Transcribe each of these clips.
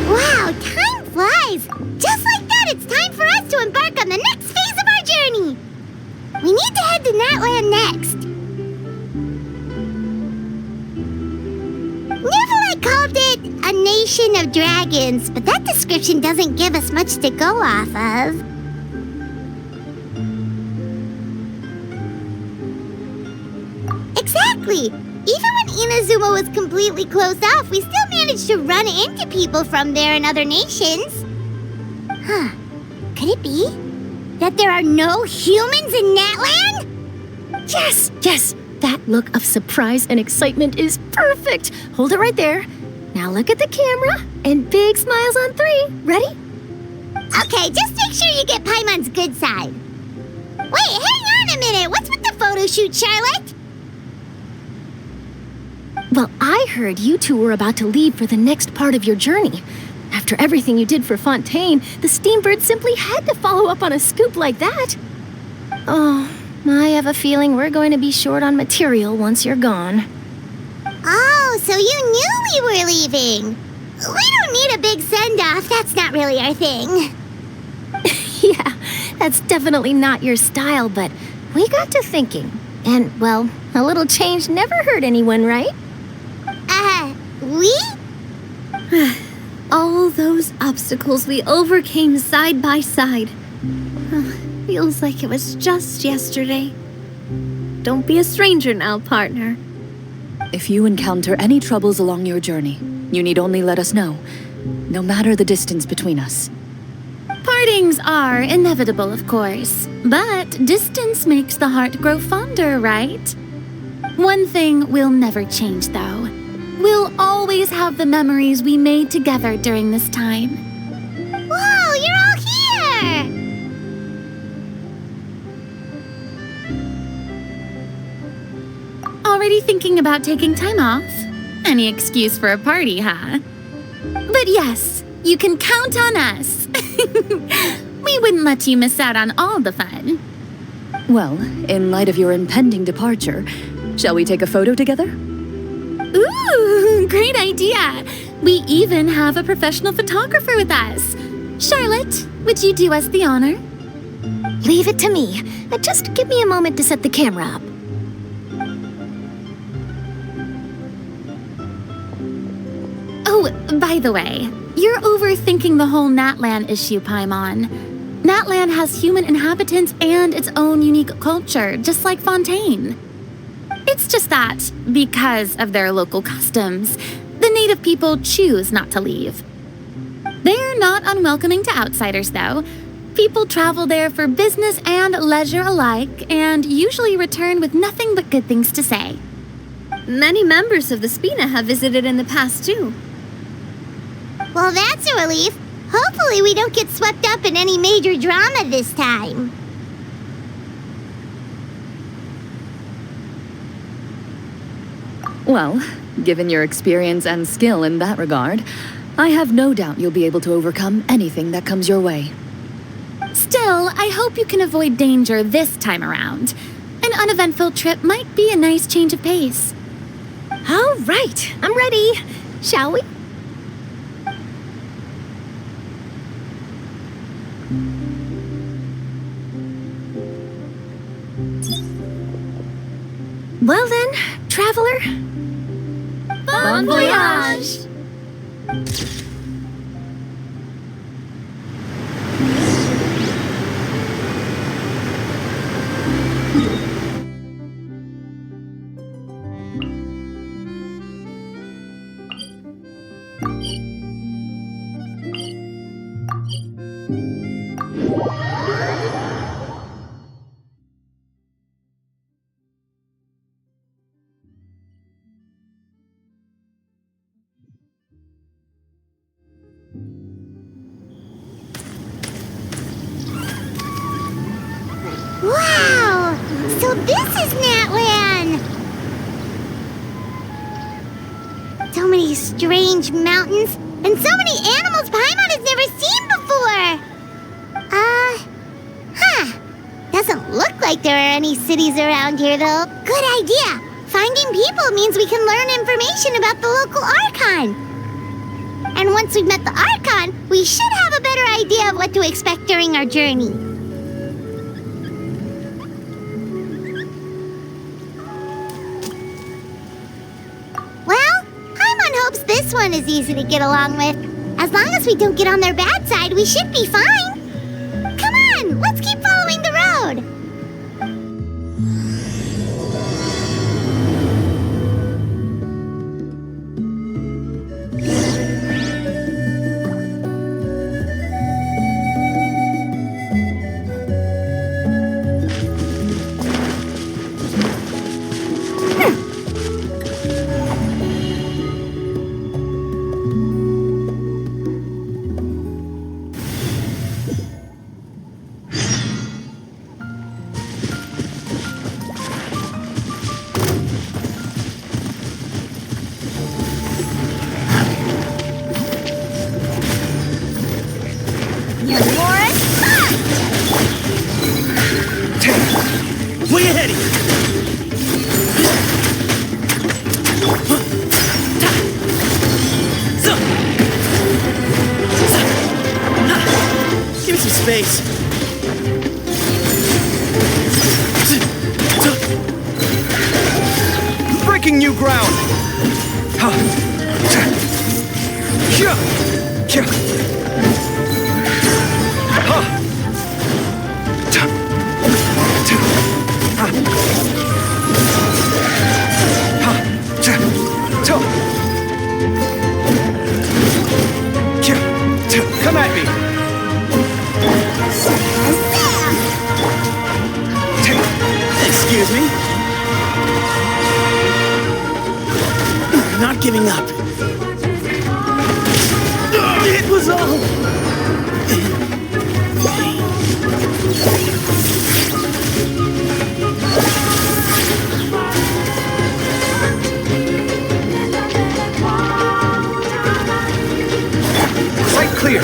Wow, time flies! Just like that, it's time for us to embark on the next phase of our journey! We need to head to Natland next. Neverlight called it a nation of dragons, but that description doesn't give us much to go off of. Exactly! Even when Inazuma was completely closed off, we still managed to run into people from there and other nations. Huh. Could it be that there are no humans in Natland? Yes, yes! That look of surprise and excitement is perfect! Hold it right there. Now look at the camera, and big smiles on 3. Ready? Okay, just make sure you get Paimon's good side. Wait, hang on a minute! What's with the photo shoot, Charlotte? Well, I heard you two were about to leave for the next part of your journey. After everything you did for Fontaine, the Steambird simply had to follow up on a scoop like that. Oh, I have a feeling we're going to be short on material once you're gone. Oh, so you knew we were leaving. We don't need a big send-off. That's not really our thing. Yeah, that's definitely not your style, but we got to thinking. And, well, a little change never hurt anyone, right? We? All those obstacles we overcame side by side. Feels like it was just yesterday. Don't be a stranger now, partner. If you encounter any troubles along your journey, you need only let us know, no matter the distance between us. Partings are inevitable, of course, but distance makes the heart grow fonder, right? One thing will never change, though. We'll always have the memories we made together during this time. Whoa, you're all here! Already thinking about taking time off? Any excuse for a party, huh? But yes, you can count on us. We wouldn't let you miss out on all the fun. Well, in light of your impending departure, shall we take a photo together? Ooh, great idea! We even have a professional photographer with us. Charlotte, would you do us the honor? Leave it to me. Just give me a moment to set the camera up. Oh, by the way, you're overthinking the whole Natland issue, Paimon. Natland has human inhabitants and its own unique culture, just like Fontaine. It's just that, because of their local customs, the native people choose not to leave. They're not unwelcoming to outsiders, though. People travel there for business and leisure alike, and usually return with nothing but good things to say. Many members of the Spina have visited in the past, too. Well, that's a relief. Hopefully we don't get swept up in any major drama this time. Well, given your experience and skill in that regard, I have no doubt you'll be able to overcome anything that comes your way. Still, I hope you can avoid danger this time around. An uneventful trip might be a nice change of pace. All right, I'm ready. Shall we? Well then, traveler. Bon voyage! Wow! So this is Natlan! So many strange mountains, and so many animals Paimon has never seen before! Doesn't look like there are any cities around here, though. Good idea! Finding people means we can learn information about the local Archon. And once we've met the Archon, we should have a better idea of what to expect during our journey. Well, Paimon hopes this one is easy to get along with. As long as we don't get on their bad side, we should be fine. Come on, let's keep following the road. Way ahead of you! Give me some space. Breaking new ground. Come at me. Excuse me. Not giving up. It was all. Sight clear.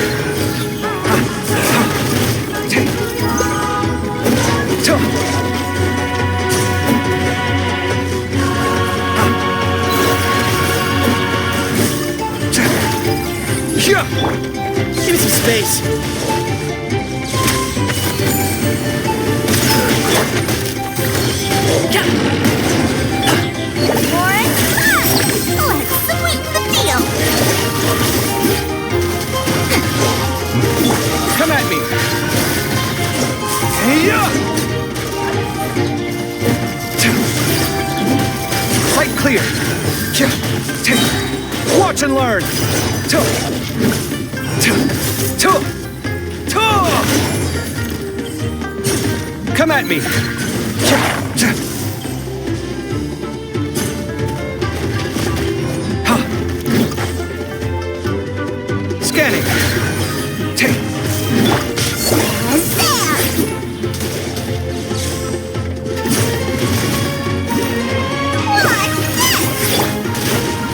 Give me some space. Let's sweeten the deal. Come at me. Sight clear. Watch and learn. Come at me. Scanning.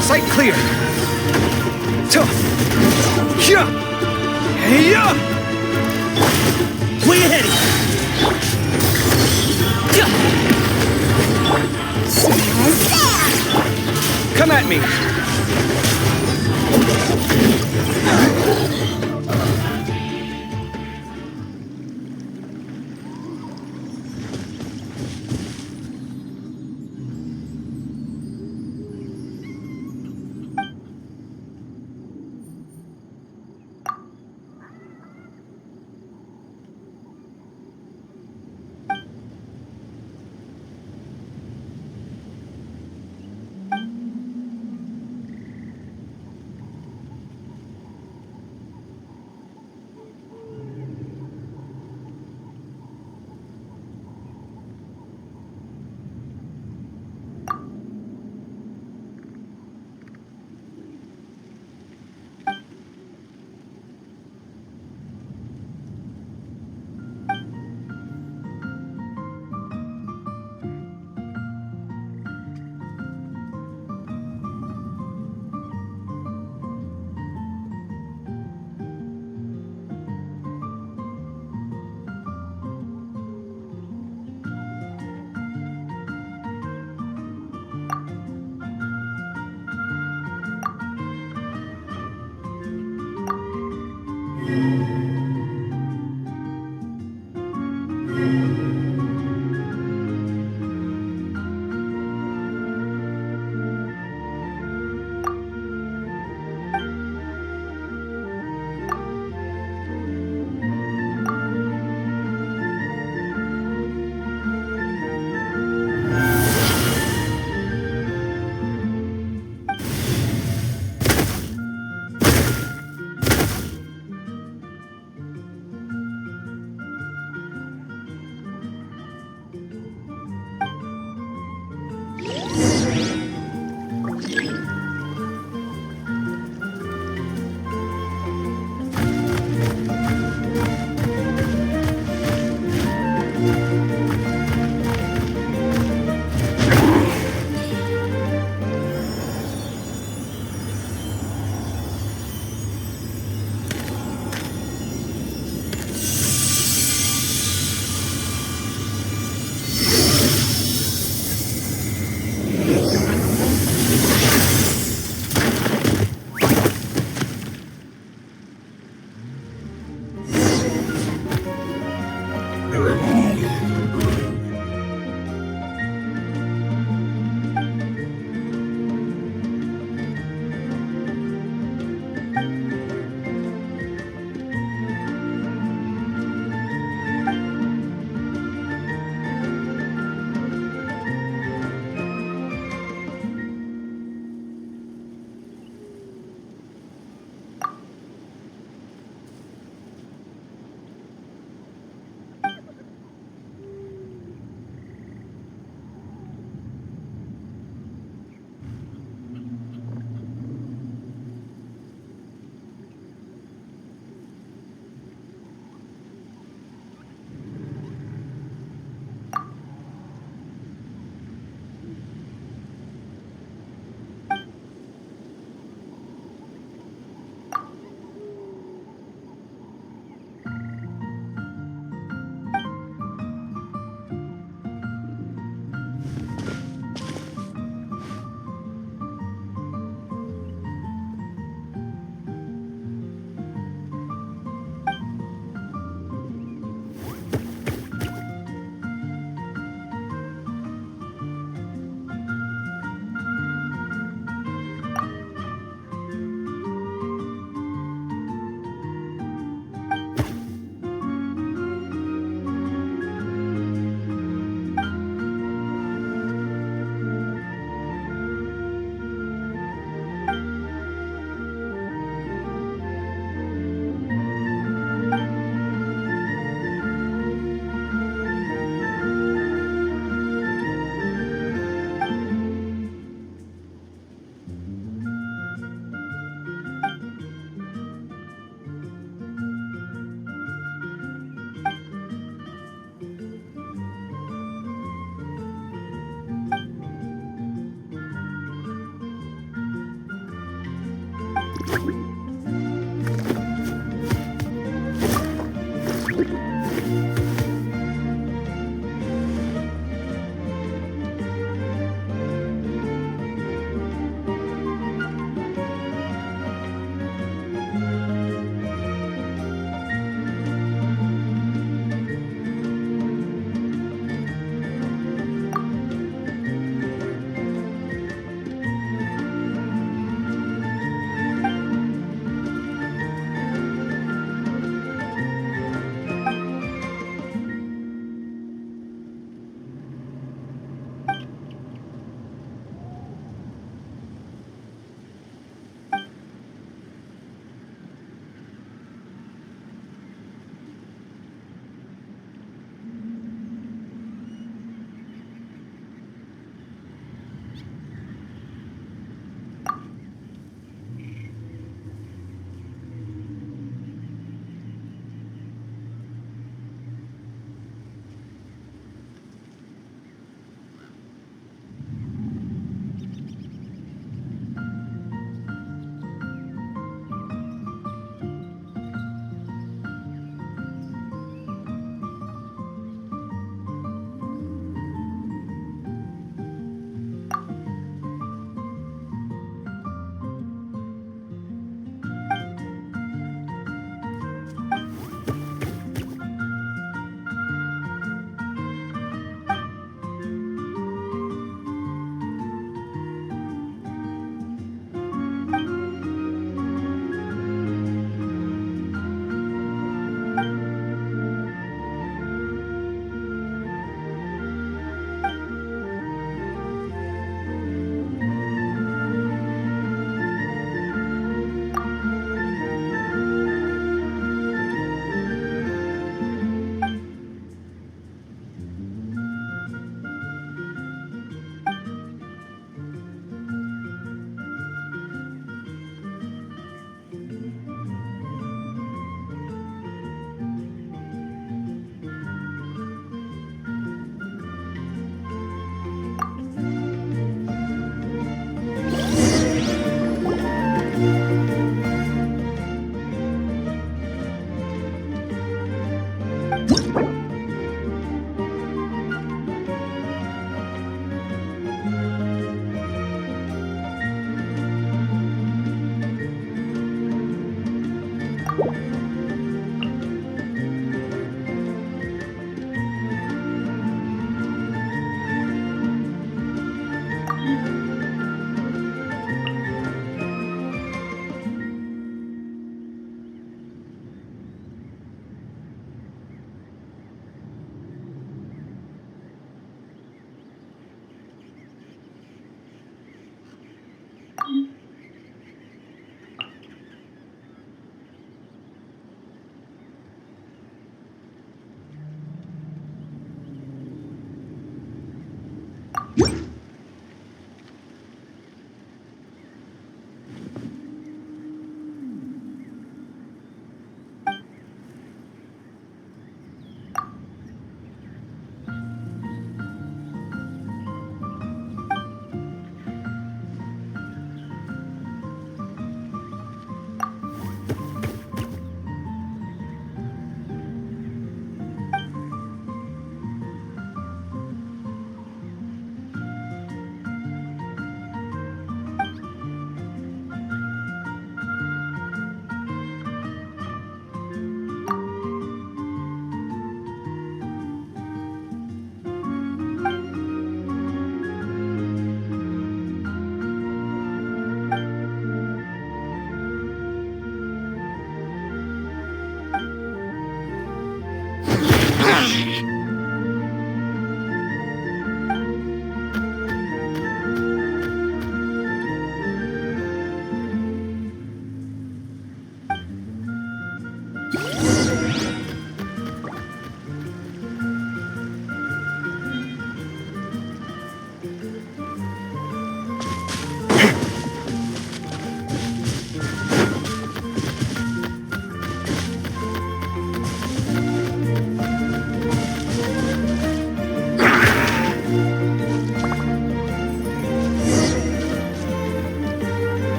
Sight clear. Way ahead of you. Come at me.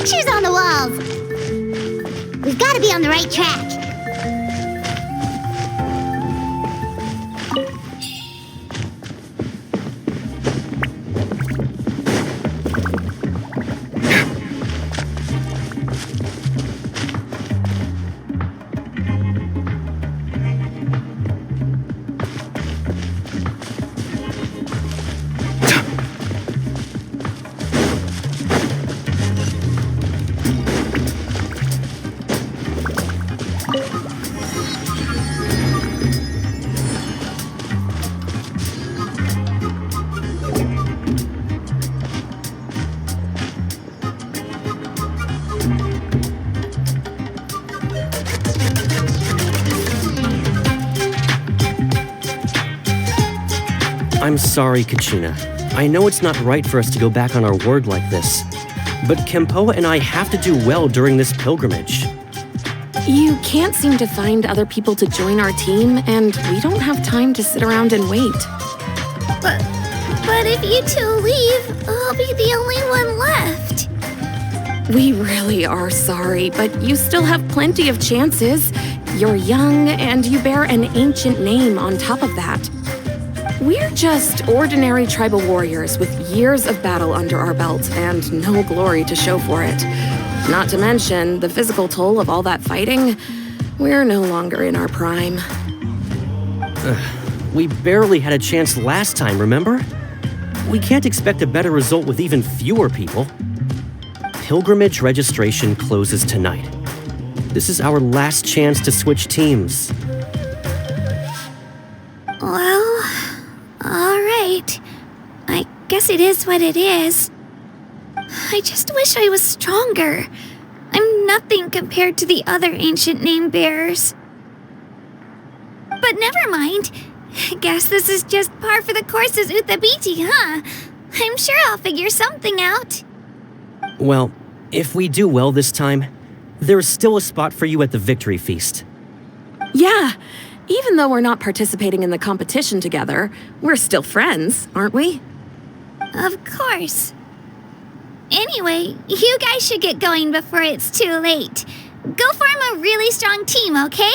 pictures on the walls! We've got to be on the right track. I'm sorry, Kachina. I know it's not right for us to go back on our word like this, but Kempoa and I have to do well during this pilgrimage. You can't seem to find other people to join our team, and we don't have time to sit around and wait. But if you two leave, I'll be the only one left. We really are sorry, but you still have plenty of chances. You're young, and you bear an ancient name on top of that. We're just ordinary tribal warriors with years of battle under our belt and no glory to show for it. Not to mention the physical toll of all that fighting. We're no longer in our prime. We barely had a chance last time, remember? We can't expect a better result with even fewer people. Pilgrimage registration closes tonight. This is our last chance to switch teams. Well, all right. I guess it is what it is. I just wish I was stronger. I'm nothing compared to the other ancient name bearers. But never mind. Guess this is just par for the course as Uthabiti, huh? I'm sure I'll figure something out. Well, if we do well this time, there's still a spot for you at the victory feast. Yeah, Even though we're not participating in the competition together, we're still friends, aren't we? Of course. Anyway, you guys should get going before it's too late. Go form a really strong team, okay?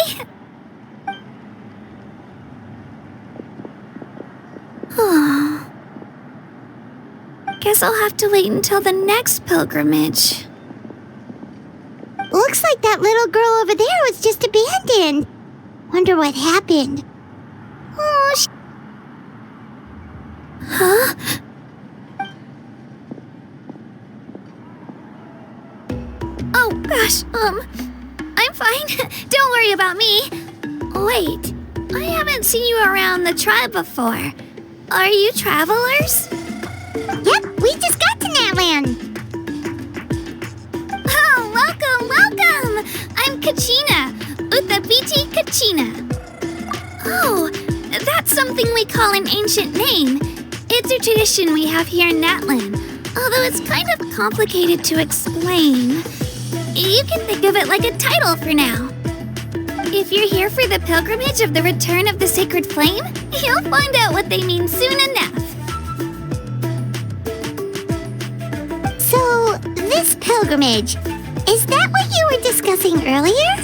Guess I'll have to wait until the next pilgrimage. Looks like that little girl over there was just abandoned. Wonder what happened. Oh, Huh? Oh, gosh, I'm fine. Don't worry about me. Wait, I haven't seen you around the tribe before. Are you travelers? Yep, we just got to Natland. Oh, welcome! I'm Kachina, Uthabiti Kachina. Oh, that's something we call an ancient name. It's a tradition we have here in Natland, although it's kind of complicated to explain. You can think of it like a title for now. If you're here for the pilgrimage of the return of the sacred flame, you'll find out what they mean soon enough. So, this pilgrimage, is that what you were discussing earlier?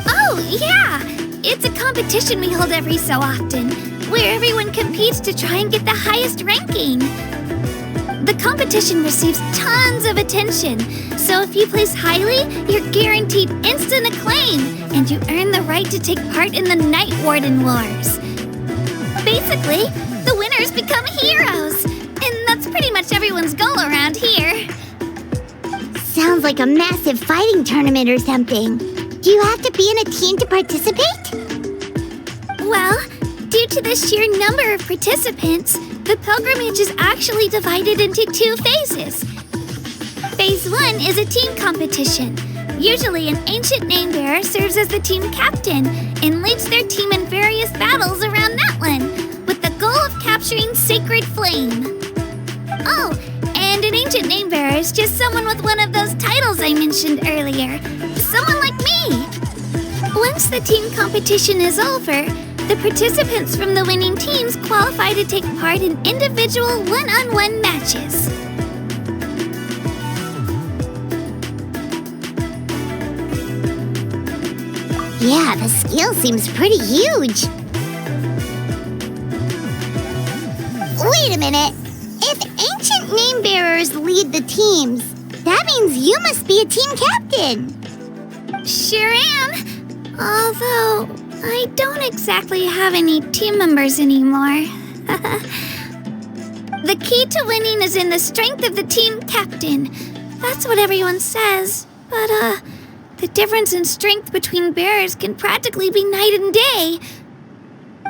Oh, yeah! It's a competition we hold every so often, where everyone competes to try and get the highest ranking. The competition receives tons of attention, so if you place highly, you're guaranteed instant acclaim, and you earn the right to take part in the Night Warden Wars. Basically, the winners become heroes, and that's pretty much everyone's goal around here. Sounds like a massive fighting tournament or something. Do you have to be in a team to participate? Well, due to the sheer number of participants, the pilgrimage is actually divided into 2 phases. Phase 1 is a team competition. Usually an ancient name bearer serves as the team captain and leads their team in various battles around Natland, with the goal of capturing Sacred Flame. Oh, and an ancient name bearer is just someone with one of those titles I mentioned earlier. Someone like me. Once the team competition is over, the participants from the winning teams qualify to take part in individual one-on-one matches. Yeah, the scale seems pretty huge. Wait a minute. If ancient name bearers lead the teams, that means you must be a team captain. Sure am. Although, I don't exactly have any team members anymore. The key to winning is in the strength of the team captain. That's what everyone says. But, the difference in strength between bearers can practically be night and day.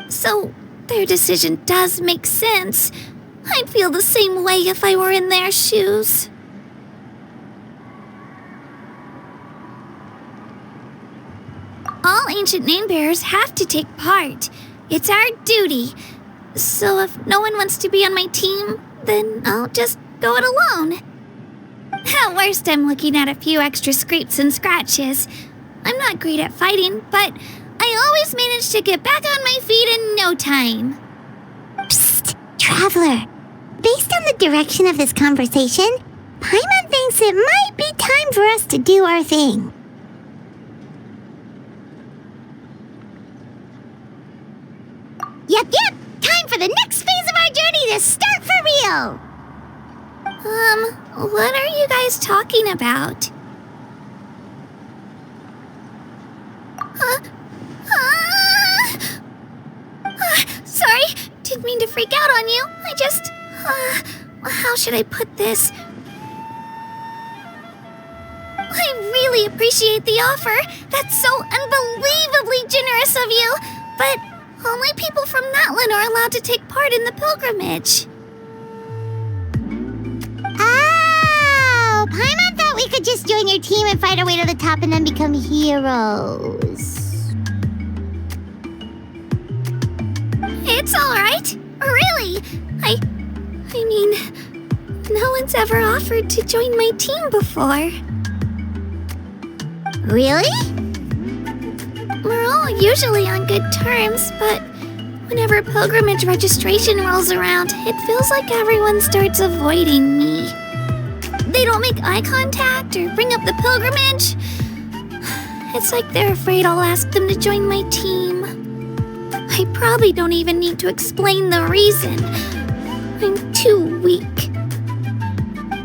So, their decision does make sense. I'd feel the same way if I were in their shoes. All ancient name bearers have to take part. It's our duty. So if no one wants to be on my team, then I'll just go it alone. At worst, I'm looking at a few extra scrapes and scratches. I'm not great at fighting, but I always manage to get back on my feet in no time. Psst, Traveler. Based on the direction of this conversation, Paimon thinks it might be time for us to do our thing. Yep, time for the next phase of our journey to start for real! What are you guys talking about? Sorry, didn't mean to freak out on you. I just, how should I put this? I really appreciate the offer. That's so unbelievably generous of you. But only people from Natland are allowed to take part in the pilgrimage. Oh, Paimon thought we could just join your team and fight our way to the top and then become heroes. It's all right. Really. I mean, no one's ever offered to join my team before. Really? all usually on good terms, but whenever pilgrimage registration rolls around, it feels like everyone starts avoiding me. They don't make eye contact or bring up the pilgrimage. It's like they're afraid I'll ask them to join my team. I probably don't even need to explain the reason. I'm too weak.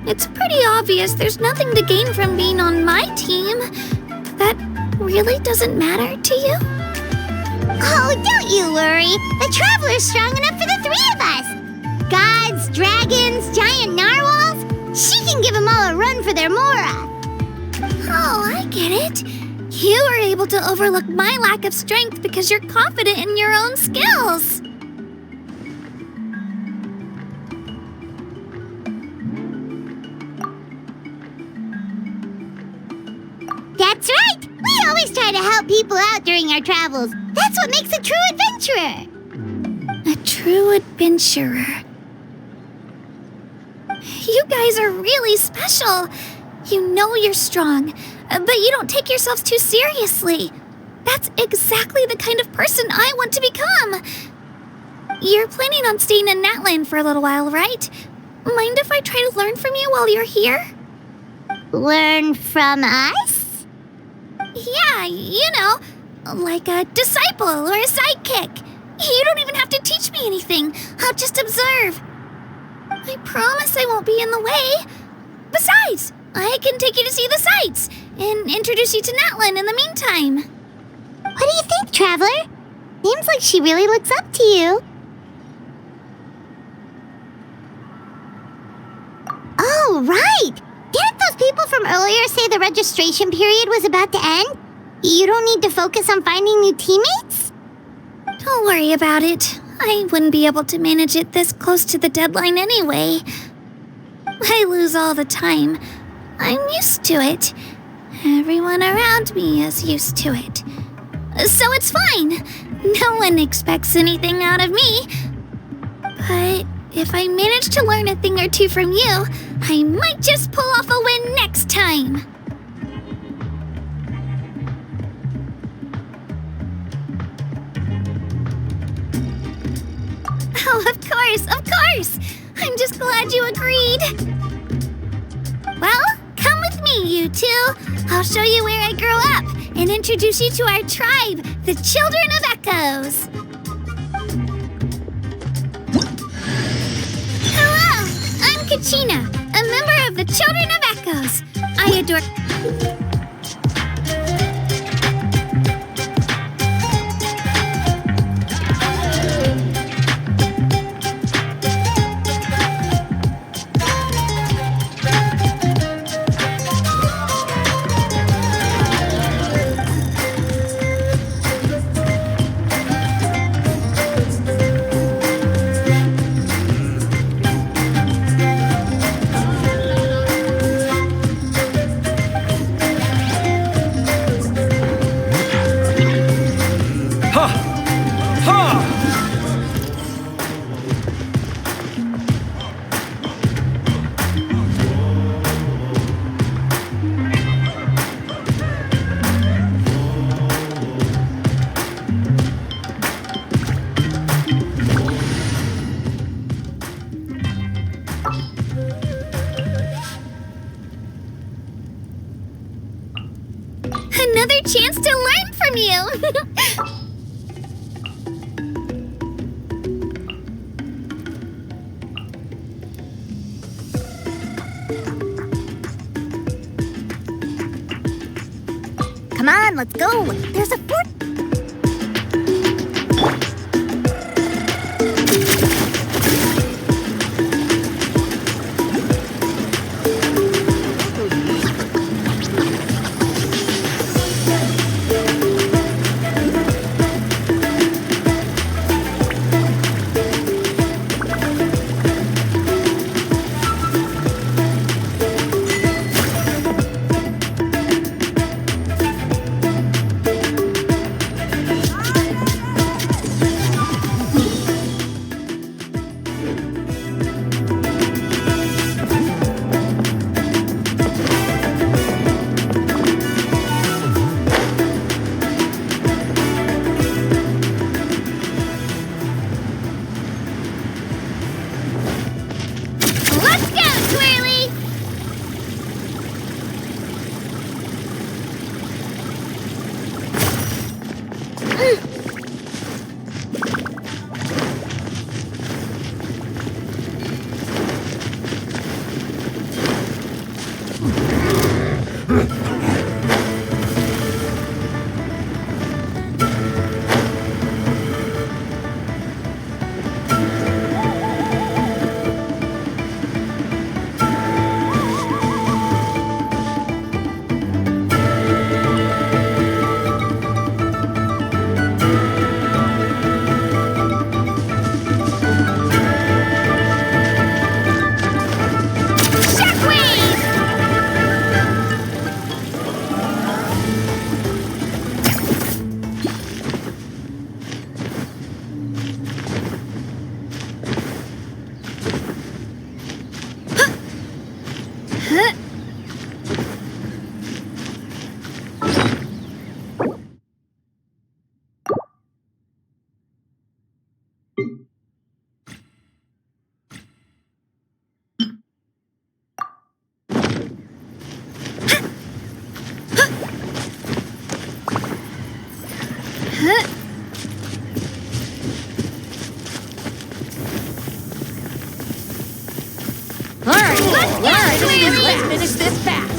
It's pretty obvious there's nothing to gain from being on my team. That really doesn't matter to you? Oh, don't you worry. The Traveler's strong enough for the three of us. Gods, dragons, giant narwhals. She can give them all a run for their Mora. Oh, I get it. You were able to overlook my lack of strength because you're confident in your own skills. That's right. We always try to help people out during our travels. That's what makes a true adventurer. A true adventurer. You guys are really special. You know you're strong, but you don't take yourselves too seriously. That's exactly the kind of person I want to become. You're planning on staying in Natland for a little while, right? Mind if I try to learn from you while you're here? Learn from us? Yeah, you know, like a disciple or a sidekick. You don't even have to teach me anything. I'll just observe. I promise I won't be in the way. Besides, I can take you to see the sights and introduce you to Natlan in the meantime. What do you think, Traveler? Seems like she really looks up to you. Oh, right! Didn't those people from earlier say the registration period was about to end? You don't need to focus on finding new teammates? Don't worry about it. I wouldn't be able to manage it this close to the deadline anyway. I lose all the time. I'm used to it. Everyone around me is used to it. So it's fine. No one expects anything out of me. But if I manage to learn a thing or two from you, I might just pull off a win next time. Oh, of course. I'm just glad you agreed. Well, come with me, you two. I'll show you where I grew up and introduce you to our tribe, the Children of Echoes. Hello, I'm Kachina, a member of the Children of Echoes. I adore... Another chance to learn from you! Come on, let's go. There's a fort. Let's finish this fast.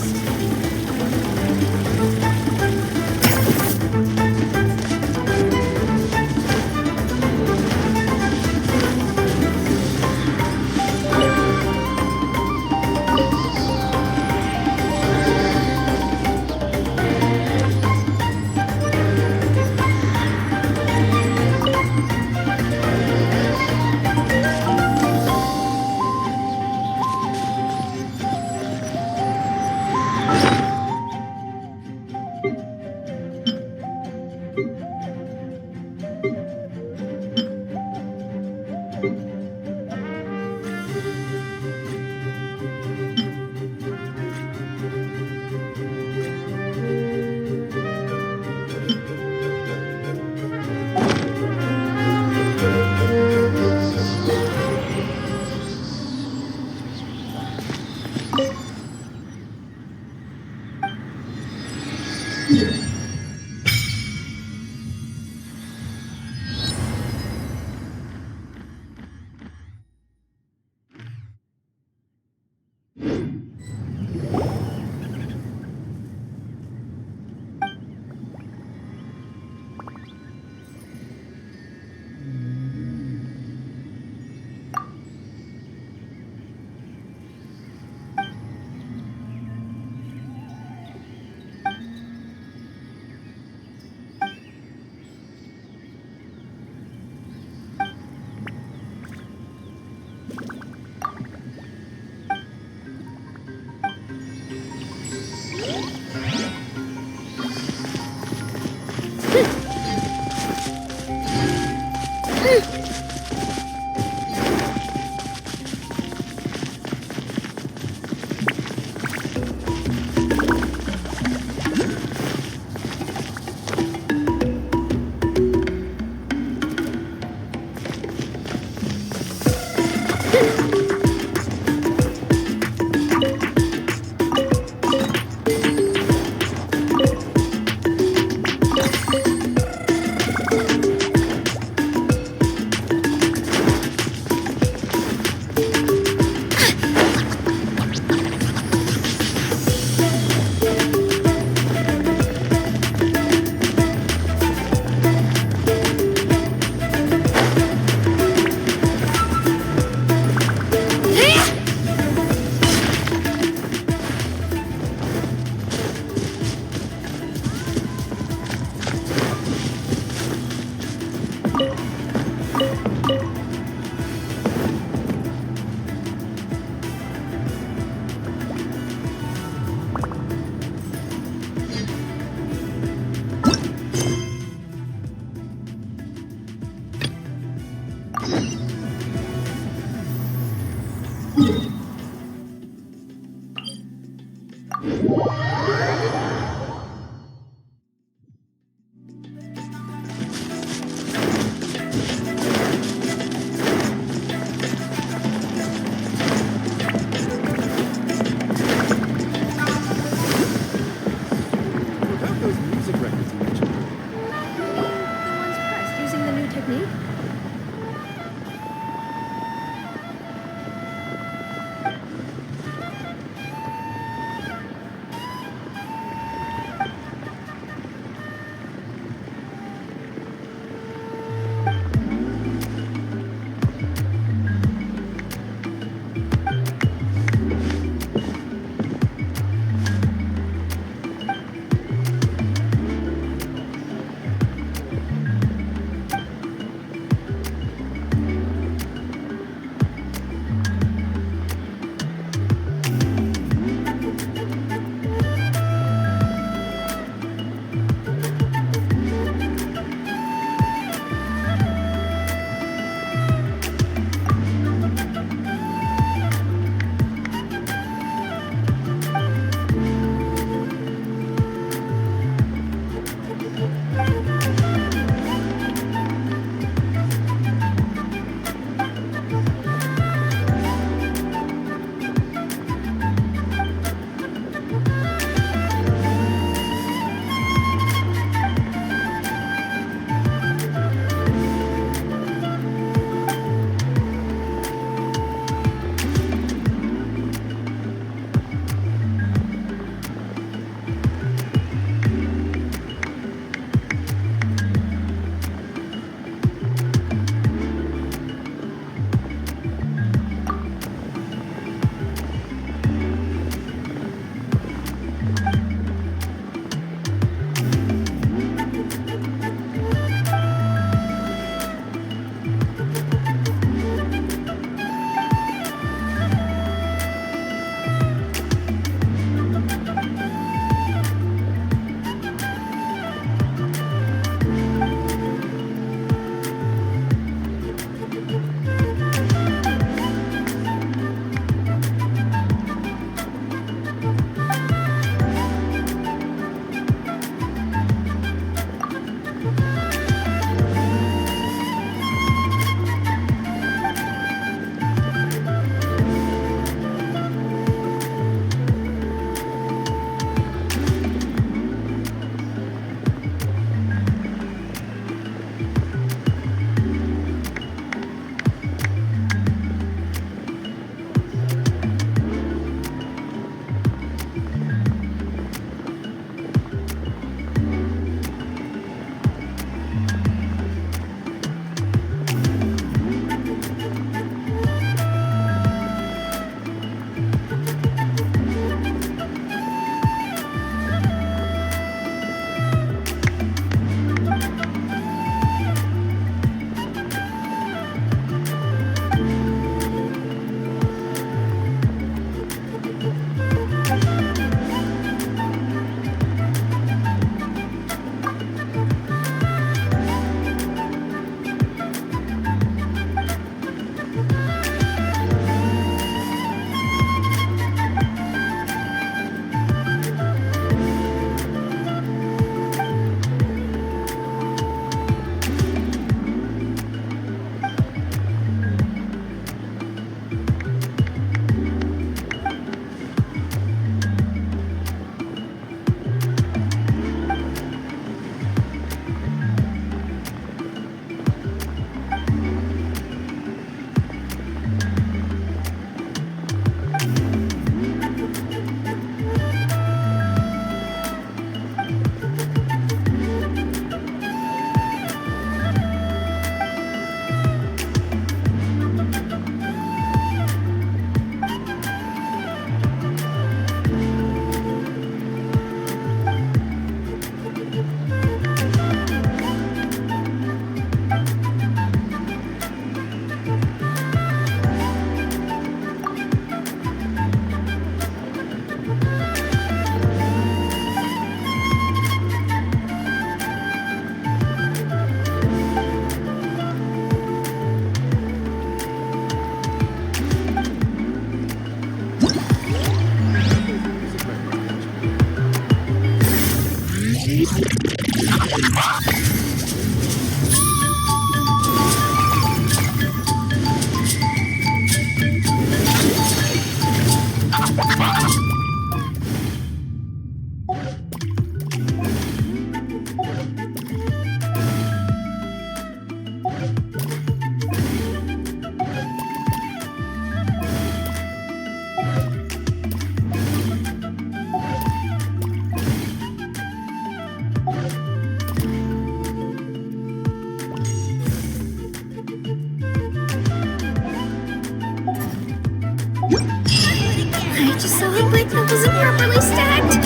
but that wasn't properly stacked.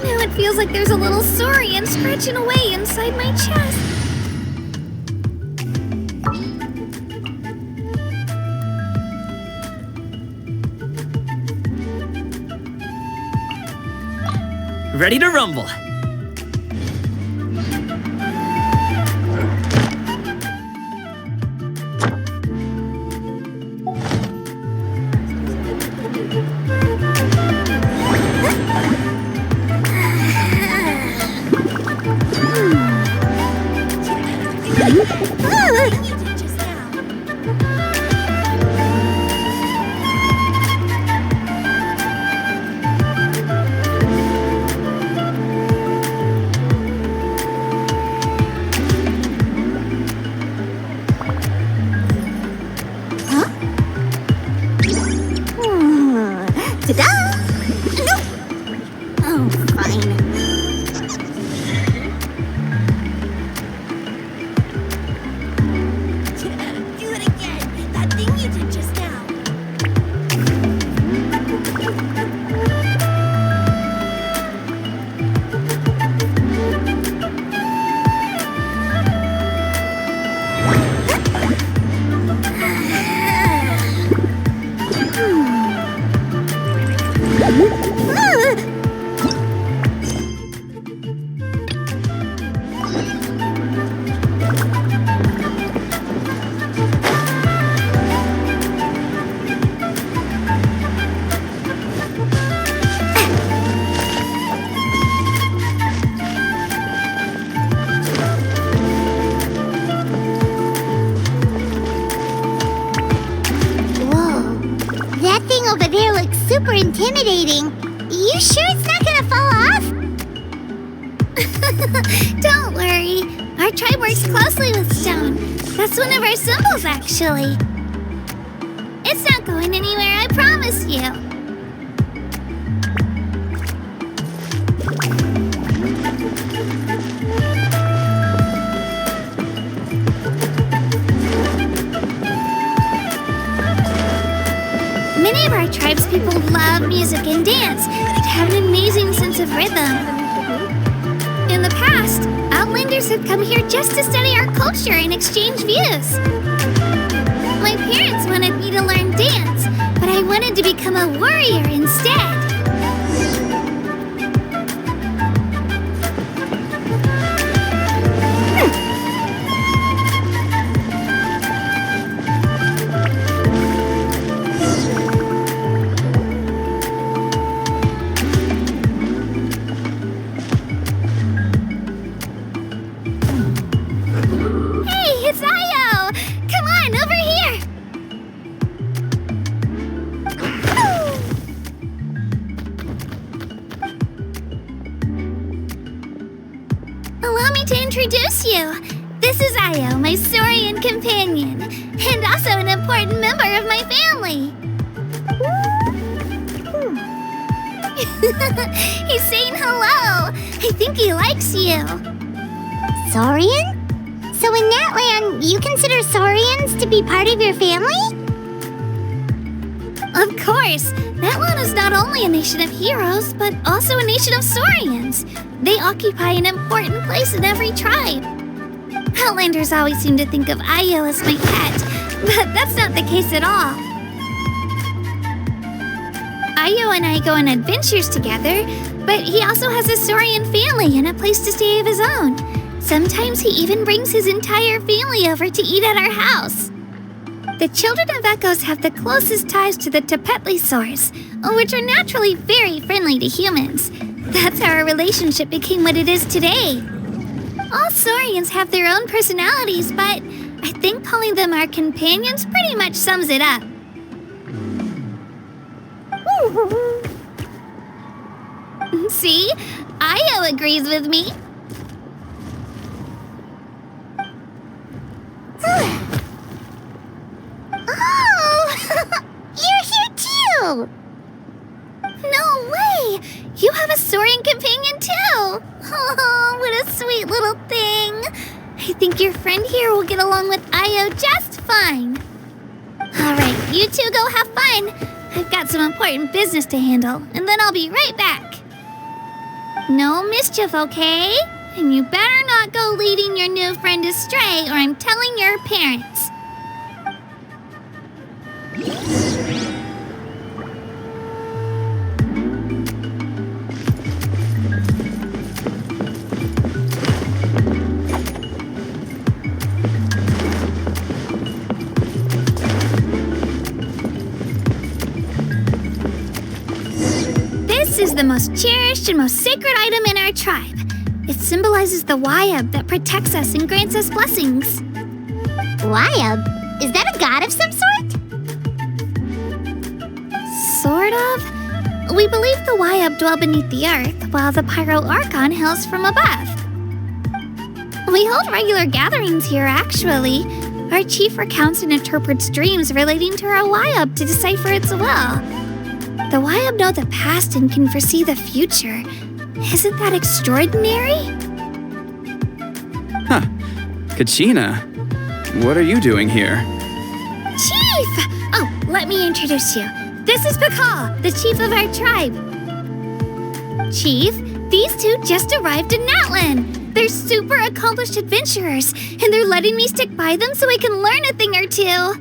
Now it feels like there's a little saurian scratching away inside my chest. Ready to rumble. super intimidating. You sure it's not gonna fall off? Don't worry. Our tribe works closely with stone. That's one of our symbols, actually. It's not going anywhere, I promise you. Many of our tribes people love music and dance and have an amazing sense of rhythm. In the past, Outlanders have come here just to study our culture and exchange views. My parents wanted me to learn dance, but I wanted to become a warrior instead. Introduce you. This is Io, my Saurian companion, and also an important member of my family. He's saying hello. I think he likes you. Saurian? So in that land, you consider Saurians to be part of your family? Of course. That land is not only a nation of heroes, but also a nation of Saurians. They occupy an important place in every tribe. Outlanders always seem to think of Io as my pet, but that's not the case at all. Io and I go on adventures together, but he also has a Saurian family and a place to stay of his own. Sometimes he even brings his entire family over to eat at our house. The children of Echoes have the closest ties to the Tepetlisaurs, which are naturally very friendly to humans. That's how our relationship became what it is today. All Saurians have their own personalities, but I think calling them our companions pretty much sums it up. See? Io agrees with me. Oh! You're here too! No way! You have a Saurian companion too! Oh, what a sweet little thing! I think your friend here will get along with Io just fine. Alright, you two go have fun. I've got some important business to handle, and then I'll be right back. No mischief, okay? And you better not go leading your new friend astray, or I'm telling your parents. This is the most cherished and most sacred item in our tribe. It symbolizes the Wayab that protects us and grants us blessings. Wayab? Is that a god of some sort? Sort of. We believe the Wayab dwell beneath the earth, while the Pyro Archon hails from above. We hold regular gatherings here, actually. Our chief recounts and interprets dreams relating to our Wayab to decipher its will. The Wayab know the past and can foresee the future. Isn't that extraordinary? Huh. Kachina, what are you doing here? Chief! Oh, let me introduce you. This is Pakal, the chief of our tribe. Chief, these two just arrived in Natlan. They're super accomplished adventurers, and they're letting me stick by them so I can learn a thing or two.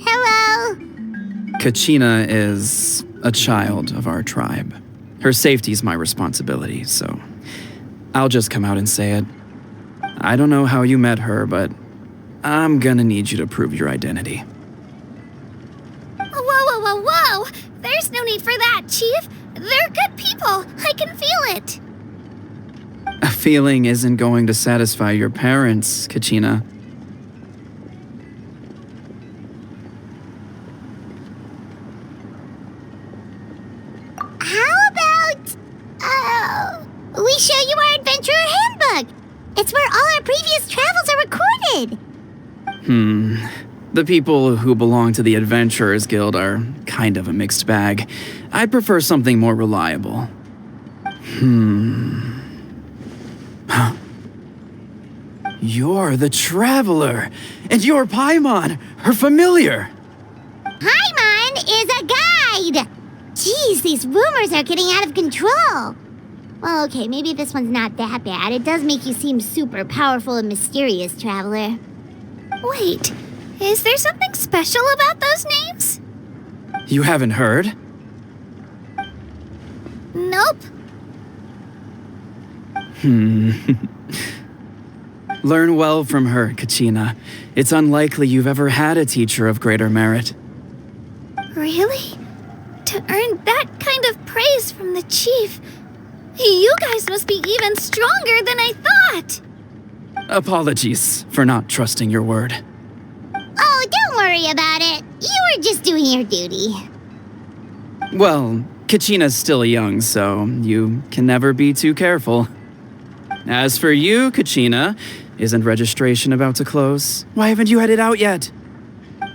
Hello? Kachina is a child of our tribe. Her safety's my responsibility, so I'll just come out and say it. I don't know how you met her, but I'm gonna need you to prove your identity. Whoa! There's no need for that, Chief. They're good people. I can feel it. A feeling isn't going to satisfy your parents, Kachina. How about, we show you our adventurer handbook? It's where all our previous travels are recorded. The people who belong to the Adventurers Guild are kind of a mixed bag. I'd prefer something more reliable. You're the Traveler, and you're Paimon, her familiar. Paimon is a guide! Jeez, these rumors are getting out of control. Well, okay, maybe this one's not that bad. It does make you seem super powerful and mysterious, Traveler. Wait, is there something special about those names? You haven't heard? Nope. Learn well from her, Kachina. It's unlikely you've ever had a teacher of greater merit. Really? To earn that kind of praise from the chief, you guys must be even stronger than I thought. Apologies for not trusting your word. Oh, don't worry about it. You were just doing your duty. Well, Kachina's still young, so you can never be too careful. As for you, Kachina, isn't registration about to close? Why haven't you headed out yet?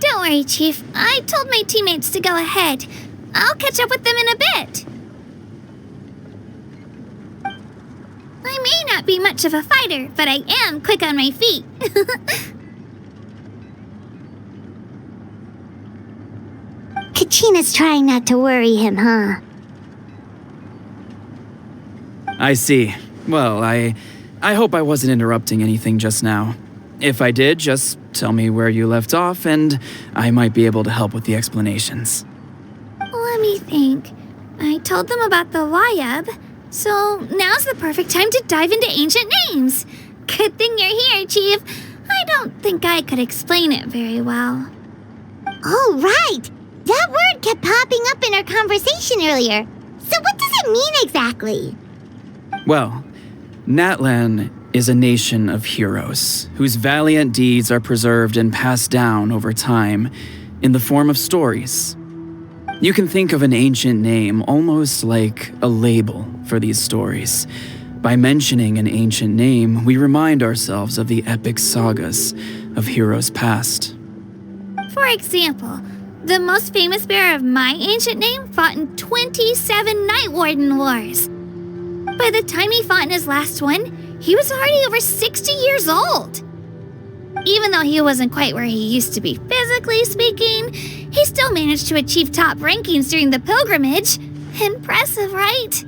Don't worry, Chief. I told my teammates to go ahead. I'll catch up with them in a bit. I may not be much of a fighter, but I am quick on my feet. Kachina's trying not to worry him, huh? I see. Well, I hope I wasn't interrupting anything just now. If I did, just tell me where you left off, and I might be able to help with the explanations. Let me think. I told them about the Wayab, so now's the perfect time to dive into ancient names. Good thing you're here, Chief. I don't think I could explain it very well. Oh, right! That word kept popping up in our conversation earlier. So what does it mean exactly? Well, Natlan is a nation of heroes whose valiant deeds are preserved and passed down over time in the form of stories. You can think of an ancient name almost like a label for these stories. By mentioning an ancient name, we remind ourselves of the epic sagas of heroes past. For example, the most famous bearer of my ancient name fought in 27 Night Warden Wars. By the time he fought in his last one, he was already over 60 years old. Even though he wasn't quite where he used to be physically speaking, he still managed to achieve top rankings during the pilgrimage. Impressive, right?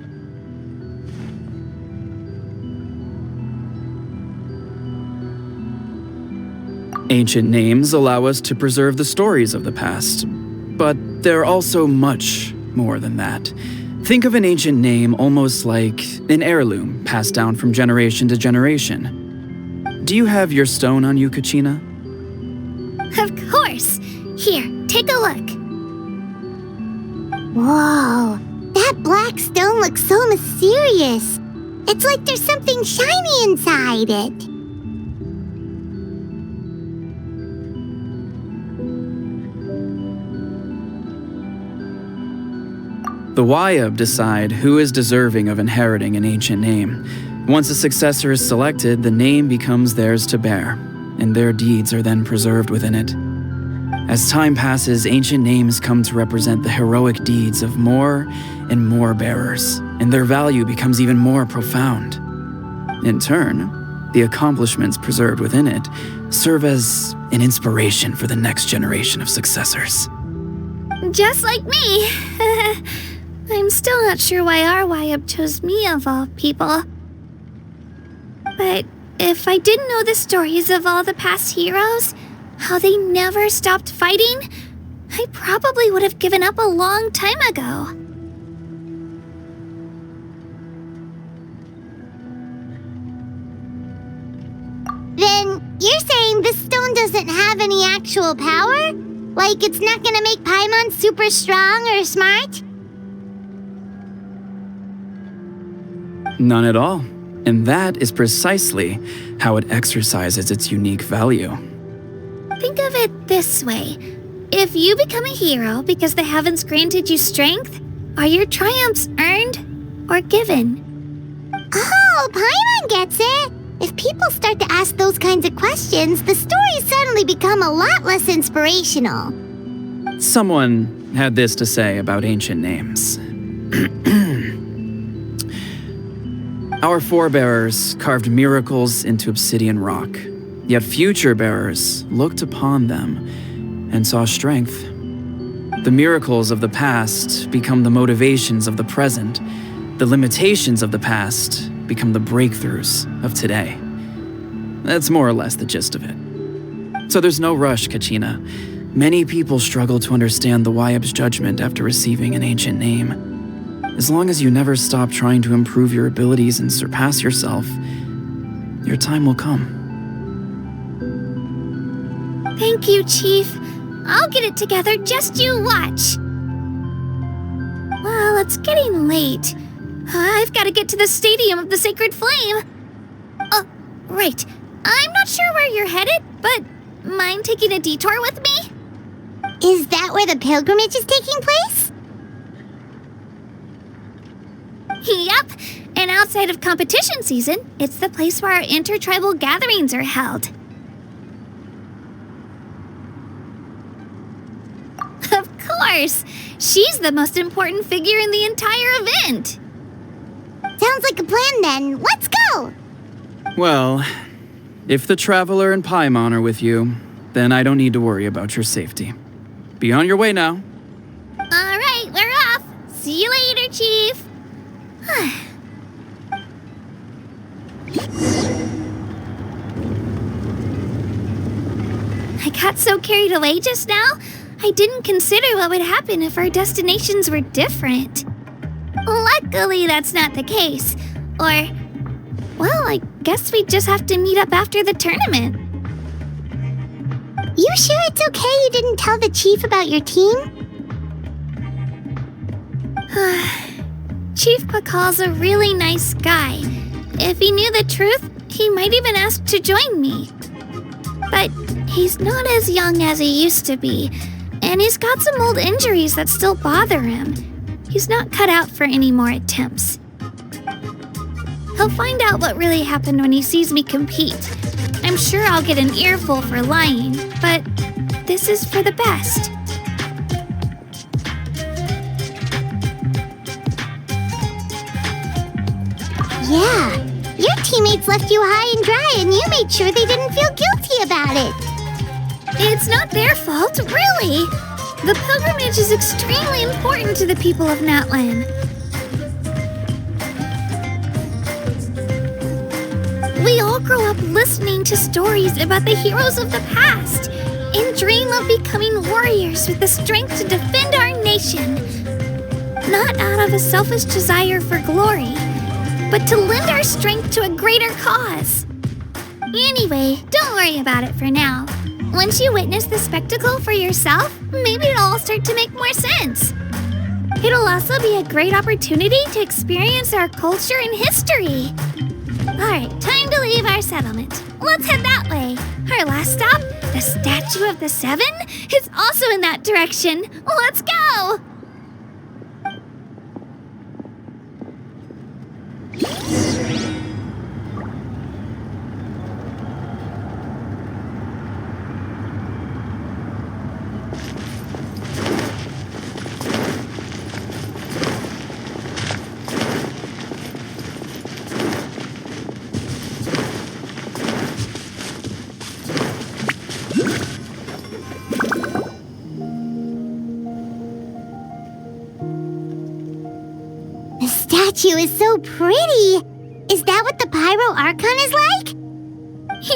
Ancient names allow us to preserve the stories of the past, but they're also much more than that. Think of an ancient name almost like an heirloom passed down from generation to generation. Do you have your stone on you, Kachina? Of course. Here, take a look. Whoa, that black stone looks so mysterious. It's like there's something shiny inside it. The Wayab decide who is deserving of inheriting an ancient name. Once a successor is selected, the name becomes theirs to bear, and their deeds are then preserved within it. As time passes, ancient names come to represent the heroic deeds of more and more bearers, and their value becomes even more profound. In turn, the accomplishments preserved within it serve as an inspiration for the next generation of successors. Just like me. I'm still not sure why our Wayab chose me of all people. But if I didn't know the stories of all the past heroes, how they never stopped fighting, I probably would have given up a long time ago. Then you're saying this stone doesn't have any actual power? Like it's not gonna make Paimon super strong or smart? None at all. And that is precisely how it exercises its unique value. Think of it this way. If you become a hero because the heavens granted you strength, are your triumphs earned or given? Oh, Paimon gets it! If people start to ask those kinds of questions, the stories suddenly become a lot less inspirational. Someone had this to say about ancient names. Our forebears carved miracles into obsidian rock, yet future bearers looked upon them and saw strength. The miracles of the past become the motivations of the present. The limitations of the past become the breakthroughs of today. That's more or less the gist of it. So there's no rush, Kachina. Many people struggle to understand the Wyab's judgment after receiving an ancient name. As long as you never stop trying to improve your abilities and surpass yourself, your time will come. Thank you, Chief. I'll get it together, just you watch. Well, it's getting late. I've got to get to the Stadium of the Sacred Flame. Oh, right. I'm not sure where you're headed, but mind taking a detour with me? Is that where the pilgrimage is taking place? Yep, and outside of competition season, it's the place where our intertribal gatherings are held. Of course! She's the most important figure in the entire event! Sounds like a plan then. Let's go! Well, if the Traveler and Paimon are with you, then I don't need to worry about your safety. Be on your way now. Alright, we're off! See you later, Chief! I got so carried away just now, I didn't consider what would happen if our destinations were different. Luckily, that's not the case. Or, well, I guess we just have to meet up after the tournament. You sure it's okay you didn't tell the chief about your team? Chief Pakal's a really nice guy. If he knew the truth, he might even ask to join me. But he's not as young as he used to be, and he's got some old injuries that still bother him. He's not cut out for any more attempts. He'll find out what really happened when he sees me compete. I'm sure I'll get an earful for lying, but this is for the best. Yeah, your teammates left you high and dry and you made sure they didn't feel guilty about it. It's not their fault, really. The pilgrimage is extremely important to the people of Natlan. We all grow up listening to stories about the heroes of the past and dream of becoming warriors with the strength to defend our nation. Not out of a selfish desire for glory, but to lend our strength to a greater cause. Anyway, don't worry about it for now. Once you witness the spectacle for yourself, maybe it'll all start to make more sense. It'll also be a great opportunity to experience our culture and history. Alright, time to leave our settlement. Let's head that way. Our last stop, the Statue of the Seven, is also in that direction. Let's go! The statue is so pretty. Is that what the Pyro Archon is like?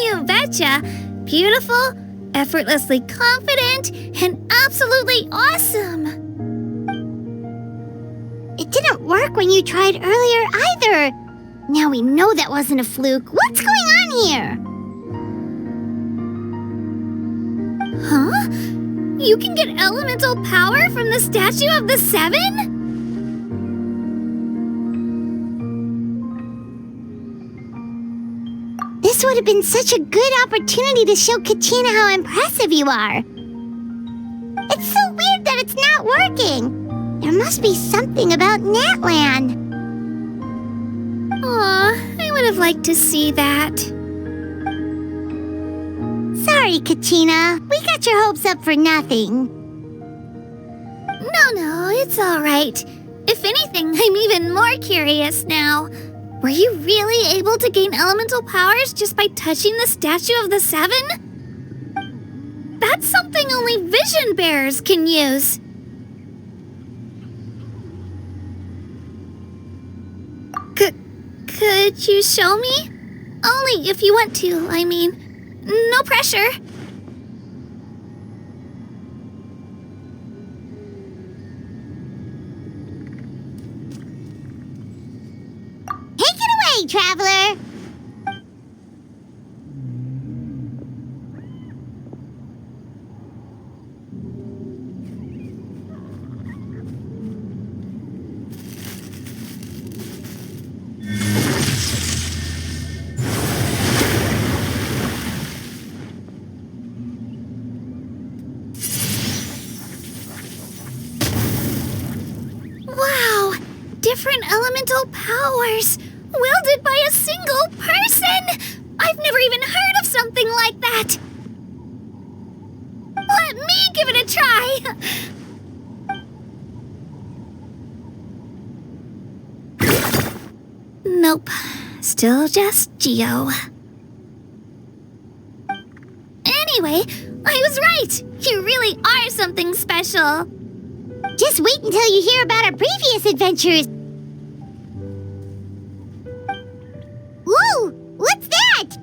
You betcha! Beautiful, effortlessly confident, and absolutely awesome! It didn't work when you tried earlier either. Now we know that wasn't a fluke. What's going on here? Huh? You can get elemental power from the Statue of the Seven? This would have been such a good opportunity to show Kachina how impressive you are. It's so weird that it's not working. There must be something about Natlan. Aw, I would have liked to see that. Sorry, Kachina. We got your hopes up for nothing. No, it's all right. If anything, I'm even more curious now. Were you really able to gain elemental powers just by touching the Statue of the Seven? That's something only vision bearers can use. Could you show me? Only if you want to, I mean. No pressure. Take it away, traveler. Wow! Different elemental powers, wielded by a single person! I've never even heard of something like that! Let me give it a try! Nope. Still just Geo. Anyway, I was right! You really are something special! Just wait until you hear about our previous adventures. Whoa! What's that?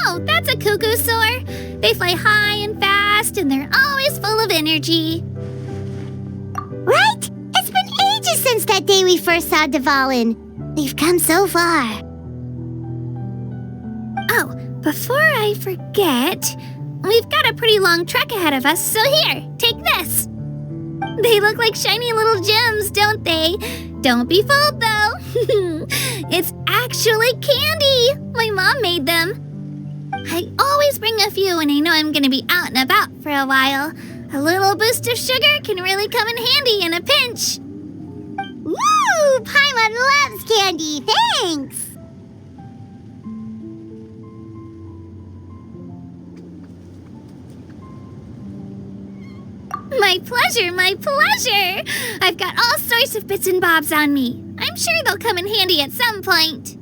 Oh, that's a cuckoo soar. They fly high and fast, and they're always full of energy. Right? It's been ages since that day we first saw Dvalin. We've come so far. Oh, before I forget, we've got a pretty long trek ahead of us, so here, take this. They look like shiny little gems, don't they? Don't be fooled, though. It's actually candy. My mom made them. I always bring a few when I know I'm going to be out and about for a while. A little boost of sugar can really come in handy in a pinch. Woo! Paimon loves candy. Thanks. My pleasure, my pleasure. I've got all sorts of bits and bobs on me. I'm sure they'll come in handy at some point.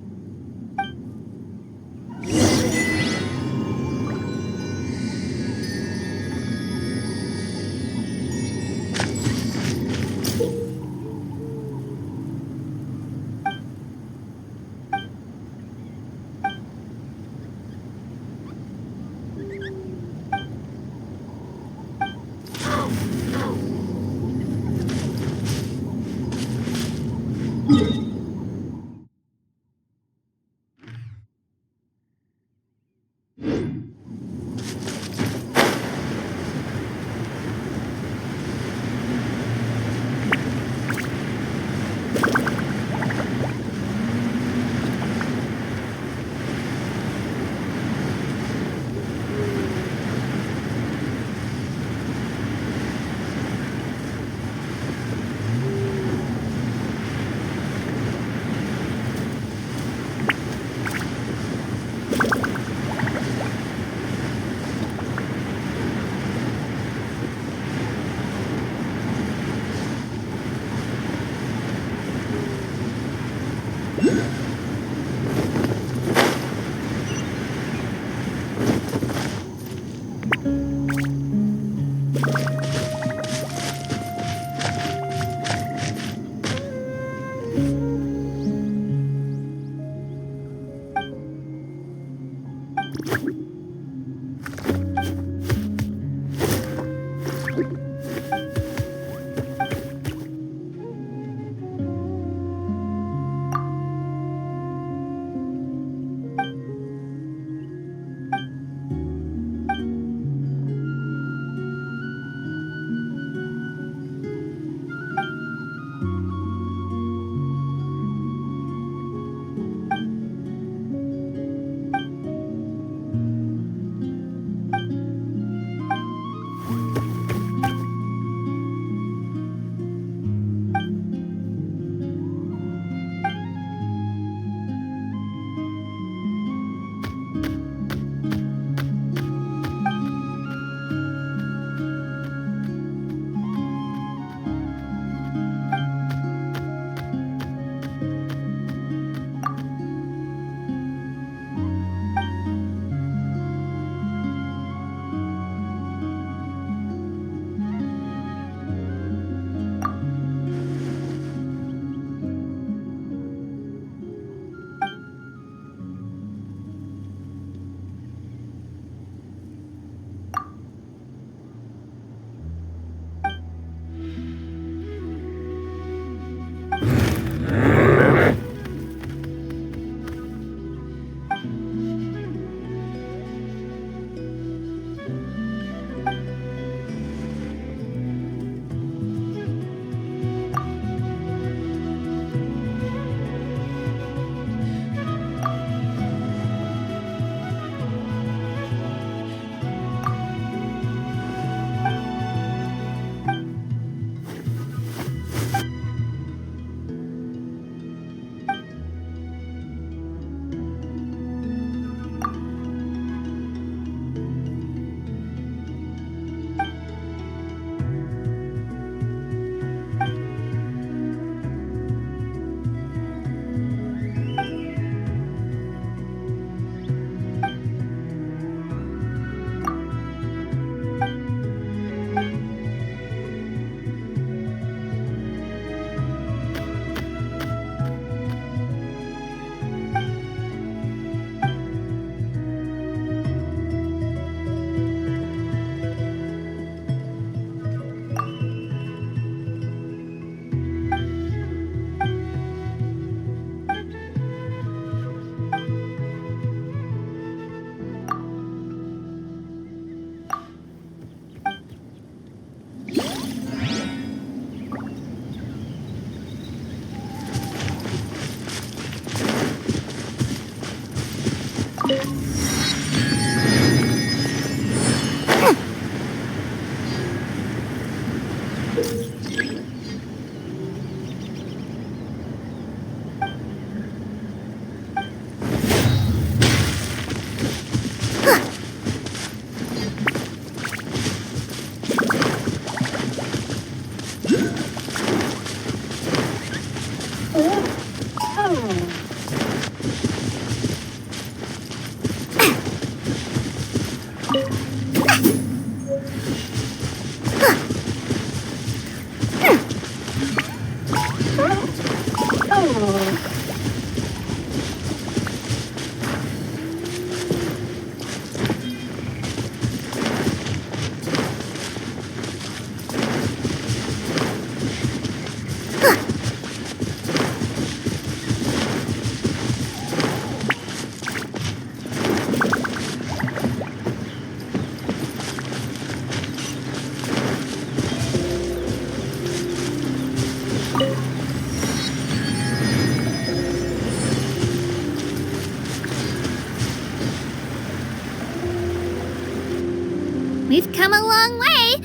We've come a long way.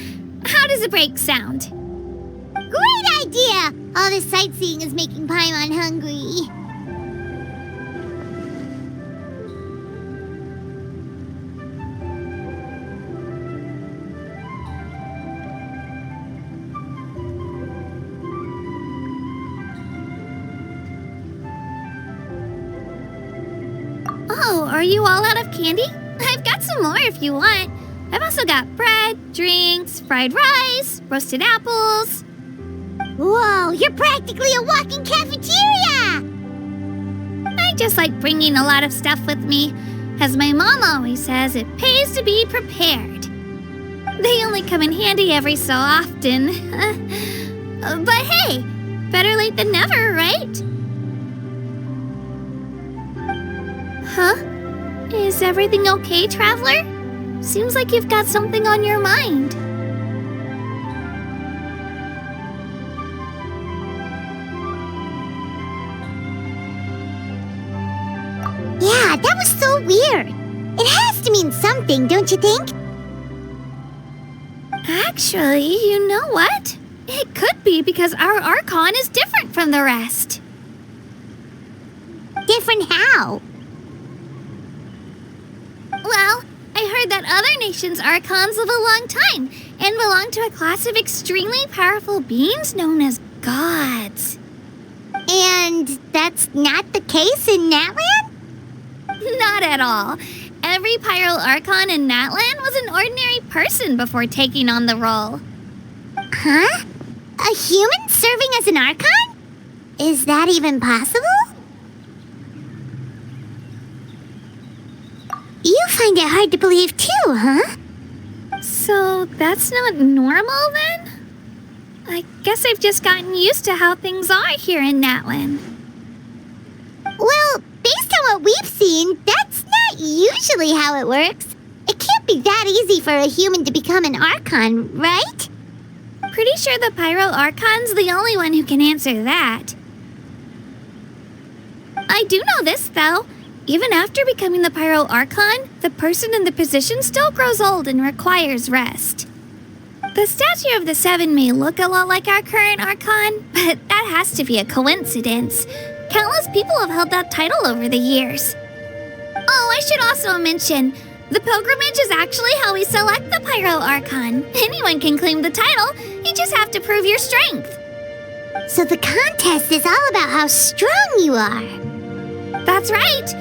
How does a break sound? Great idea! All this sightseeing is making Paimon hungry. Oh, are you all out of candy? I've got some more if you want. I've also got bread, drinks, fried rice, roasted apples. Whoa, you're practically a walking cafeteria! I just like bringing a lot of stuff with me. As my mom always says, it pays to be prepared. They only come in handy every so often. But hey, better late than never, right? Huh? Is everything okay, Traveler? Seems like you've got something on your mind. Yeah, that was so weird. It has to mean something, don't you think? Actually, you know what? It could be because our Archon is different from the rest. Different how? Well, I heard that other nations' Archons live a long time and belong to a class of extremely powerful beings known as gods. And that's not the case in Natlan? Not at all. Every Pyro Archon in Natlan was an ordinary person before taking on the role. Huh? A human serving as an Archon? Is that even possible? You find it hard to believe too, huh? So that's not normal then? I guess I've just gotten used to how things are here in Natlan. Well, based on what we've seen, that's not usually how it works. It can't be that easy for a human to become an Archon, right? Pretty sure the Pyro Archon's the only one who can answer that. I do know this, though. Even after becoming the Pyro Archon, the person in the position still grows old and requires rest. The statue of the Seven may look a lot like our current Archon, but that has to be a coincidence. Countless people have held that title over the years. Oh, I should also mention, the pilgrimage is actually how we select the Pyro Archon. Anyone can claim the title, you just have to prove your strength. So the contest is all about how strong you are. That's right.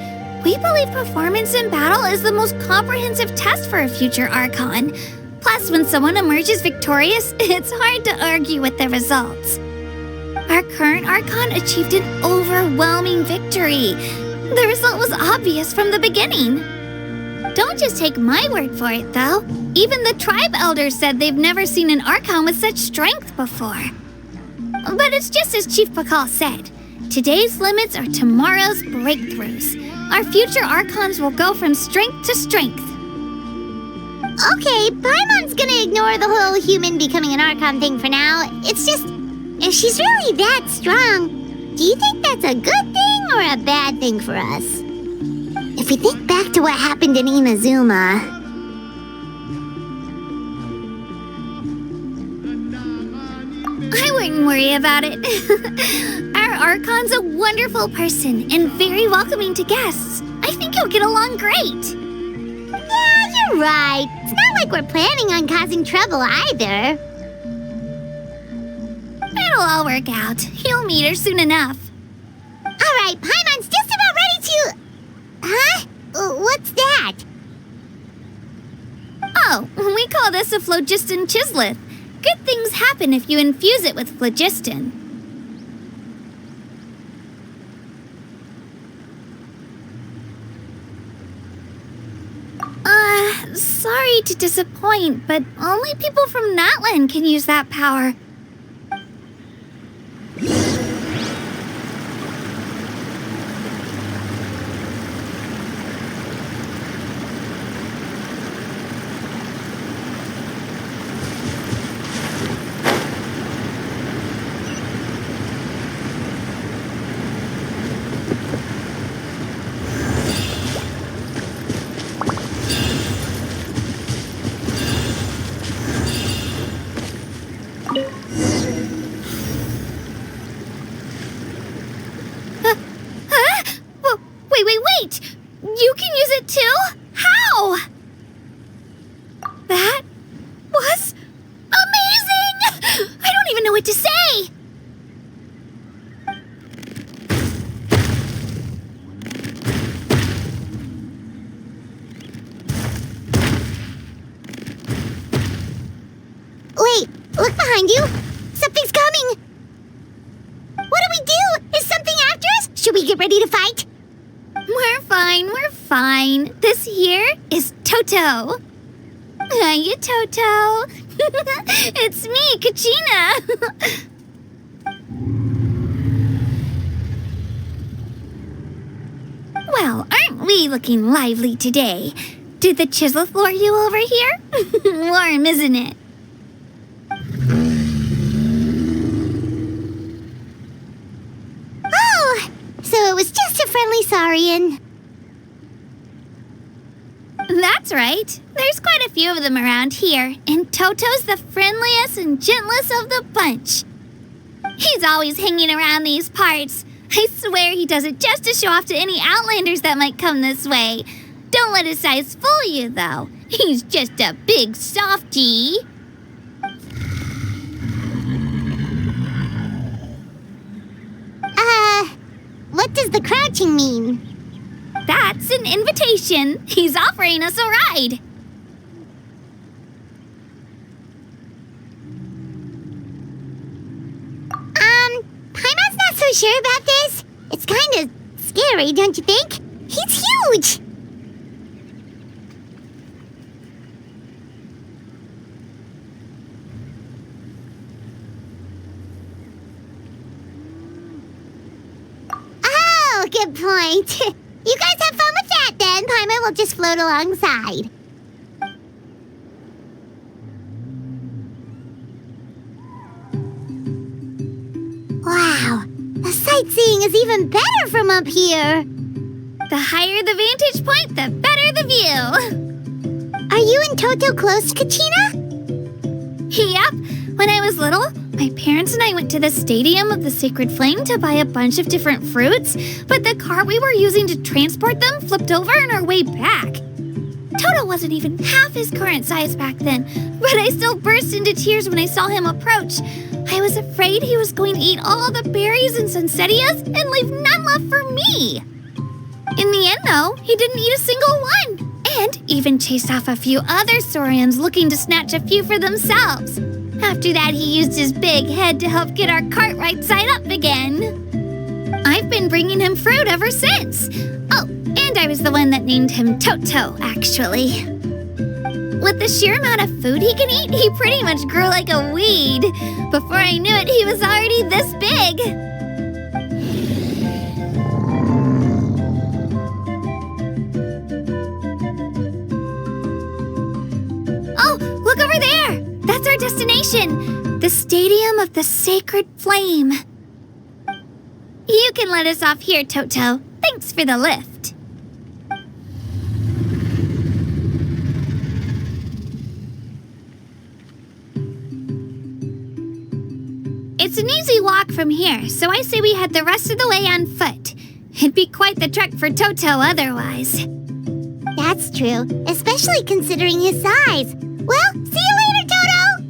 We believe performance in battle is the most comprehensive test for a future Archon. Plus, when someone emerges victorious, it's hard to argue with the results. Our current Archon achieved an overwhelming victory. The result was obvious from the beginning. Don't just take my word for it, though. Even the tribe elders said they've never seen an Archon with such strength before. But it's just as Chief Pakal said. Today's limits are tomorrow's breakthroughs. Our future Archons will go from strength to strength. Okay, Paimon's gonna ignore the whole human becoming an Archon thing for now. It's just, if she's really that strong, do you think that's a good thing or a bad thing for us? If we think back to what happened in Inazuma... I wouldn't worry about it. Our Archon's a wonderful person and very welcoming to guests. I think you'll get along great. Yeah, you're right. It's not like we're planning on causing trouble either. It'll all work out. You'll meet her soon enough. All right, Paimon's just about ready to... Huh? What's that? Oh, we call this a phlogiston chisleth. Good things happen if you infuse it with phlogiston. Sorry to disappoint, but only people from Natlan can use that power. Wait! You can use it too? How? That was amazing! I don't even know what to say! Wait, look behind you. Something's coming. What do we do? Is something after us? Should we get ready to fight? We're fine. This here is Toto. Hiya, Toto. It's me, Kachina. Well, aren't we looking lively today? Did the chisleth lure you over here? Warm, isn't it? Oh, so it was just a friendly saurian. That's right. There's quite a few of them around here, and Toto's the friendliest and gentlest of the bunch. He's always hanging around these parts. I swear he does it just to show off to any outlanders that might come this way. Don't let his size fool you, though. He's just a big softie. What does the crouching mean? That's an invitation. He's offering us a ride. Paimon's not so sure about this. It's kind of scary, don't you think? He's huge. Oh, good point. You guys have fun with that then. Paimon will just float alongside. Wow, the sightseeing is even better from up here. The higher the vantage point, the better the view. Are you and Toto close, Kachina? Yep. When I was little, my parents and I went to the Stadium of the Sacred Flame to buy a bunch of different fruits, but the cart we were using to transport them flipped over on our way back. Toto wasn't even half his current size back then, but I still burst into tears when I saw him approach. I was afraid he was going to eat all the berries and sunsettias and leave none left for me. In the end, though, he didn't eat a single one, and even chased off a few other saurians looking to snatch a few for themselves. After that, he used his big head to help get our cart right side up again. I've been bringing him fruit ever since. Oh, and I was the one that named him Toto, actually. With the sheer amount of food he can eat, he pretty much grew like a weed. Before I knew it, he was already this big. Oh, look over there! That's our destination! The Stadium of the Sacred Flame. You can let us off here, Toto. Thanks for the lift. It's an easy walk from here, so I say we head the rest of the way on foot. It'd be quite the trek for Toto otherwise. That's true, especially considering his size. Well, see you later, Toto!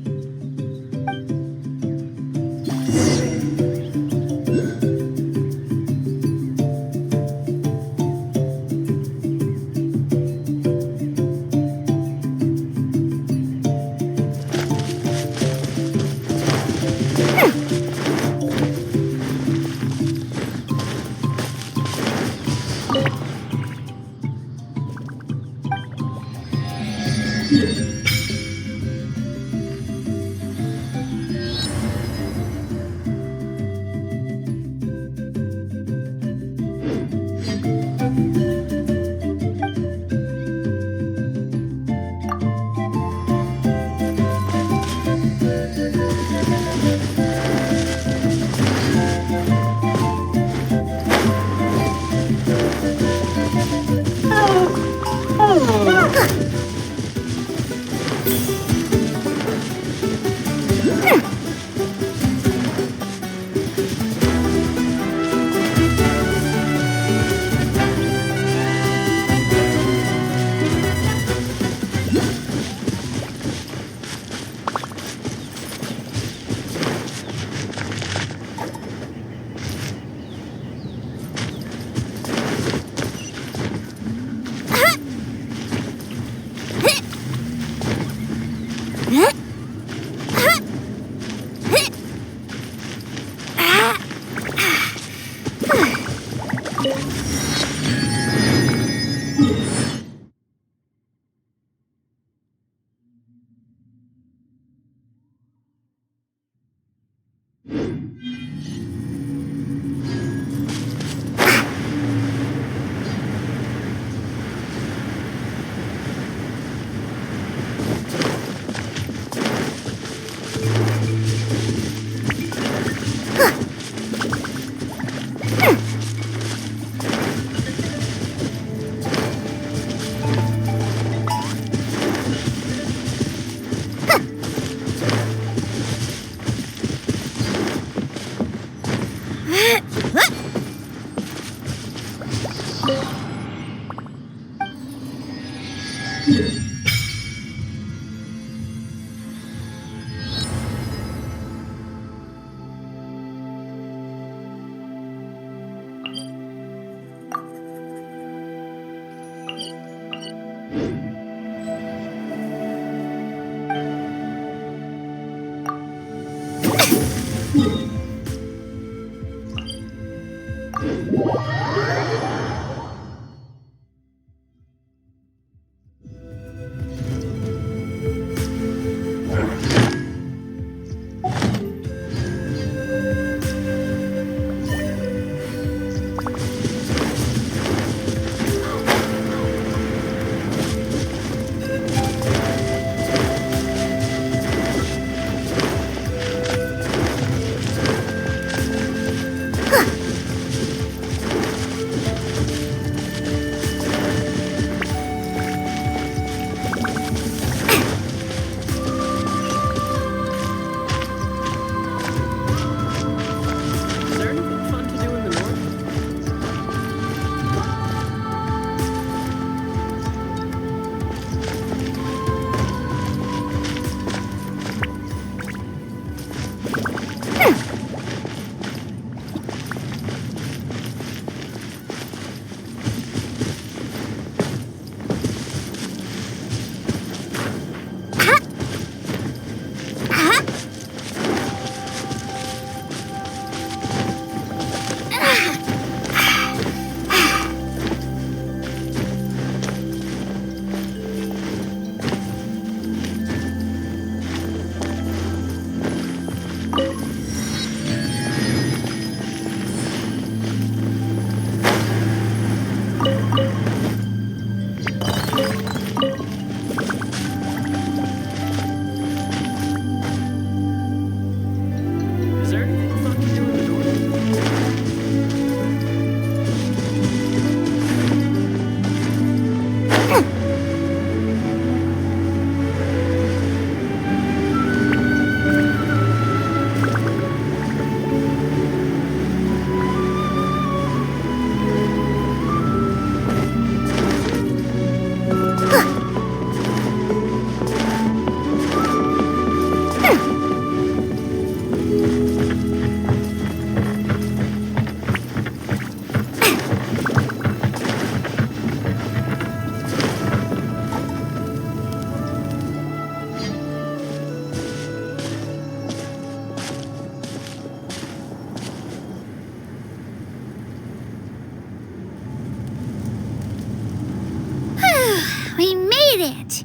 it.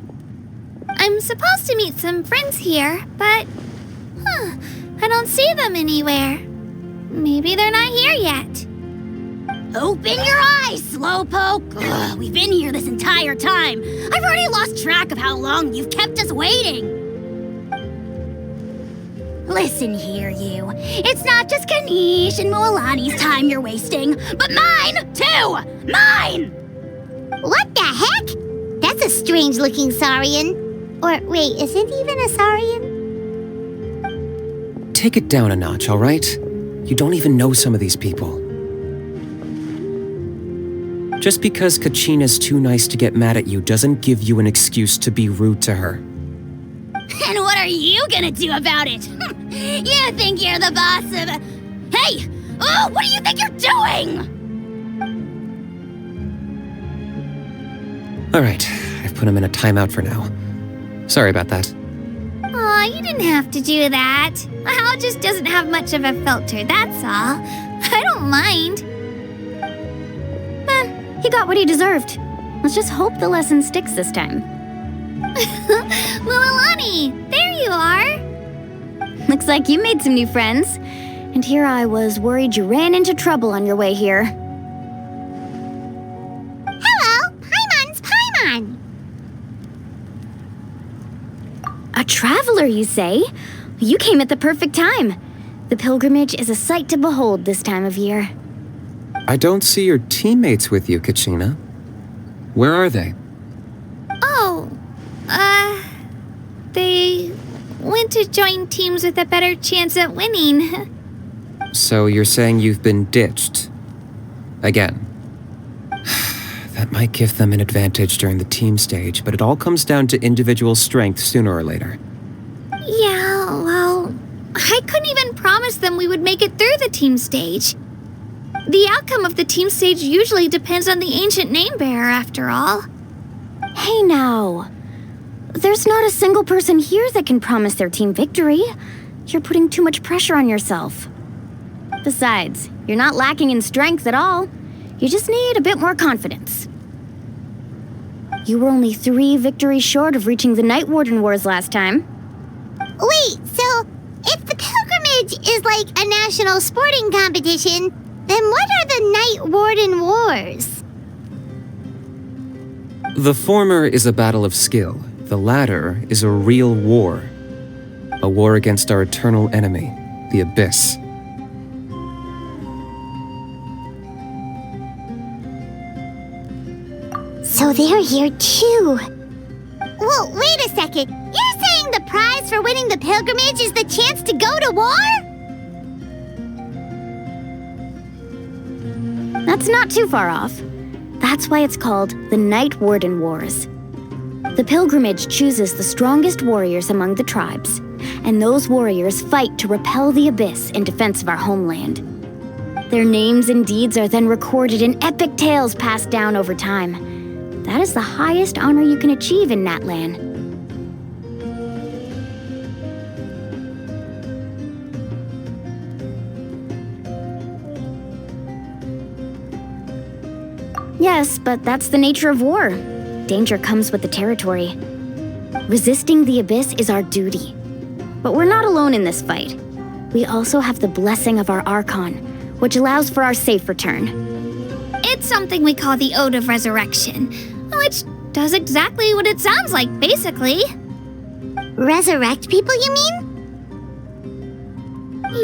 I'm supposed to meet some friends here, but I don't see them anywhere. Maybe they're not here yet. Open your eyes, Slowpoke! Ugh, we've been here this entire time. I've already lost track of how long you've kept us waiting. Listen here, you. It's not just Kanish and Moalani's time you're wasting, but mine, too! Mine! What the heck? That's a strange-looking Saurian. Or, wait, is it even a Saurian? Take it down a notch, all right? You don't even know some of these people. Just because Kachina's too nice to get mad at you doesn't give you an excuse to be rude to her. And what are you gonna do about it? You think you're the boss of... Hey! Oh, what do you think you're doing? All right, I've put him in a timeout for now. Sorry about that. Aw, you didn't have to do that. Hal just doesn't have much of a filter, that's all. I don't mind. He got what he deserved. Let's just hope the lesson sticks this time. Mualani, there you are. Looks like you made some new friends. And here I was worried you ran into trouble on your way here. Hello, Paimon's Paimon. A traveler, you say? You came at the perfect time. The pilgrimage is a sight to behold this time of year. I don't see your teammates with you, Kachina. Where are they? Oh, they went to join teams with a better chance at winning. So you're saying you've been ditched? Again. That might give them an advantage during the team stage, but it all comes down to individual strength sooner or later. Yeah, well, I couldn't even promise them we would make it through the team stage. The outcome of the team stage usually depends on the ancient name bearer, after all. Hey now. There's not a single person here that can promise their team victory. You're putting too much pressure on yourself. Besides, you're not lacking in strength at all. You just need a bit more confidence. You were only 3 victories short of reaching the Night Warden Wars last time. Wait, so if the pilgrimage is like a national sporting competition, then what are the Night Warden Wars? The former is a battle of skill. The latter is a real war. A war against our eternal enemy, the Abyss. So they're here too. Well, wait a second. You're saying the prize for winning the pilgrimage is the chance to go to war? That's not too far off. That's why it's called the Night Warden Wars. The pilgrimage chooses the strongest warriors among the tribes, and those warriors fight to repel the Abyss in defense of our homeland. Their names and deeds are then recorded in epic tales passed down over time. That is the highest honor you can achieve in Natlan. Yes, but that's the nature of war. Danger comes with the territory. Resisting the Abyss is our duty. But we're not alone in this fight. We also have the blessing of our Archon, which allows for our safe return. It's something we call the Ode of Resurrection, which does exactly what it sounds like, basically. Resurrect people, you mean?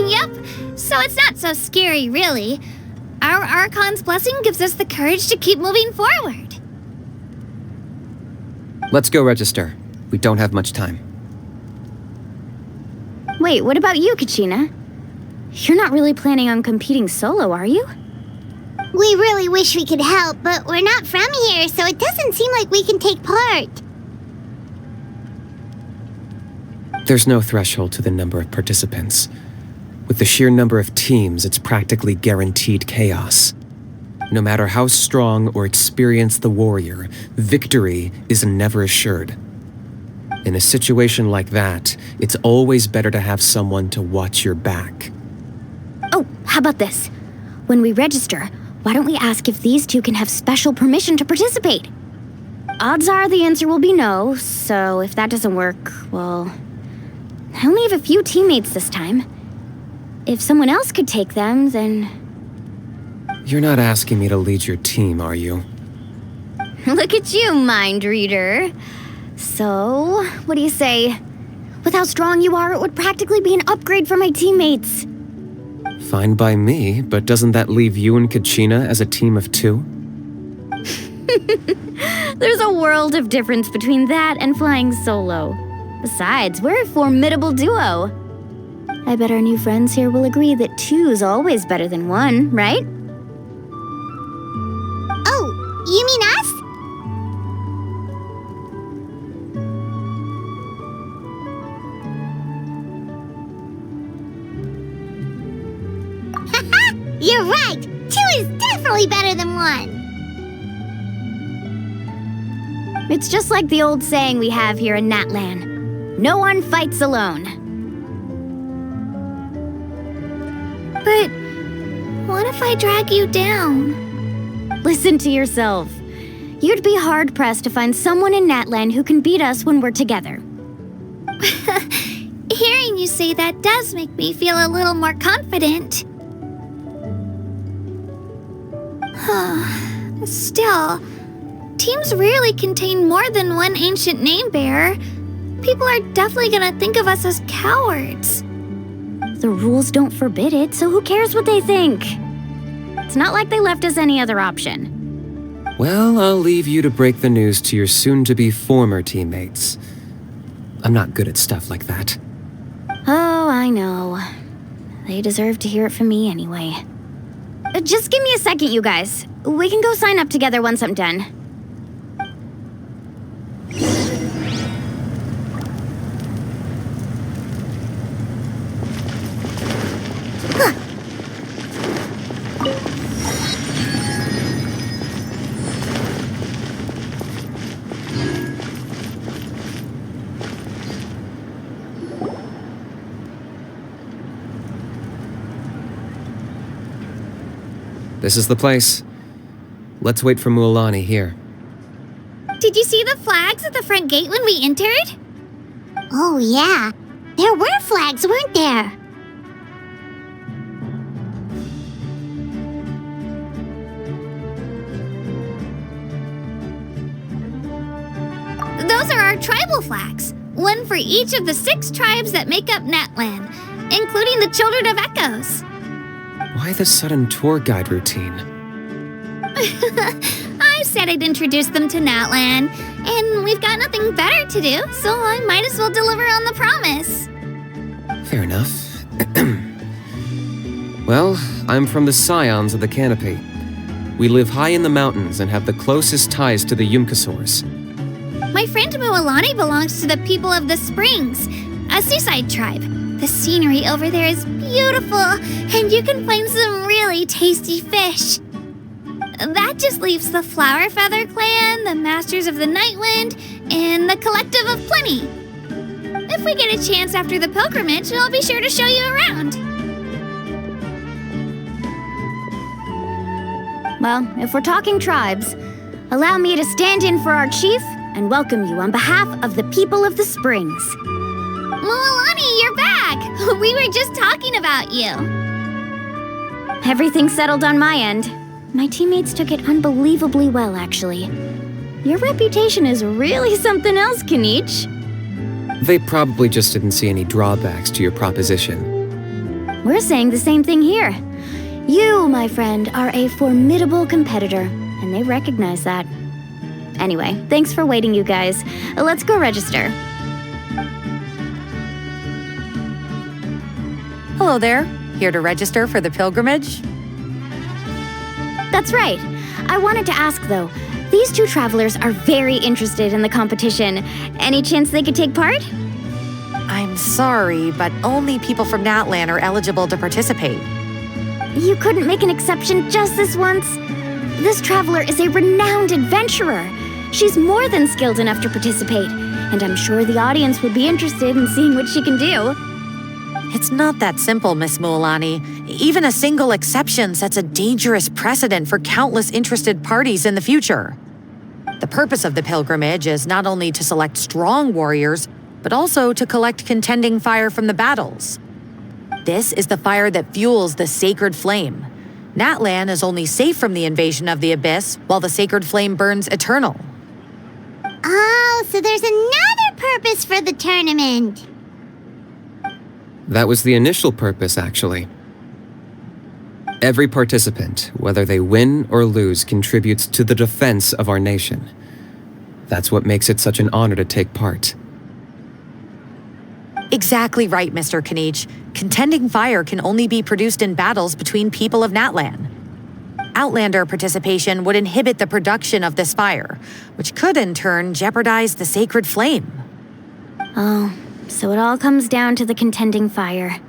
Yep, so it's not so scary, really. Our Archon's blessing gives us the courage to keep moving forward. Let's go register. We don't have much time. Wait, what about you, Kachina? You're not really planning on competing solo, are you? We really wish we could help, but we're not from here, so it doesn't seem like we can take part. There's no threshold to the number of participants. With the sheer number of teams, it's practically guaranteed chaos. No matter how strong or experienced the warrior, victory is never assured. In a situation like that, it's always better to have someone to watch your back. Oh, how about this? When we register, why don't we ask if these two can have special permission to participate? Odds are the answer will be no, so if that doesn't work, well, I only have a few teammates this time. If someone else could take them, then... You're not asking me to lead your team, are you? Look at you, mind reader. So, what do you say? With how strong you are, it would practically be an upgrade for my teammates. Fine by me, but doesn't that leave you and Kachina as a team of 2? There's a world of difference between that and flying solo. Besides, we're a formidable duo. I bet our new friends here will agree that 2's always better than 1, right? Oh, you mean us? You're right! 2 is definitely better than 1! It's just like the old saying we have here in Natlan. No one fights alone. But what if I drag you down? Listen to yourself. You'd be hard-pressed to find someone in Natlan who can beat us when we're together. Hearing you say that does make me feel a little more confident. Still, teams rarely contain more than one ancient name bearer. People are definitely gonna think of us as cowards. The rules don't forbid it, so who cares what they think? It's not like they left us any other option. Well, I'll leave you to break the news to your soon-to-be former teammates. I'm not good at stuff like that. Oh, I know. They deserve to hear it from me anyway. Just give me a second, you guys. We can go sign up together once I'm done. This is the place. Let's wait for Mualani here. Did you see the flags at the front gate when we entered? Oh, yeah. There were flags, weren't there? Those are our tribal flags. One for each of the 6 tribes that make up Natlan, including the Children of Echoes. Why the sudden tour guide routine? I said I'd introduce them to Natlan, and we've got nothing better to do, so I might as well deliver on the promise. Fair enough. Well, I'm from the Scions of the Canopy. We live high in the mountains and have the closest ties to the Yumkasaurs. My friend Mualani belongs to the people of the Springs, a seaside tribe. The scenery over there is beautiful, and you can find some really tasty fish. That just leaves the Flower Feather Clan, the Masters of the Nightwind, and the Collective of Plenty. If we get a chance after the pilgrimage, I'll be sure to show you around. Well, if we're talking tribes, allow me to stand in for our chief and welcome you on behalf of the people of the Springs. Mualani, you're back! We were just talking about you. Everything's settled on my end. My teammates took it unbelievably well, actually. Your reputation is really something else, Kanich. They probably just didn't see any drawbacks to your proposition. We're saying the same thing here. You, my friend, are a formidable competitor, and they recognize that. Anyway, thanks for waiting, you guys. Let's go register. Hello there. Here to register for the pilgrimage? That's right. I wanted to ask, though. These 2 travelers are very interested in the competition. Any chance they could take part? I'm sorry, but only people from Natlan are eligible to participate. You couldn't make an exception just this once? This traveler is a renowned adventurer. She's more than skilled enough to participate, and I'm sure the audience would be interested in seeing what she can do. It's not that simple, Miss Mualani. Even a single exception sets a dangerous precedent for countless interested parties in the future. The purpose of the pilgrimage is not only to select strong warriors, but also to collect contending fire from the battles. This is the fire that fuels the sacred flame. Natlan is only safe from the invasion of the Abyss while the sacred flame burns eternal. Oh, so there's another purpose for the tournament. That was the initial purpose, actually. Every participant, whether they win or lose, contributes to the defense of our nation. That's what makes it such an honor to take part. Exactly right, Mr. Kanich. Contending fire can only be produced in battles between people of Natlan. Outlander participation would inhibit the production of this fire, which could in turn jeopardize the sacred flame. Oh, so it all comes down to the contending fire.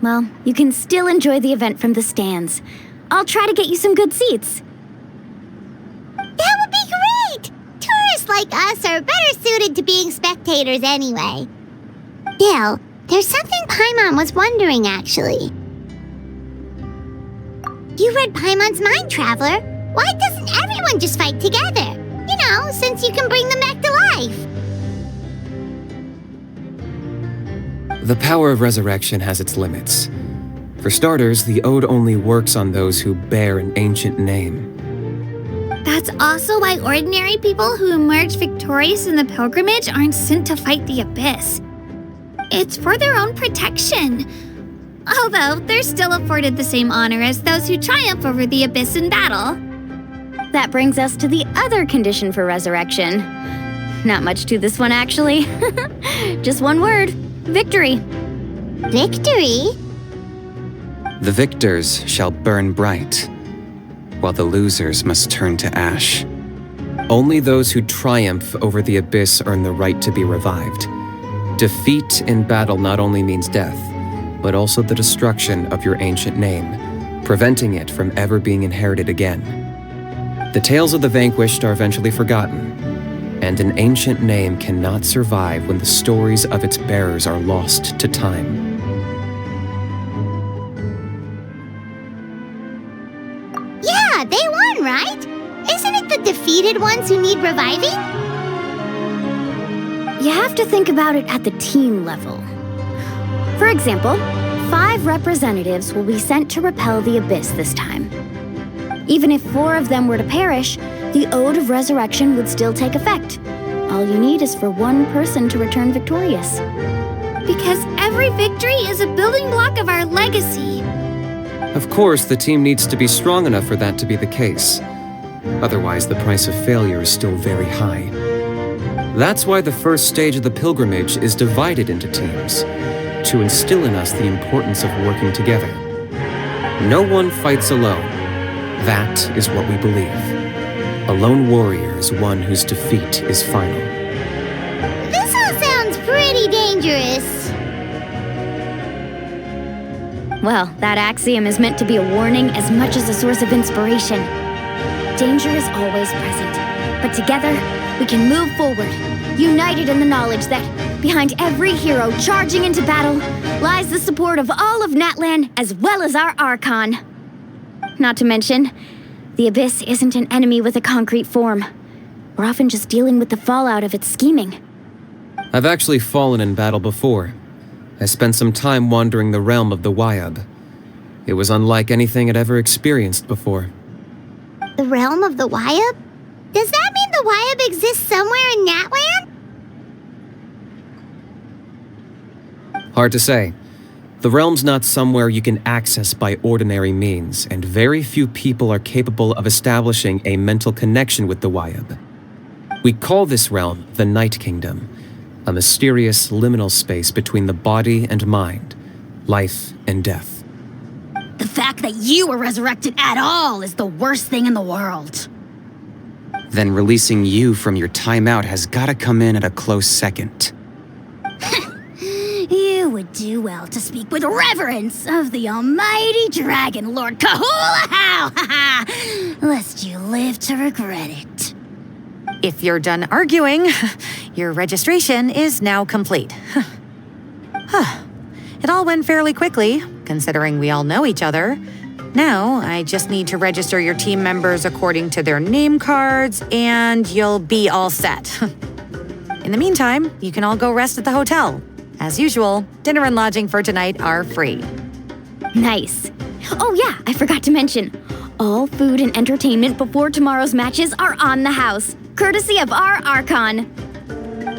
Well, you can still enjoy the event from the stands. I'll try to get you some good seats. That would be great! Tourists like us are better suited to being spectators anyway. Bill, there's something Paimon was wondering, actually. You read Paimon's mind, Traveler. Why doesn't everyone just fight together? You know, since you can bring them back to life. The power of resurrection has its limits. For starters, the Ode only works on those who bear an ancient name. That's also why ordinary people who emerge victorious in the pilgrimage aren't sent to fight the Abyss. It's for their own protection. Although they're still afforded the same honor as those who triumph over the Abyss in battle. That brings us to the other condition for resurrection. Not much to this one, actually. Just one word. Victory. Victory? The victors shall burn bright, while the losers must turn to ash. Only those who triumph over the Abyss earn the right to be revived. Defeat in battle not only means death, but also the destruction of your ancient name, preventing it from ever being inherited again. The tales of the vanquished are eventually forgotten, and an ancient name cannot survive when the stories of its bearers are lost to time. Yeah, they won, right? Isn't it the defeated ones who need reviving? You have to think about it at the team level. For example, 5 representatives will be sent to repel the Abyss this time. Even if 4 of them were to perish, the Ode of Resurrection would still take effect. All you need is for 1 person to return victorious. Because every victory is a building block of our legacy. Of course, the team needs to be strong enough for that to be the case. Otherwise, the price of failure is still very high. That's why the first stage of the pilgrimage is divided into teams, to instill in us the importance of working together. No one fights alone. That is what we believe. A lone warrior is one whose defeat is final. This all sounds pretty dangerous. Well, that axiom is meant to be a warning as much as a source of inspiration. Danger is always present, but together we can move forward, united in the knowledge that behind every hero charging into battle lies the support of all of Natlan as well as our Archon. Not to mention, the Abyss isn't an enemy with a concrete form. We're often just dealing with the fallout of its scheming. I've actually fallen in battle before. I spent some time wandering the realm of the Wyab. It was unlike anything I'd ever experienced before. The realm of the Wyab? Does that mean the Wyab exists somewhere in Natlan? Hard to say. The realm's not somewhere you can access by ordinary means, and very few people are capable of establishing a mental connection with the Wyab. We call this realm the Night Kingdom, a mysterious liminal space between the body and mind, life and death. The fact that you were resurrected at all is the worst thing in the world. Then releasing you from your timeout has gotta come in at a close second. You would do well to speak with reverence of the almighty Dragon Lord Kahula-How, lest you live to regret it. If you're done arguing, your registration is now complete. It all went fairly quickly, considering we all know each other. Now, I just need to register your team members according to their name cards, and you'll be all set. In the meantime, you can all go rest at the hotel. As usual, dinner and lodging for tonight are free. Nice. Oh yeah, I forgot to mention. All food and entertainment before tomorrow's matches are on the house, courtesy of our Archon.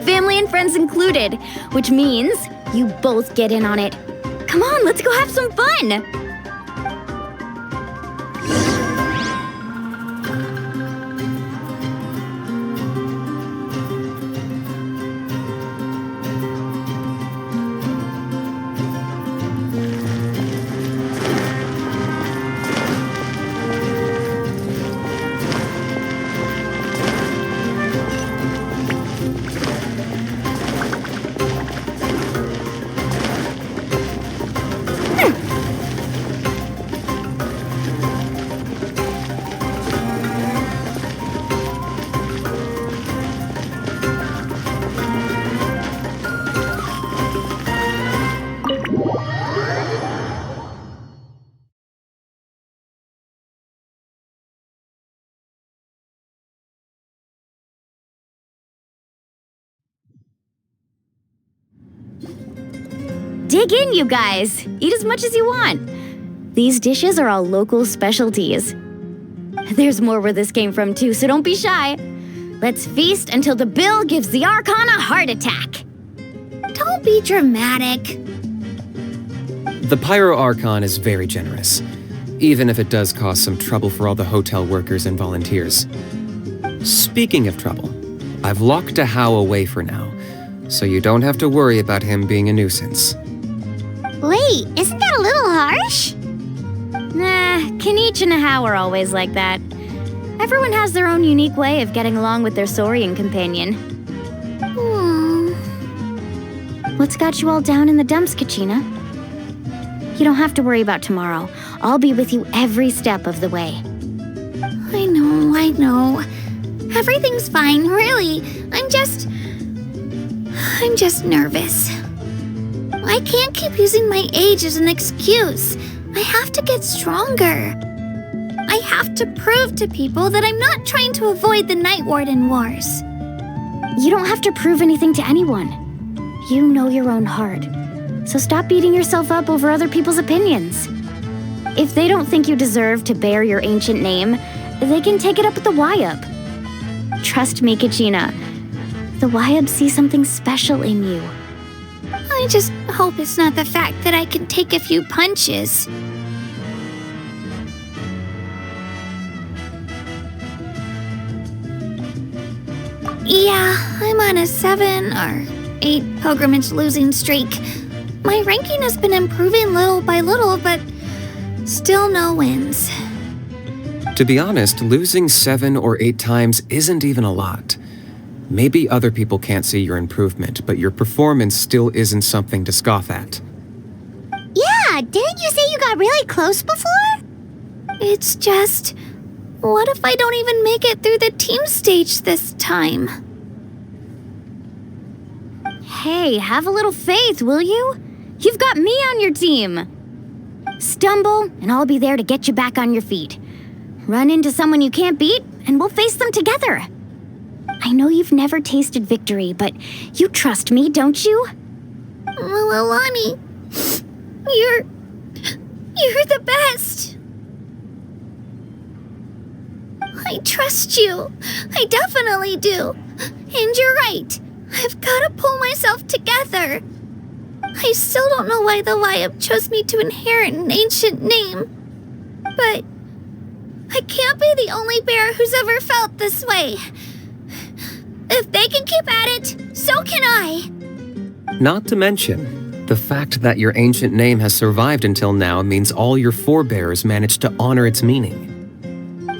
Family and friends included, which means you both get in on it. Come on, let's go have some fun! Dig in, you guys! Eat as much as you want. These dishes are all local specialties. There's more where this came from too, so don't be shy. Let's feast until the bill gives the Archon a heart attack. Don't be dramatic. The Pyro Archon is very generous, even if it does cause some trouble for all the hotel workers and volunteers. Speaking of trouble, I've locked a How away for now, so you don't have to worry about him being a nuisance. Wait, isn't that a little harsh? Nah, Kanich and Ahau are always like that. Everyone has their own unique way of getting along with their Saurian companion. What's got you all down in the dumps, Kachina? You don't have to worry about tomorrow. I'll be with you every step of the way. I know. Everything's fine, really. I'm just nervous. I can't keep using my age as an excuse. I have to get stronger. I have to prove to people that I'm not trying to avoid the Night Warden wars. You don't have to prove anything to anyone. You know your own heart. So stop beating yourself up over other people's opinions. If they don't think you deserve to bear your ancient name, they can take it up with the Wyup. Trust me, Kachina. The Wyup see something special in you. I just hope it's not the fact that I can take a few punches. Yeah, I'm on a 7 or 8 pilgrimage losing streak. My ranking has been improving little by little, but still no wins. To be honest, losing 7 or 8 times isn't even a lot. Maybe other people can't see your improvement, but your performance still isn't something to scoff at. Yeah, didn't you say you got really close before? It's just, what if I don't even make it through the team stage this time? Hey, have a little faith, will you? You've got me on your team. Stumble, and I'll be there to get you back on your feet. Run into someone you can't beat, and we'll face them together. I know you've never tasted victory, but you trust me, don't you? Alani, you're the best. I trust you. I definitely do. And you're right. I've got to pull myself together. I still don't know why the Wyup chose me to inherit an ancient name. But I can't be the only bear who's ever felt this way. If they can keep at it, so can I. Not to mention, the fact that your ancient name has survived until now means all your forebears managed to honor its meaning.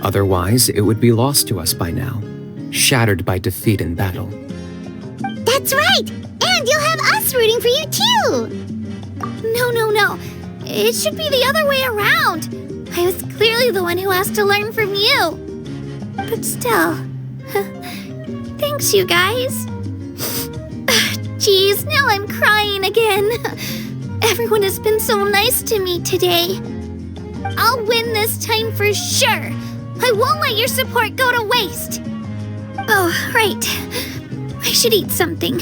Otherwise, it would be lost to us by now, shattered by defeat in battle. That's right! And you'll have us rooting for you too! No. It should be the other way around. I was clearly the one who asked to learn from you. But still, thanks you guys. Geez, now I'm crying again. Everyone has been so nice to me today. I'll win this time for sure. I won't let your support go to waste. Oh, right. I should eat something.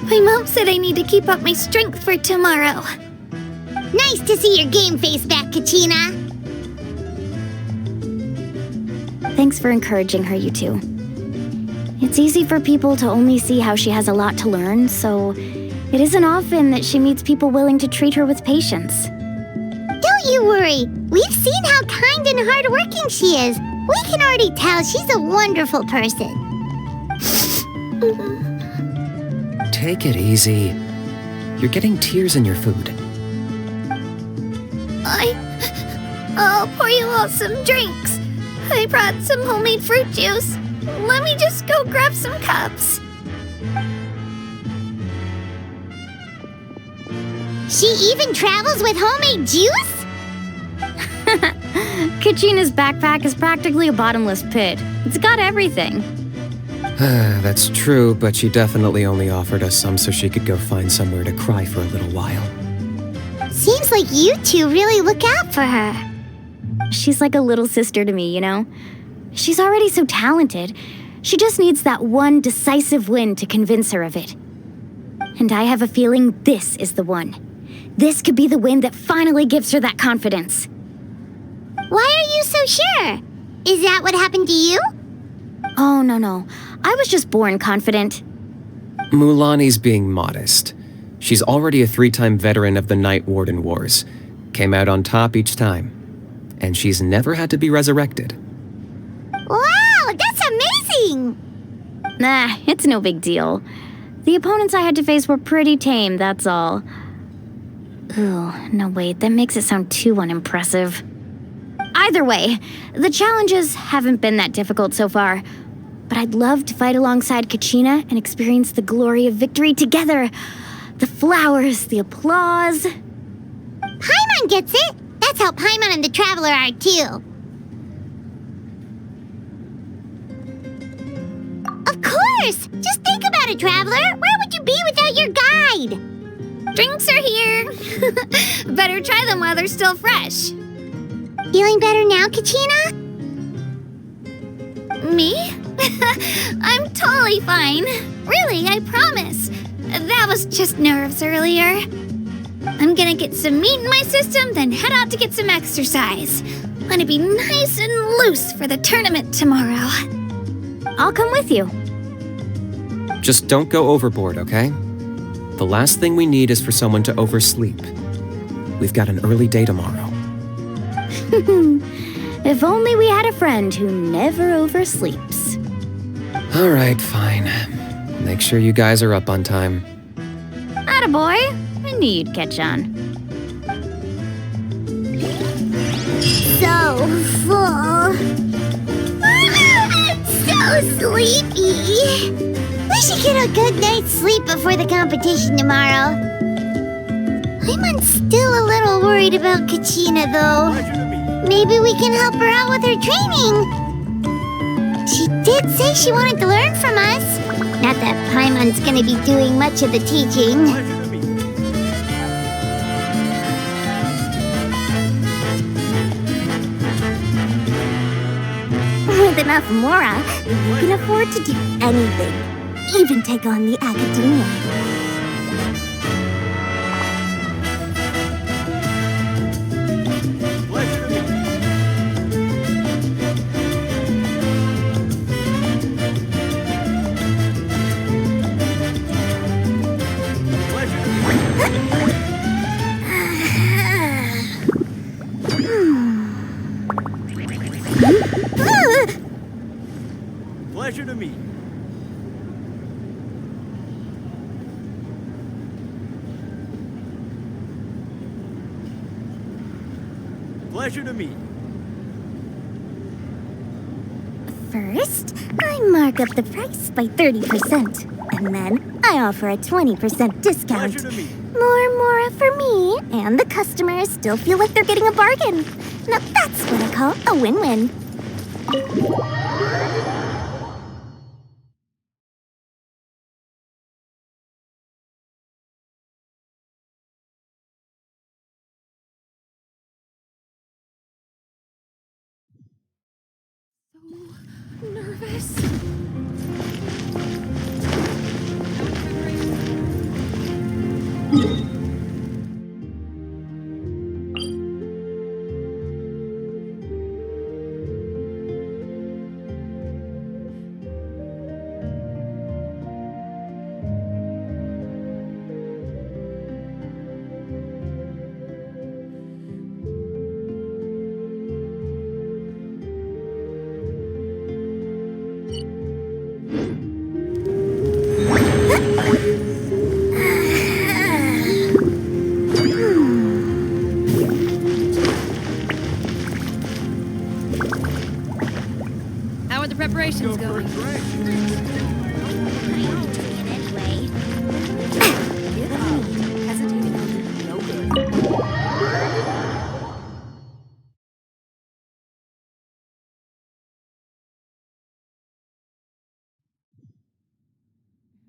My mom said I need to keep up my strength for tomorrow. Nice to see your game face back, Kachina. Thanks for encouraging her, you two. It's easy for people to only see how she has a lot to learn, so it isn't often that she meets people willing to treat her with patience. Don't you worry. We've seen how kind and hardworking she is. We can already tell she's a wonderful person. Take it easy. You're getting tears in your food. I'll pour you all some drinks. I brought some homemade fruit juice. Let me just go grab some cups. She even travels with homemade juice? Kachina's backpack is practically a bottomless pit. It's got everything. That's true, but she definitely only offered us some so she could go find somewhere to cry for a little while. Seems like you two really look out for her. She's like a little sister to me, you know? She's already so talented. She just needs that one decisive win to convince her of it. And I have a feeling this is the one. This could be the win that finally gives her that confidence. Why are you so sure? Is that what happened to you? Oh, no. I was just born confident. Mulani's being modest. She's already a 3-time veteran of the Night Warden Wars. Came out on top each time. And she's never had to be resurrected. Wow, that's amazing! Nah, it's no big deal. The opponents I had to face were pretty tame, that's all. Ooh, no wait, that makes it sound too unimpressive. Either way, the challenges haven't been that difficult so far. But I'd love to fight alongside Kachina and experience the glory of victory together. The flowers, the applause. Paimon gets it! That's how Paimon and the Traveler are, too. Of course! Just think about it, Traveler! Where would you be without your guide? Drinks are here. Better try them while they're still fresh. Feeling better now, Kachina? Me? I'm totally fine. Really, I promise. That was just nerves earlier. I'm gonna get some meat in my system, then head out to get some exercise. Want to be nice and loose for the tournament tomorrow. I'll come with you. Just don't go overboard, okay? The last thing we need is for someone to oversleep. We've got an early day tomorrow. If only we had a friend who never oversleeps. All right, fine. Make sure you guys are up on time. Attaboy. I knew you'd catch on. So full. So sleepy. We should get a good night's sleep before the competition tomorrow. I'm still a little worried about Kachina, though. Maybe we can help her out with her training. She did say she wanted to learn from us. Not that Paimon's gonna be doing much of the teaching. With enough Mora, you can afford to do anything, even take on the academia. Pleasure to meet you. Pleasure to meet you. First, I mark up the price by 30%, and then I offer a 20% discount. Pleasure to meet you. More Mora for me, and the customers still feel like they're getting a bargain. Now that's what I call a win-win. Nervous. How are the preparations going?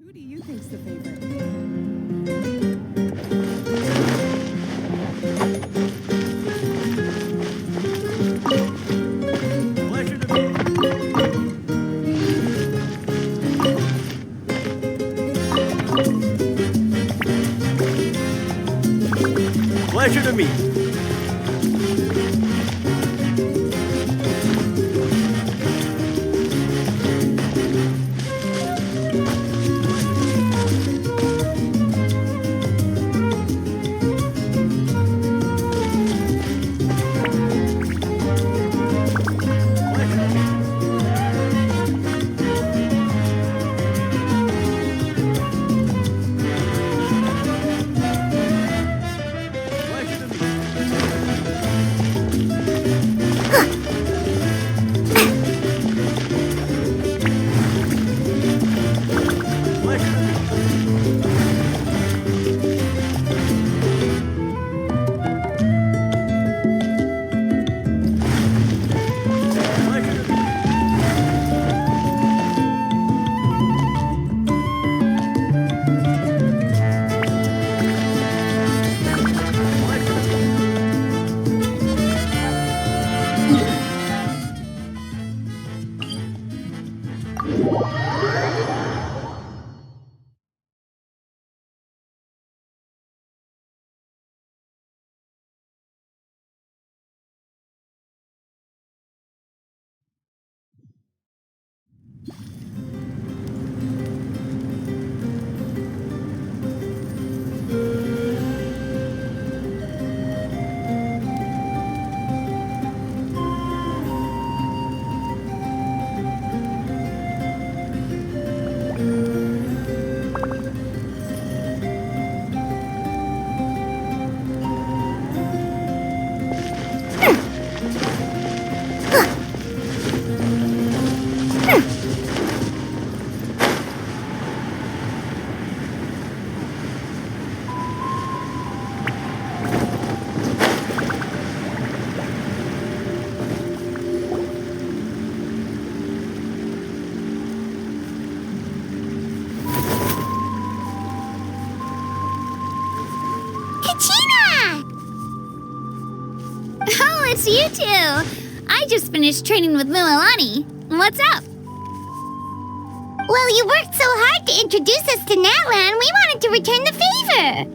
Who do you think's the favorite? Pleasure to meet you. Pleasure to meet you. It's you two. I just finished training with Mililani. What's up? Well, you worked so hard to introduce us to Natlan, we wanted to return the favor.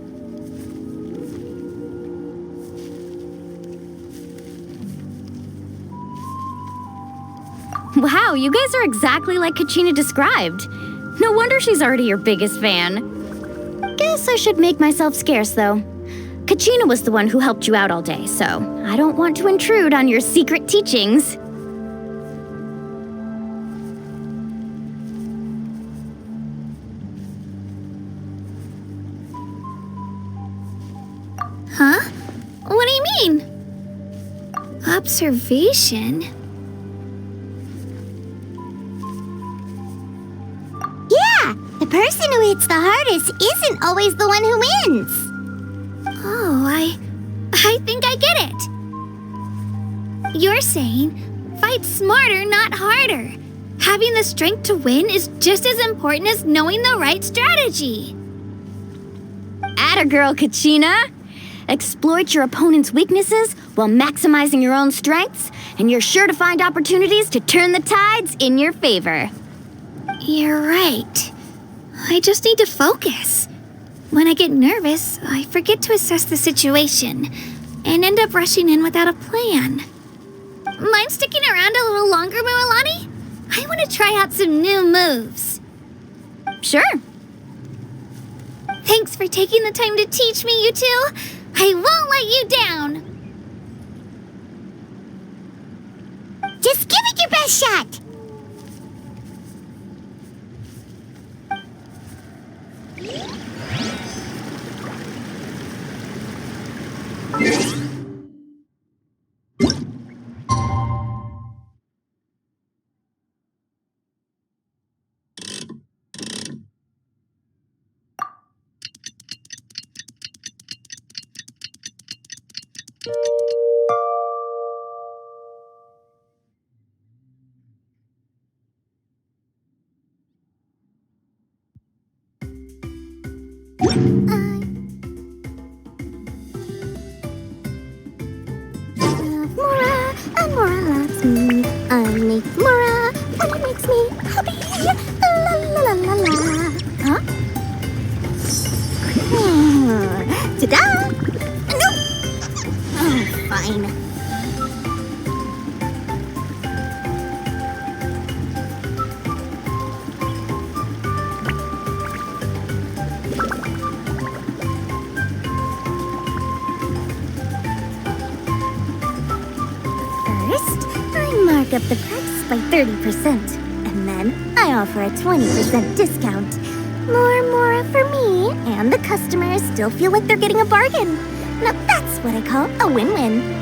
Wow, you guys are exactly like Kachina described. No wonder she's already your biggest fan. Guess I should make myself scarce, though. Kachina was the one who helped you out all day, so I don't want to intrude on your secret teachings. Huh? What do you mean? Observation? Yeah, the person who hits the hardest isn't always the one who wins. Oh, I think I get it. You're saying, fight smarter, not harder. Having the strength to win is just as important as knowing the right strategy. Atta girl, Kachina. Exploit your opponent's weaknesses while maximizing your own strengths, and you're sure to find opportunities to turn the tides in your favor. You're right. I just need to focus. When I get nervous, I forget to assess the situation and end up rushing in without a plan. Mind sticking around a little longer, Mualani? I want to try out some new moves. Sure. Thanks for taking the time to teach me, you two. I won't let you down. Just give it your best shot. Mora, and Mora loves me. I make Mora, and it makes me happy. La la la la la. Huh? Ta-da! No! Oh, fine. First, I mark up the price by 30%, and then I offer a 20% discount. More Mora for me, and the customers still feel like they're getting a bargain. Now that's what I call a win-win.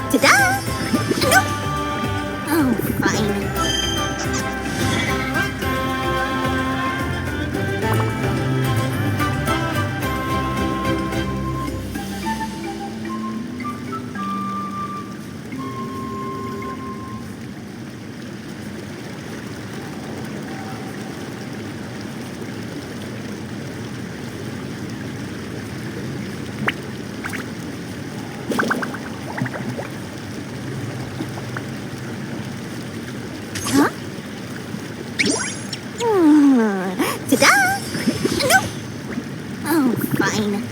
Ta-da! No! Oh, fine. Huh? Ta-da! No! Oh, fine.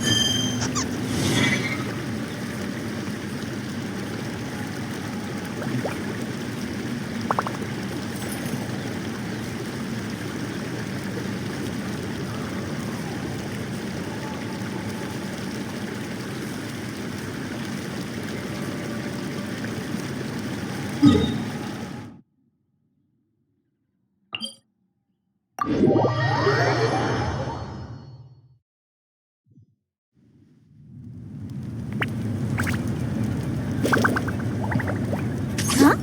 Huh?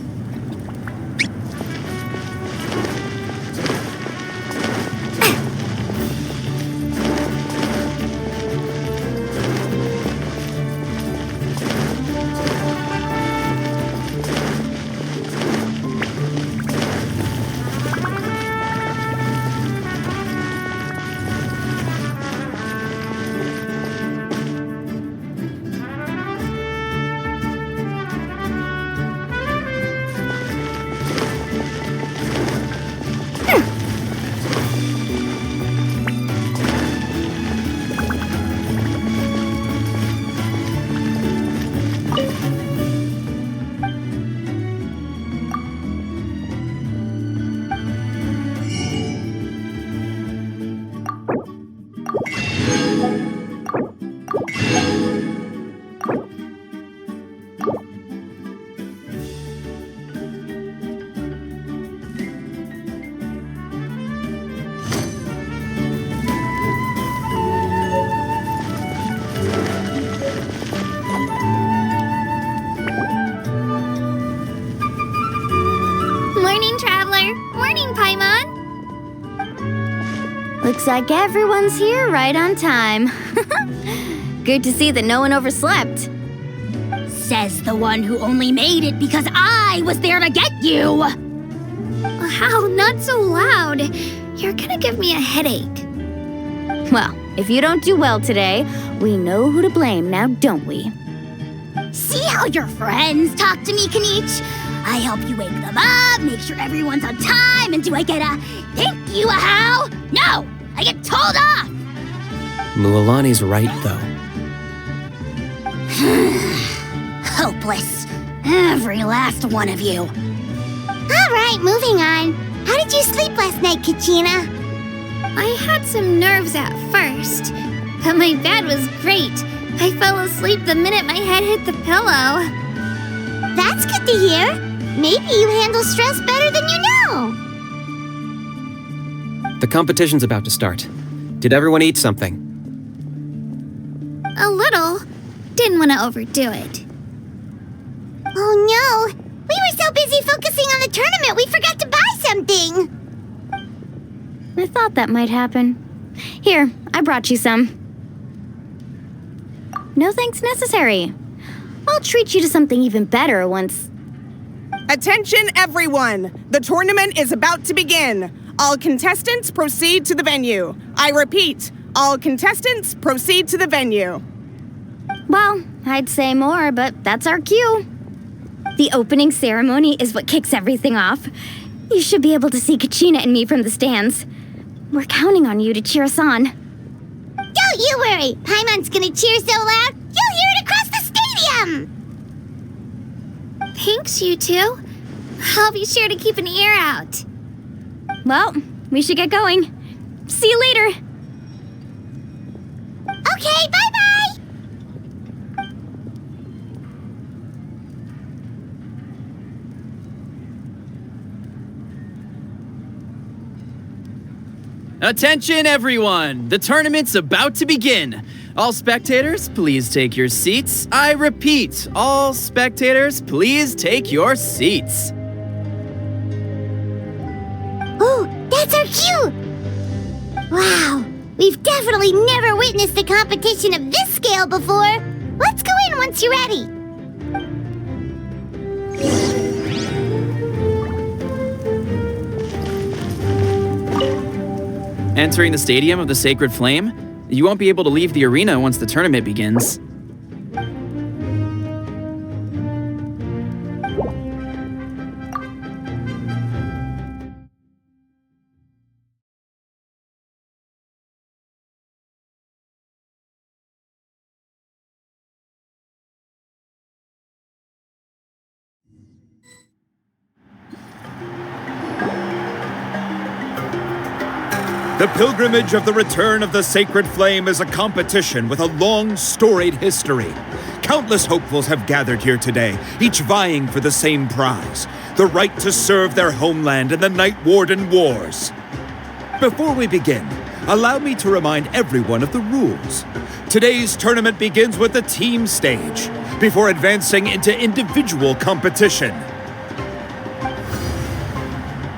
Looks like everyone's here right on time. Good to see that no one overslept. Says the one who only made it because I was there to get you! How? Not so loud. You're gonna give me a headache. Well, if you don't do well today, we know who to blame now, don't we? See how your friends talk to me, Kanich? I help you wake them up, make sure everyone's on time, and do I get a thank you, a how? No! I get told off! Mualani's right, though. Hopeless. Every last one of you. All right, moving on. How did you sleep last night, Kachina? I had some nerves at first, but my bed was great. I fell asleep the minute my head hit the pillow. That's good to hear. Maybe you handle stress better than you know. The competition's about to start. Did everyone eat something? A little. Didn't want to overdo it. Oh no! We were so busy focusing on the tournament we forgot to buy something! I thought that might happen. Here, I brought you some. No thanks necessary. I'll treat you to something even better once... Attention, everyone! The tournament is about to begin. All contestants proceed to the venue. I repeat, all contestants proceed to the venue. Well, I'd say more, but that's our cue. The opening ceremony is what kicks everything off. You should be able to see Kachina and me from the stands. We're counting on you to cheer us on. Don't you worry! Paimon's gonna cheer so loud, you'll hear it across the stadium! Thanks, you two. I'll be sure to keep an ear out. Well, we should get going. See you later. Okay, bye-bye! Attention, everyone! The tournament's about to begin. All spectators, please take your seats. I repeat, all spectators, please take your seats. Oh, that's our cue! Wow, we've definitely never witnessed a competition of this scale before. Let's go in once you're ready. Entering the stadium of the Sacred Flame, you won't be able to leave the arena once the tournament begins. The pilgrimage of the return of the Sacred Flame is a competition with a long, storied history. Countless hopefuls have gathered here today, each vying for the same prize, the right to serve their homeland in the Night Warden Wars. Before we begin, allow me to remind everyone of the rules. Today's tournament begins with the team stage, before advancing into individual competition.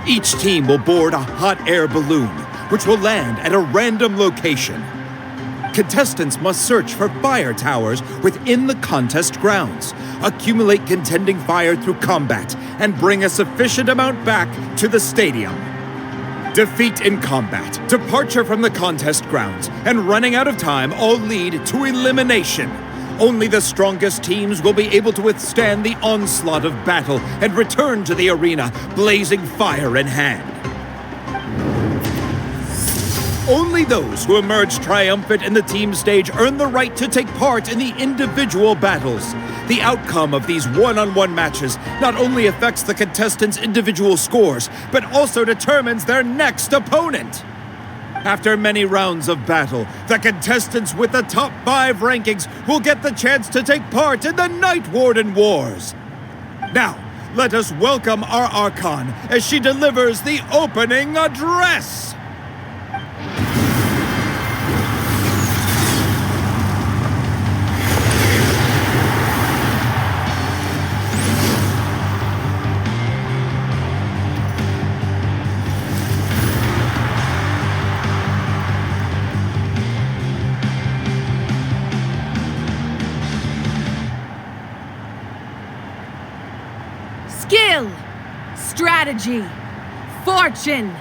Each team will board a hot air balloon, which will land at a random location. Contestants must search for fire towers within the contest grounds, accumulate contending fire through combat, and bring a sufficient amount back to the stadium. Defeat in combat, departure from the contest grounds, and running out of time all lead to elimination. Only the strongest teams will be able to withstand the onslaught of battle and return to the arena, blazing fire in hand. Only those who emerge triumphant in the team stage earn the right to take part in the individual battles. The outcome of these one-on-one matches not only affects the contestants' individual scores, but also determines their next opponent. After many rounds of battle, the contestants with the top 5 rankings will get the chance to take part in the Night Warden Wars. Now, let us welcome our Archon as she delivers the opening address. strategy, fortune,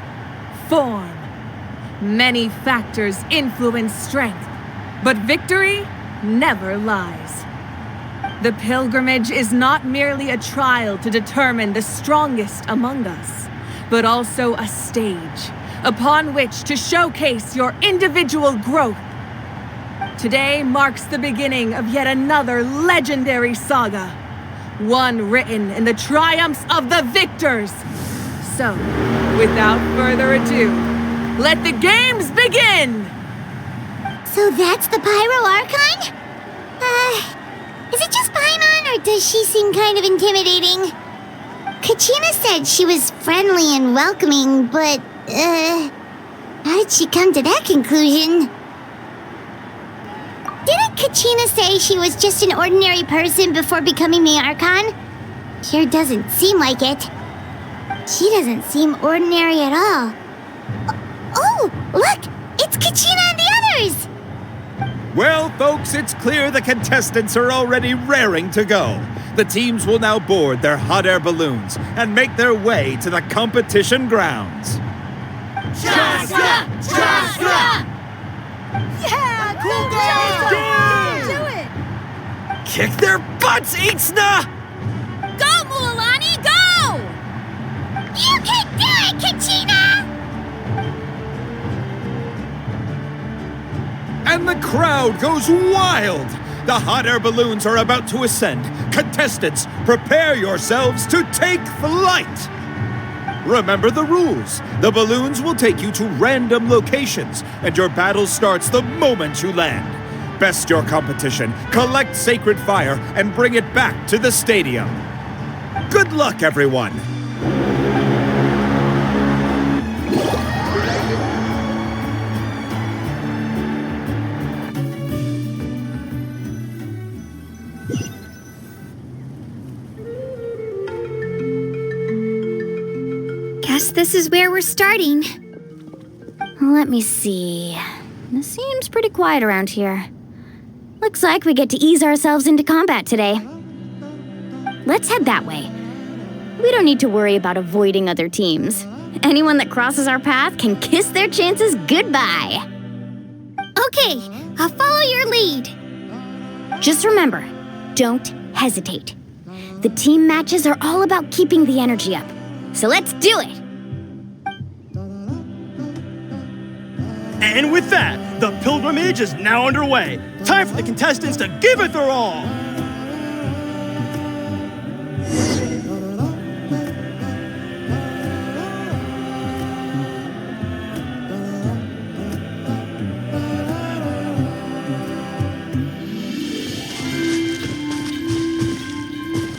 form. Many factors influence strength, but victory never lies. The pilgrimage is not merely a trial to determine the strongest among us, but also a stage upon which to showcase your individual growth. Today marks the beginning of yet another legendary saga, one written in the triumphs of the victors. So, without further ado, let the games begin! So that's the Pyro Archon? Is it just Paimon, or does she seem kind of intimidating? Kachina said she was friendly and welcoming, but, how did she come to that conclusion? Didn't Kachina say she was just an ordinary person before becoming the Archon? Sure doesn't seem like it. She doesn't seem ordinary at all. Oh, look! It's Kachina and the others! Well, folks, it's clear the contestants are already raring to go. The teams will now board their hot air balloons and make their way to the competition grounds. Chaska! Chaska! Yeah, cool job! Do it! Kick their butts, Itzna! Go, Mualani, go! You can do it, Kachina! And the crowd goes wild! The hot air balloons are about to ascend. Contestants, prepare yourselves to take flight! Remember the rules. The balloons will take you to random locations, and your battle starts the moment you land. Best your competition, collect sacred fire, and bring it back to the stadium. Good luck, everyone! Guess this is where we're starting. Let me see. It seems pretty quiet around here. Looks like we get to ease ourselves into combat today. Let's head that way. We don't need to worry about avoiding other teams. Anyone that crosses our path can kiss their chances goodbye. Okay, I'll follow your lead. Just remember, don't hesitate. The team matches are all about keeping the energy up. So let's do it! And with that, the pilgrimage is now underway. Time for the contestants to give it their all.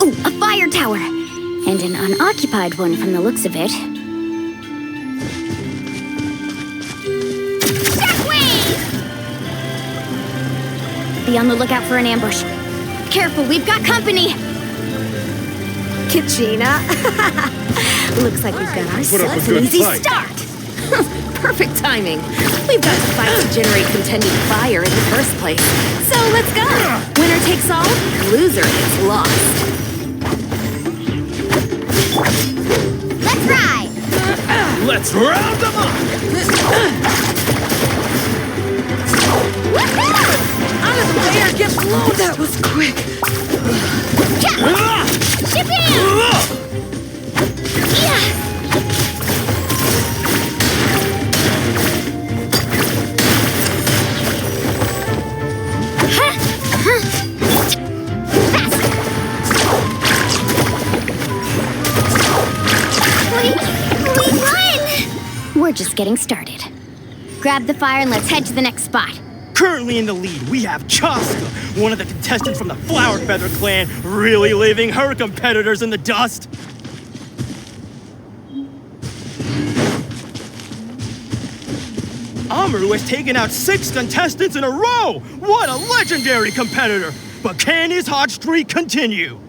Ooh, a fire tower! And an unoccupied one from the looks of it. Be on the lookout for an ambush. Careful, we've got company! Kachina. Looks like we've got ourselves an easy start. Perfect timing. We've got to fight to generate contending fire in the first place. So let's go. Winner takes all, loser gets lost. Let's ride! Let's round them up! Out of the way or get blown! That was quick. Ship We're just getting started. Grab the fire and let's head to the next spot. Currently in the lead, we have Chaska, one of the contestants from the Flower Feather clan, really leaving her competitors in the dust. Amaru has taken out 6 contestants in a row! What a legendary competitor! But can his hot streak continue?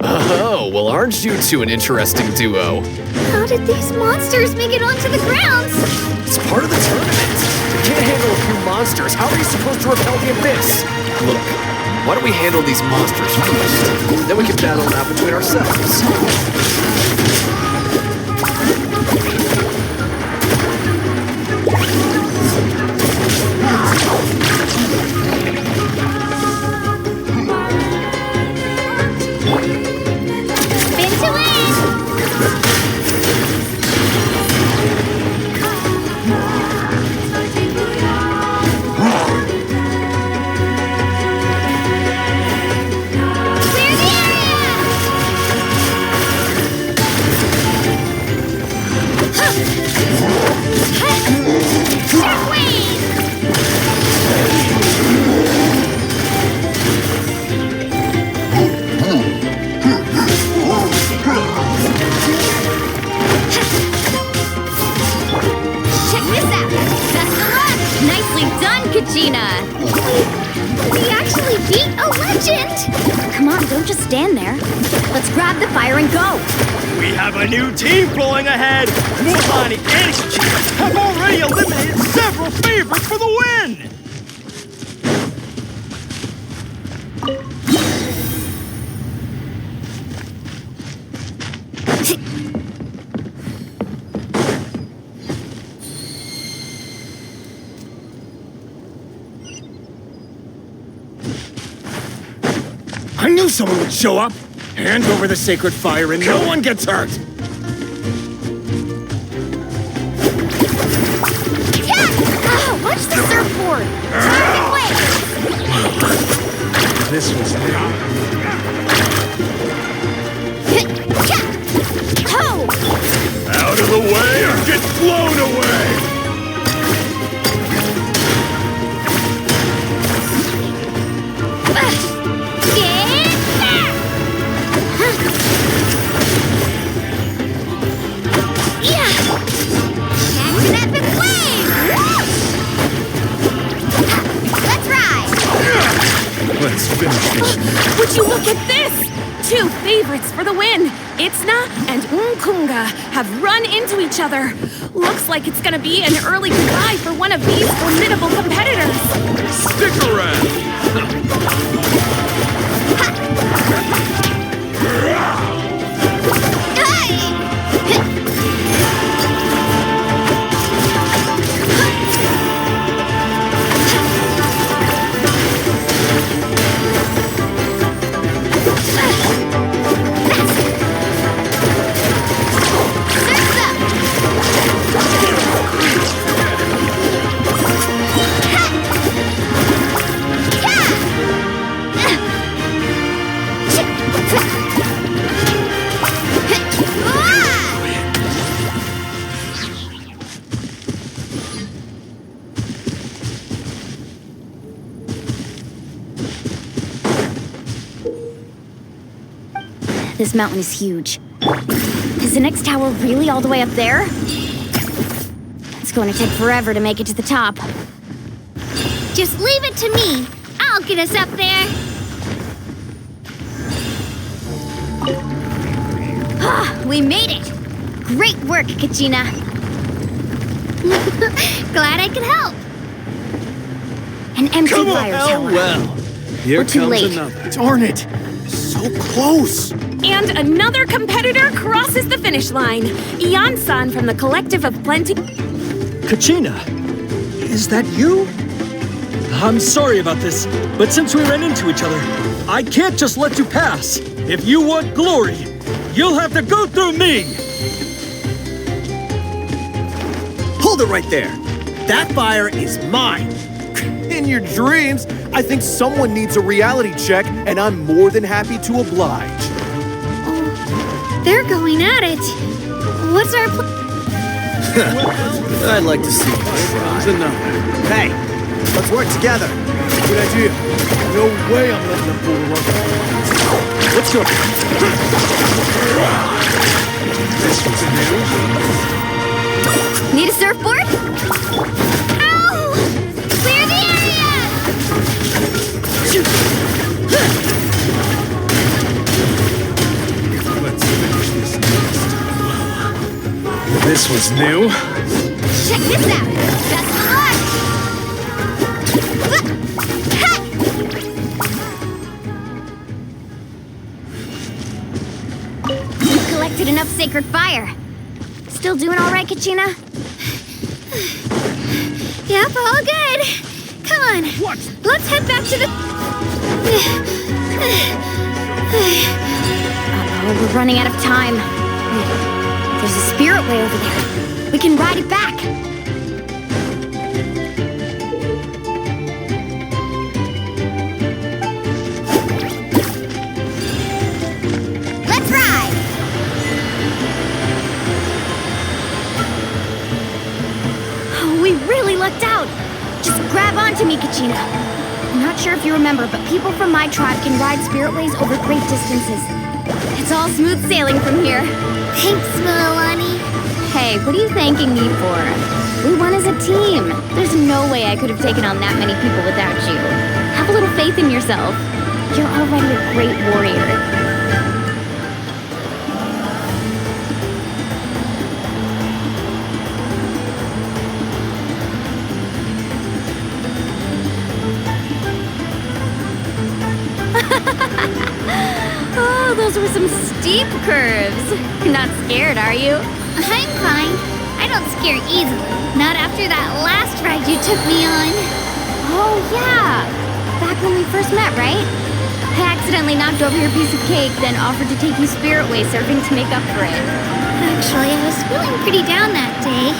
Oh, well, aren't you two an interesting duo? did these monsters make it onto the grounds? It's part of the tournament. You can't handle a few monsters. How are you supposed to repel the abyss? Look, why don't we handle these monsters first? Then we can battle it out between ourselves. Spin to win! Clear the area! Shockwave! Check this out! Best of luck! Nicely done, Kachina! We actually beat a legend! Come on, don't just stand there. Let's grab the fire and go! We have a new team pulling ahead. Mulan and Kachina have already eliminated several favorites for the win. I knew someone would show up. Hand over the sacred fire and no one gets hurt. Oh, watch the surfboard! This was Out of the way or get blown away! Let's finish this. Would you look at this? Two favorites for the win. Itzna and Unkunga have run into each other. Looks like it's gonna be an early goodbye for one of these formidable competitors. Stick around! This mountain is huge. Is the next tower really all the way up there? It's going to take forever to make it to the top. Just leave it to me. I'll get us up there. Ah, we made it! Great work, Kachina. Glad I could help. An empty Come on, fire tower. well. Here We're too comes late. another. Darn it! So close! And another competitor crosses the finish line. Ian-san from the Collective of Plenty. Kachina, is that you? I'm sorry about this, but since we ran into each other, I can't just let you pass. If you want glory, you'll have to go through me! Hold it right there. That fire is mine. In your dreams, I think someone needs a reality check, and I'm more than happy to oblige. They're going at it. What's our plan? I'd like to see you try. Hey, let's work together. Good idea. No way I'm letting them fool us. Let's go. This was new. Need a surfboard? Ow! Clear the area! Let's finish this next. This was new. Check this out! Best of luck! You've collected enough sacred fire. Still doing all right, Kachina? Yep, all good. Come on. What? Let's head back to the... Uh-oh, we're running out of time. Wait, there's a spirit way over there. We can ride it back. Let's ride! Oh, we really lucked out. Just grab onto me, Kachina. I'm not sure if you remember, but people from my tribe can ride spiritways over great distances. It's all smooth sailing from here. Thanks, Milani. Hey, what are you thanking me for? We won as a team. There's no way I could have taken on that many people without you. Have a little faith in yourself. You're already a great warrior. Oh, those were some steep curves. Not scared, are you? I'm fine. I don't scare easily. Not after that last ride you took me on. Oh, yeah. Back when we first met, right? I accidentally knocked over your piece of cake, then offered to take you spiritway surfing to make up for it. Actually, I was feeling pretty down that day.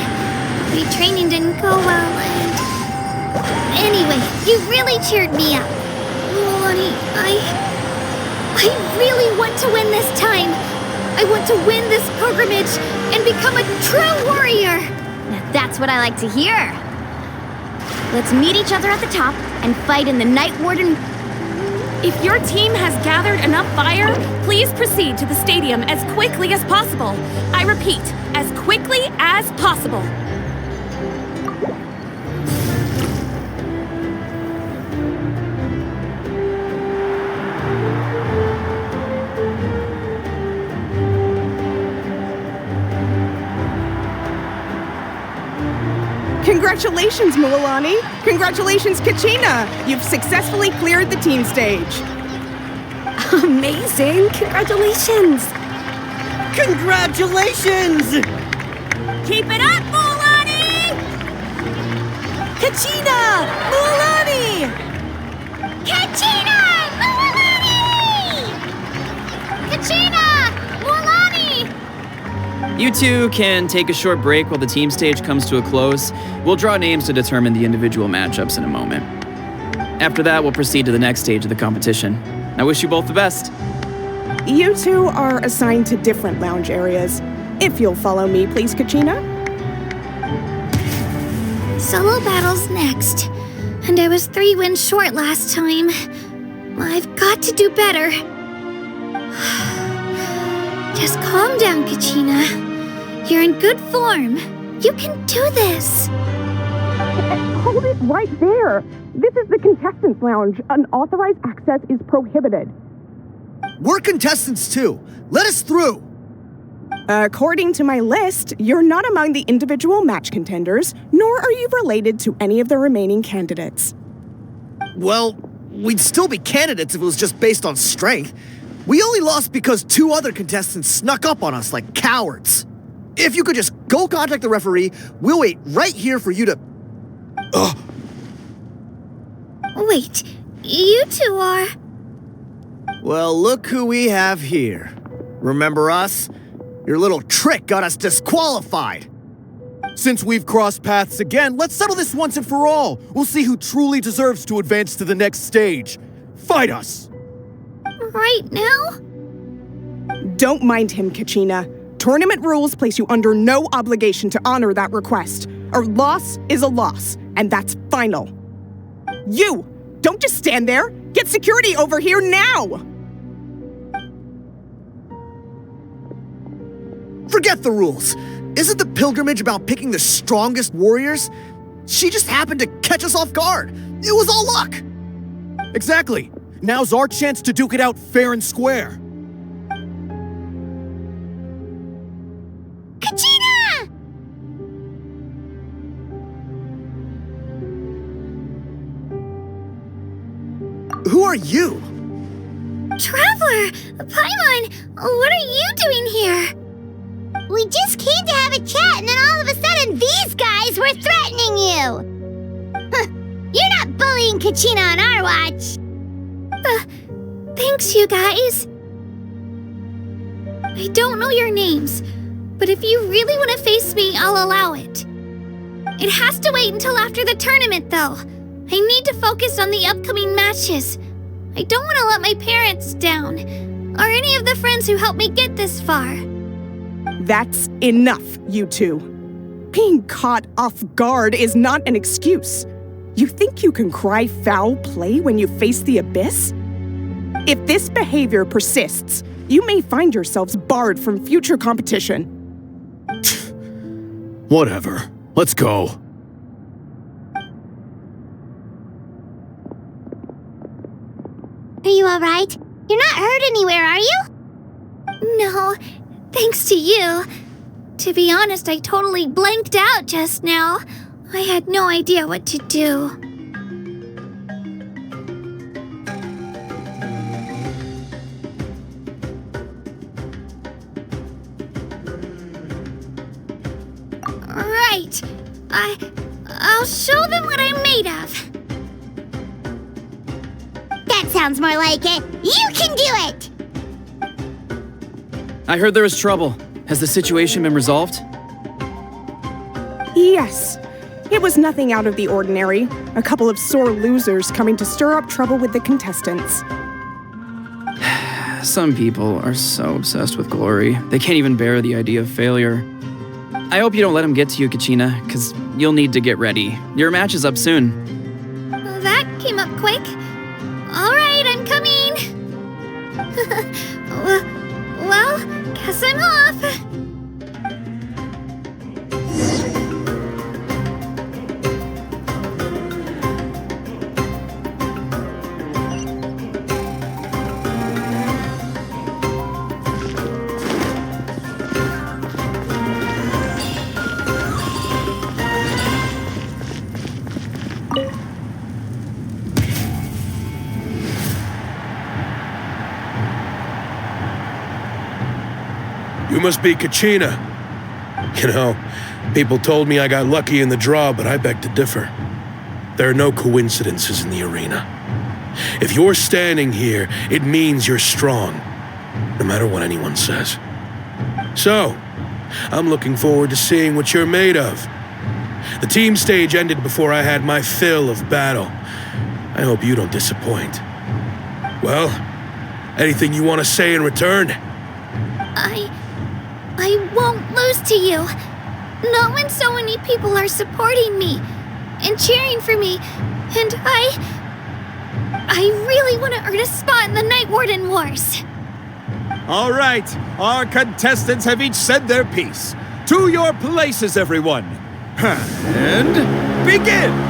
My training didn't go well, and... Anyway, you really cheered me up. Milani, I really want to win this time. I want to win this pilgrimage and become a true warrior. Now that's what I like to hear. Let's meet each other at the top and fight in the Night Warden. If your team has gathered enough fire, please proceed to the stadium as quickly as possible. I repeat, as quickly as possible. Congratulations, Milani! Congratulations, Kachina! You've successfully cleared the team stage. Amazing! Congratulations! Congratulations! Keep it up, Milani! Kachina! Milani! Kachina! Milani! Kachina! Milani! You two can take a short break while the team stage comes to a close. We'll draw names to determine the individual matchups in a moment. After that, we'll proceed to the next stage of the competition. I wish you both the best. You two are assigned to different lounge areas. If you'll follow me, please, Kachina. Solo battle's next. And I was 3 wins short last time. I've got to do better. Just calm down, Kachina. You're in good form. You can do this. Hold it right there. This is the contestants' lounge. Unauthorized access is prohibited. We're contestants too. Let us through. According to my list, you're not among the individual match contenders, nor are you related to any of the remaining candidates. Well, we'd still be candidates if it was just based on strength. We only lost because 2 other contestants snuck up on us like cowards. If you could just go contact the referee, we'll wait right here for you to... Ugh. Wait, you two are... Well, look who we have here. Remember us? Your little trick got us disqualified. Since we've crossed paths again, let's settle this once and for all. We'll see who truly deserves to advance to the next stage. Fight us! Right now? Don't mind him, Kachina. Tournament rules place you under no obligation to honor that request. A loss is a loss, and that's final. You! Don't just stand there! Get security over here now! Forget the rules. Isn't the pilgrimage about picking the strongest warriors? She just happened to catch us off guard. It was all luck. Exactly. Now's our chance to duke it out fair and square. Kachina! Who are you? Traveler! Paimon! What are you doing here? We just came to have a chat, and then all of a sudden these guys were threatening you! Huh, you're not bullying Kachina on our watch! Thanks, you guys. I don't know your names, but if you really want to face me, I'll allow it. It has to wait until after the tournament, though. I need to focus on the upcoming matches. I don't want to let my parents down, or any of the friends who helped me get this far. That's enough, you two. Being caught off guard is not an excuse. You think you can cry foul play when you face the abyss? If this behavior persists, you may find yourselves barred from future competition. Whatever. Let's go. Are you alright? You're not hurt anywhere, are you? No, thanks to you. To be honest, I totally blanked out just now. I had no idea what to do. Right. I'll show them what I'm made of. That sounds more like it. You can do it! I heard there was trouble. Has the situation been resolved? Yes. It was nothing out of the ordinary. A couple of sore losers coming to stir up trouble with the contestants. Some people are so obsessed with glory, they can't even bear the idea of failure. I hope you don't let them get to you, Kachina, because you'll need to get ready. Your match is up soon. That came up quick. All right, I'm coming. Well, guess I'm off. You must be Kachina. You know, people told me I got lucky in the draw, but I beg to differ. There are no coincidences in the arena. If you're standing here, it means you're strong, no matter what anyone says. So, I'm looking forward to seeing what you're made of. The team stage ended before I had my fill of battle. I hope you don't disappoint. Well, anything you want to say in return? I won't lose to you. Not when so many people are supporting me and cheering for me, and I really want to earn a spot in the Night Warden Wars. All right, our contestants have each said their piece. To your places, everyone. And begin!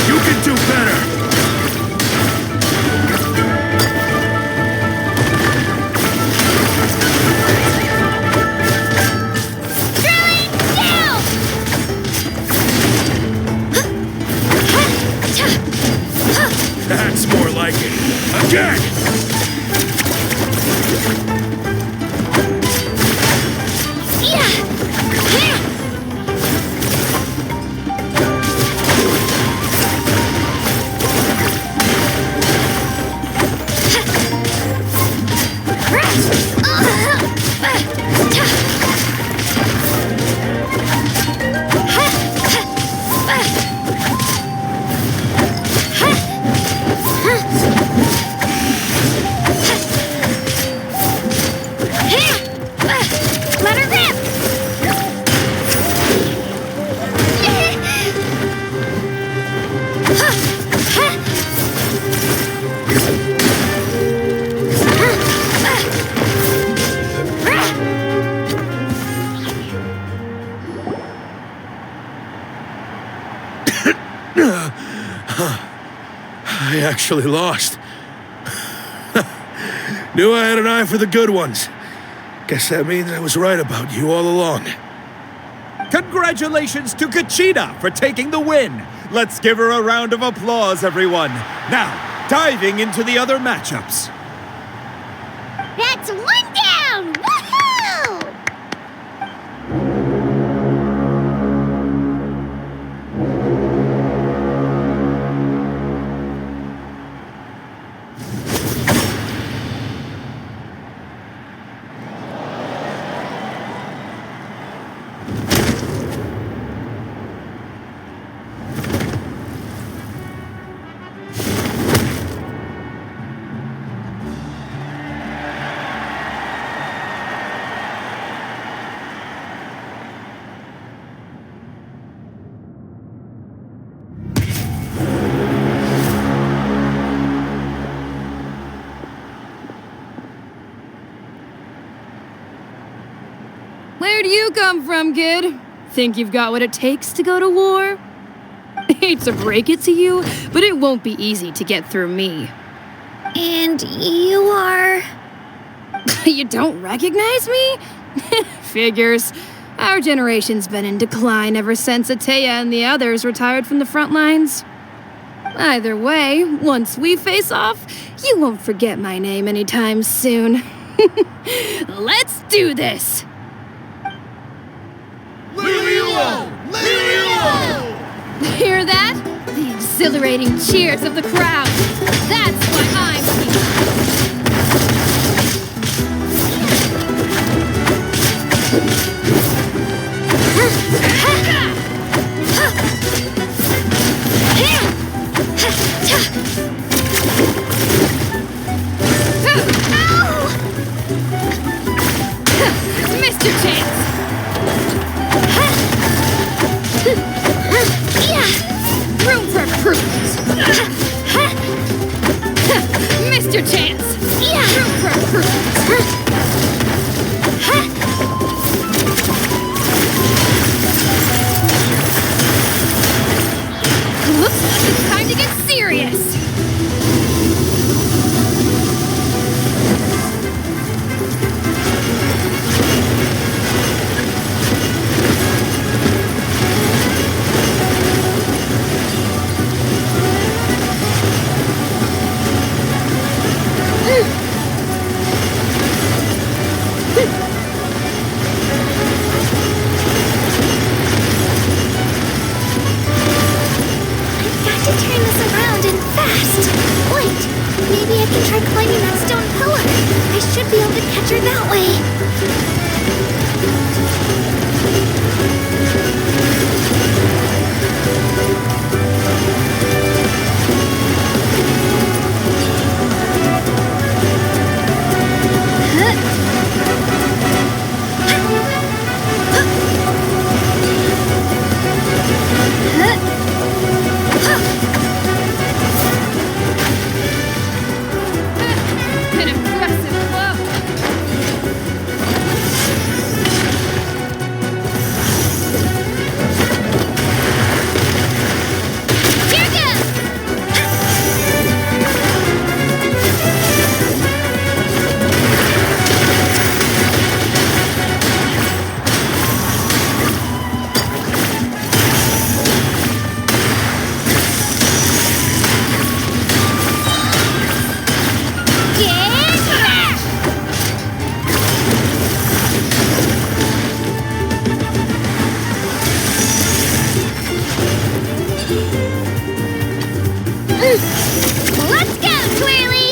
You can do better! actually lost. Knew I had an eye for the good ones. Guess that means I was right about you all along. Congratulations to Kachina for taking the win. Let's give her a round of applause, everyone. Now, diving into the other matchups. That's one down! Woohoo! Where do you come from, kid? Think you've got what it takes to go to war? Hate to break it to you, but it won't be easy to get through me. And you are... You don't recognize me? Figures. Our generation's been in decline ever since Ateya and the others retired from the front lines. Either way, once we face off, you won't forget my name anytime soon. Let's do this! Hear that? The exhilarating cheers of the crowd. That's why I'm here. Mr. Chance! Room for improvement. Mr. Chance! Room for improvement. Looks like it's time to get serious. Maybe I can try climbing that stone pillar. I should be able to catch her that way. Let's go, Twirly!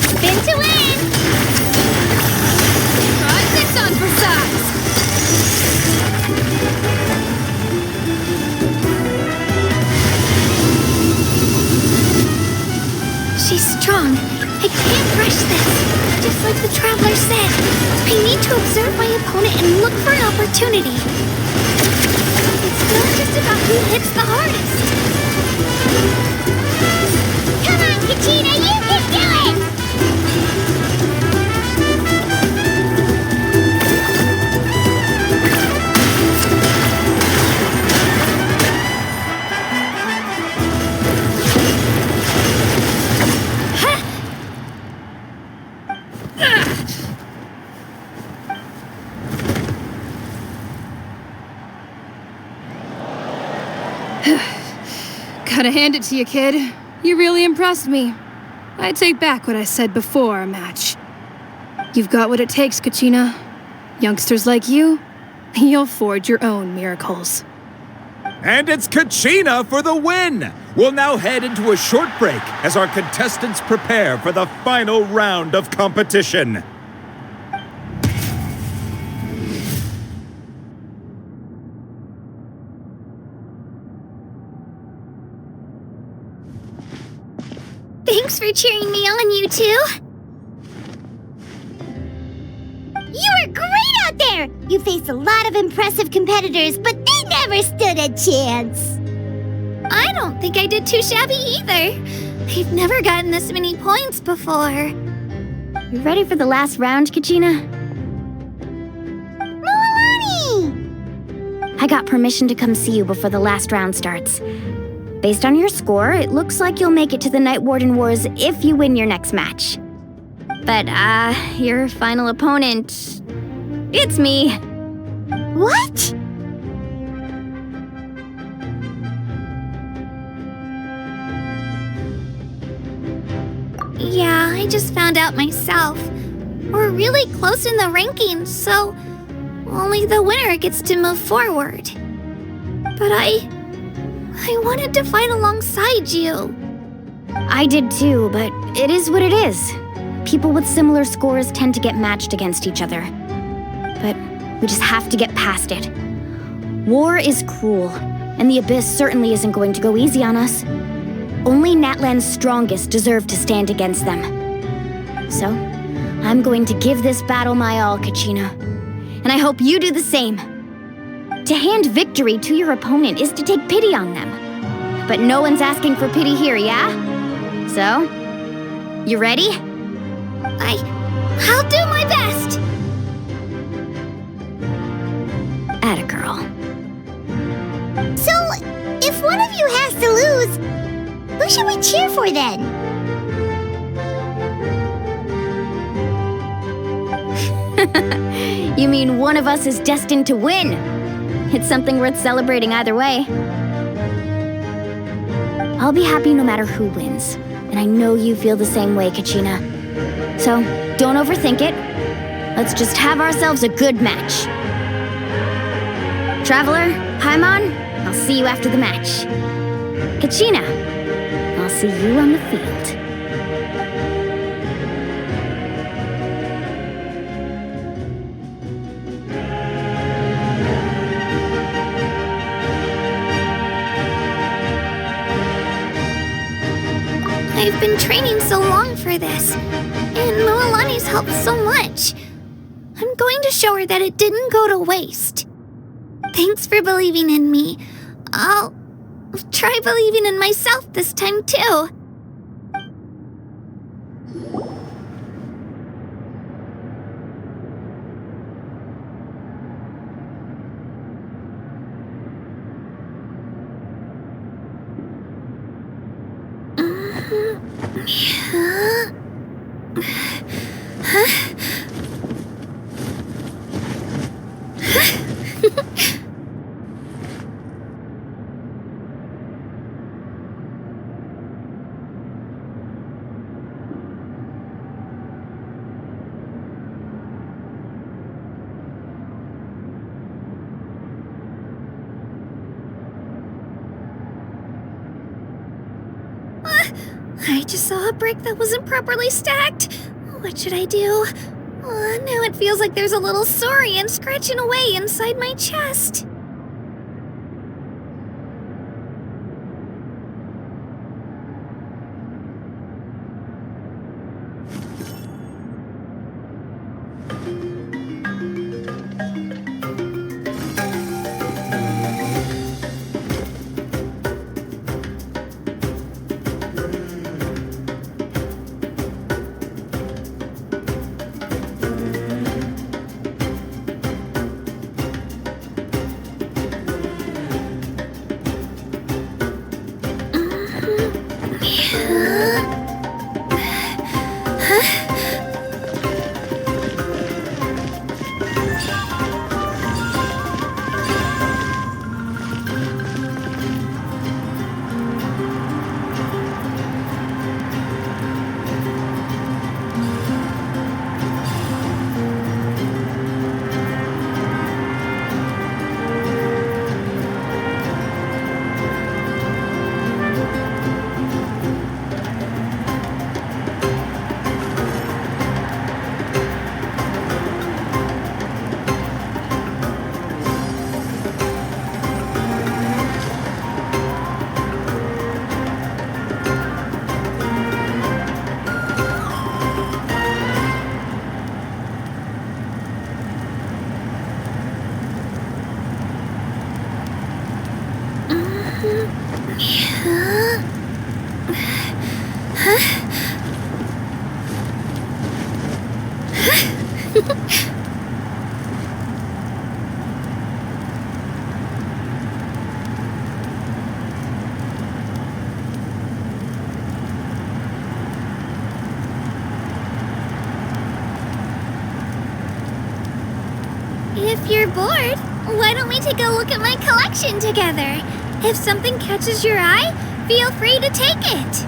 Spin to win! Try this on for size. She's strong. I can't rush this. Just like the Traveler said, I need to observe my opponent and look for an opportunity. It's not just about who hits the hardest. Come on, Kachina, you can do it! Gotta hand it to you, kid. You really impressed me. I take back what I said before our match. You've got what it takes, Kachina. Youngsters like you, you'll forge your own miracles. And it's Kachina for the win! We'll now head into a short break as our contestants prepare for the final round of competition. Thanks for cheering me on, you two. You were great out there! You faced a lot of impressive competitors, but they never stood a chance. I don't think I did too shabby either. I've never gotten this many points before. You ready for the last round, Kachina? Moalani! I got permission to come see you before the last round starts. Based on your score, it looks like you'll make it to the Night Warden Wars if you win your next match. But, your final opponent... it's me. What? Yeah, I just found out myself. We're really close in the rankings, so only the winner gets to move forward. But I wanted to fight alongside you. I did too, but it is what it is. People with similar scores tend to get matched against each other. But we just have to get past it. War is cruel, and the Abyss certainly isn't going to go easy on us. Only Natlan's strongest deserve to stand against them. So, I'm going to give this battle my all, Kachina. And I hope you do the same. To hand victory to your opponent is to take pity on them. But no one's asking for pity here, yeah? So, you ready? I'll do my best! Atta girl. So, if one of you has to lose, who should we cheer for then? You mean one of us is destined to win? It's something worth celebrating either way. I'll be happy no matter who wins, and I know you feel the same way, Kachina. So, don't overthink it. Let's just have ourselves a good match. Traveler, Paimon, I'll see you after the match. Kachina, I'll see you on the field. I've been training so long for this, and Moalani's helped so much. I'm going to show her that it didn't go to waste. Thanks for believing in me. I'll try believing in myself this time too. I just saw a brick that wasn't properly stacked. What should I do? Now it feels like there's a little saurian scratching away inside my chest. If you're bored, why don't we take a look at my collection together? If something catches your eye, feel free to take it.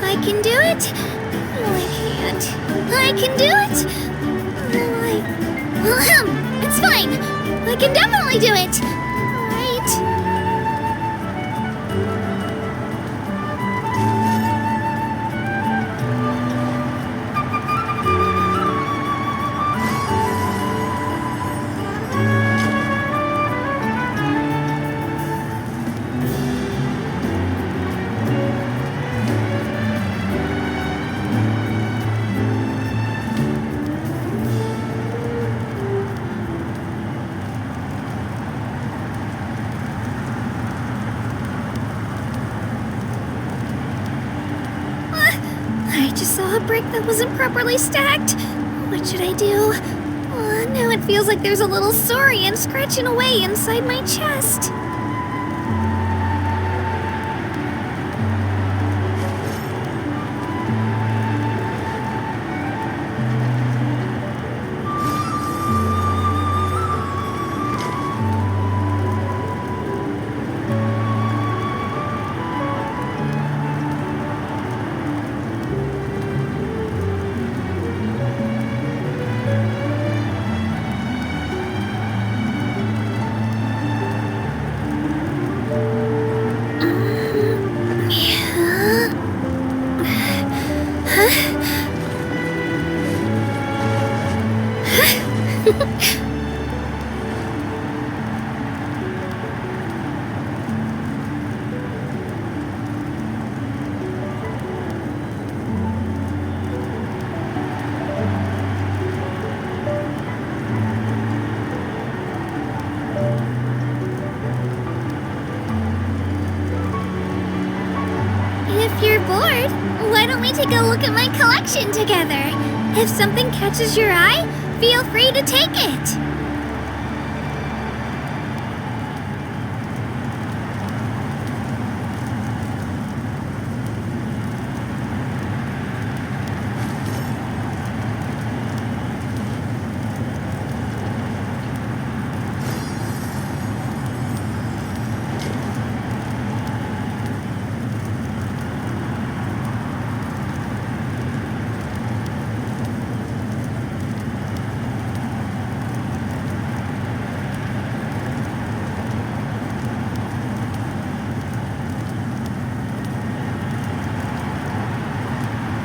I can do it. No, I can't. I can do it. No, it's fine. I can definitely do it. Right. I just saw a brick that wasn't properly stacked. What should I do? Now it feels like there's a little saurian scratching away inside my chest. If you're bored, why don't we take a look at my collection together? If something catches your eye, feel free to take it.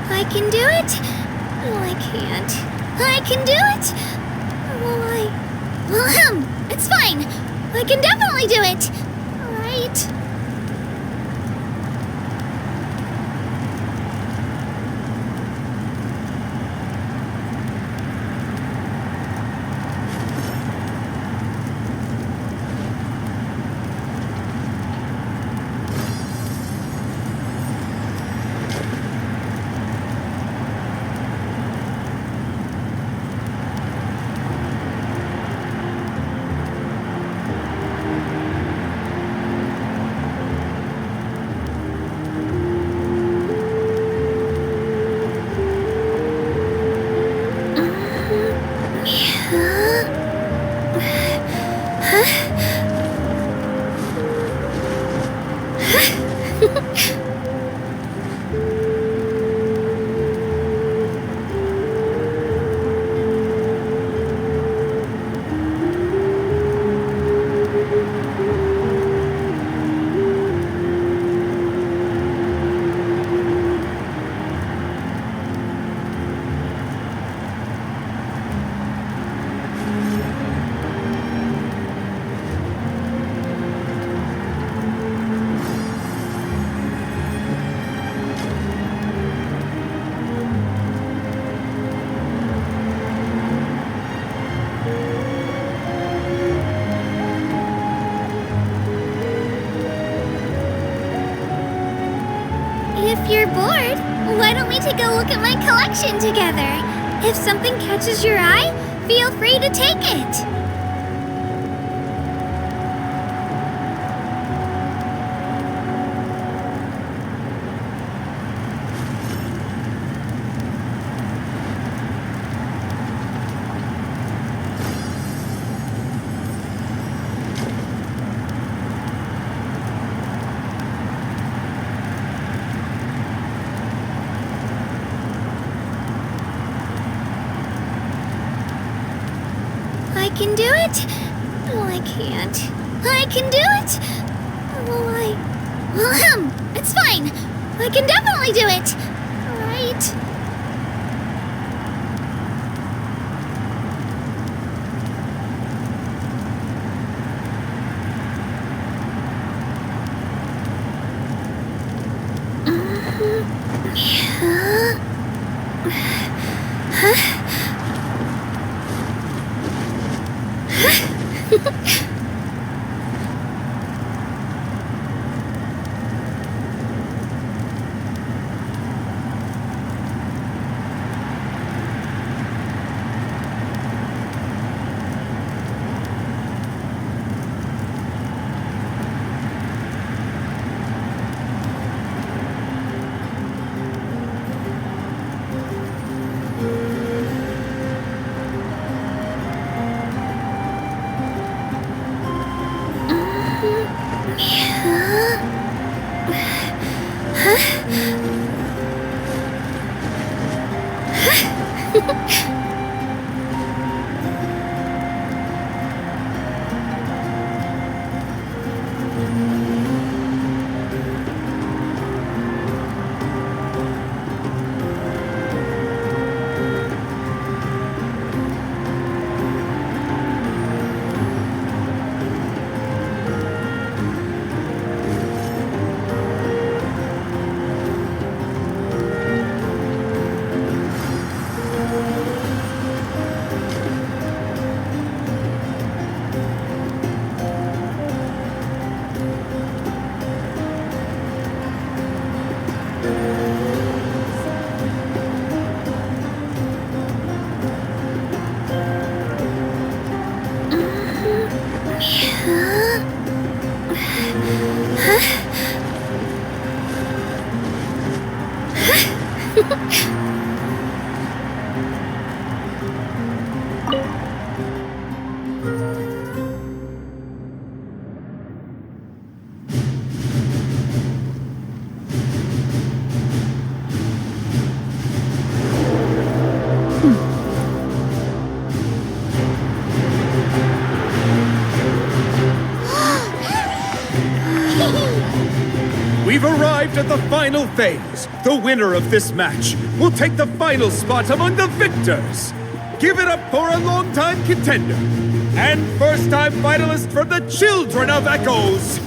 I can do it. No, I can't. I can do it. It's fine. I can definitely do it. Right. If you're bored, why don't we take a look at my collection together? If something catches your eye, feel free to take it. I can do it. Oh, I can't. I can do it. Oh, it's fine. I can definitely do it. Right. We've arrived at the final phase. The winner of this match will take the final spot among the victors. Give it up for a longtime contender and first-time finalist from the Children of Echoes,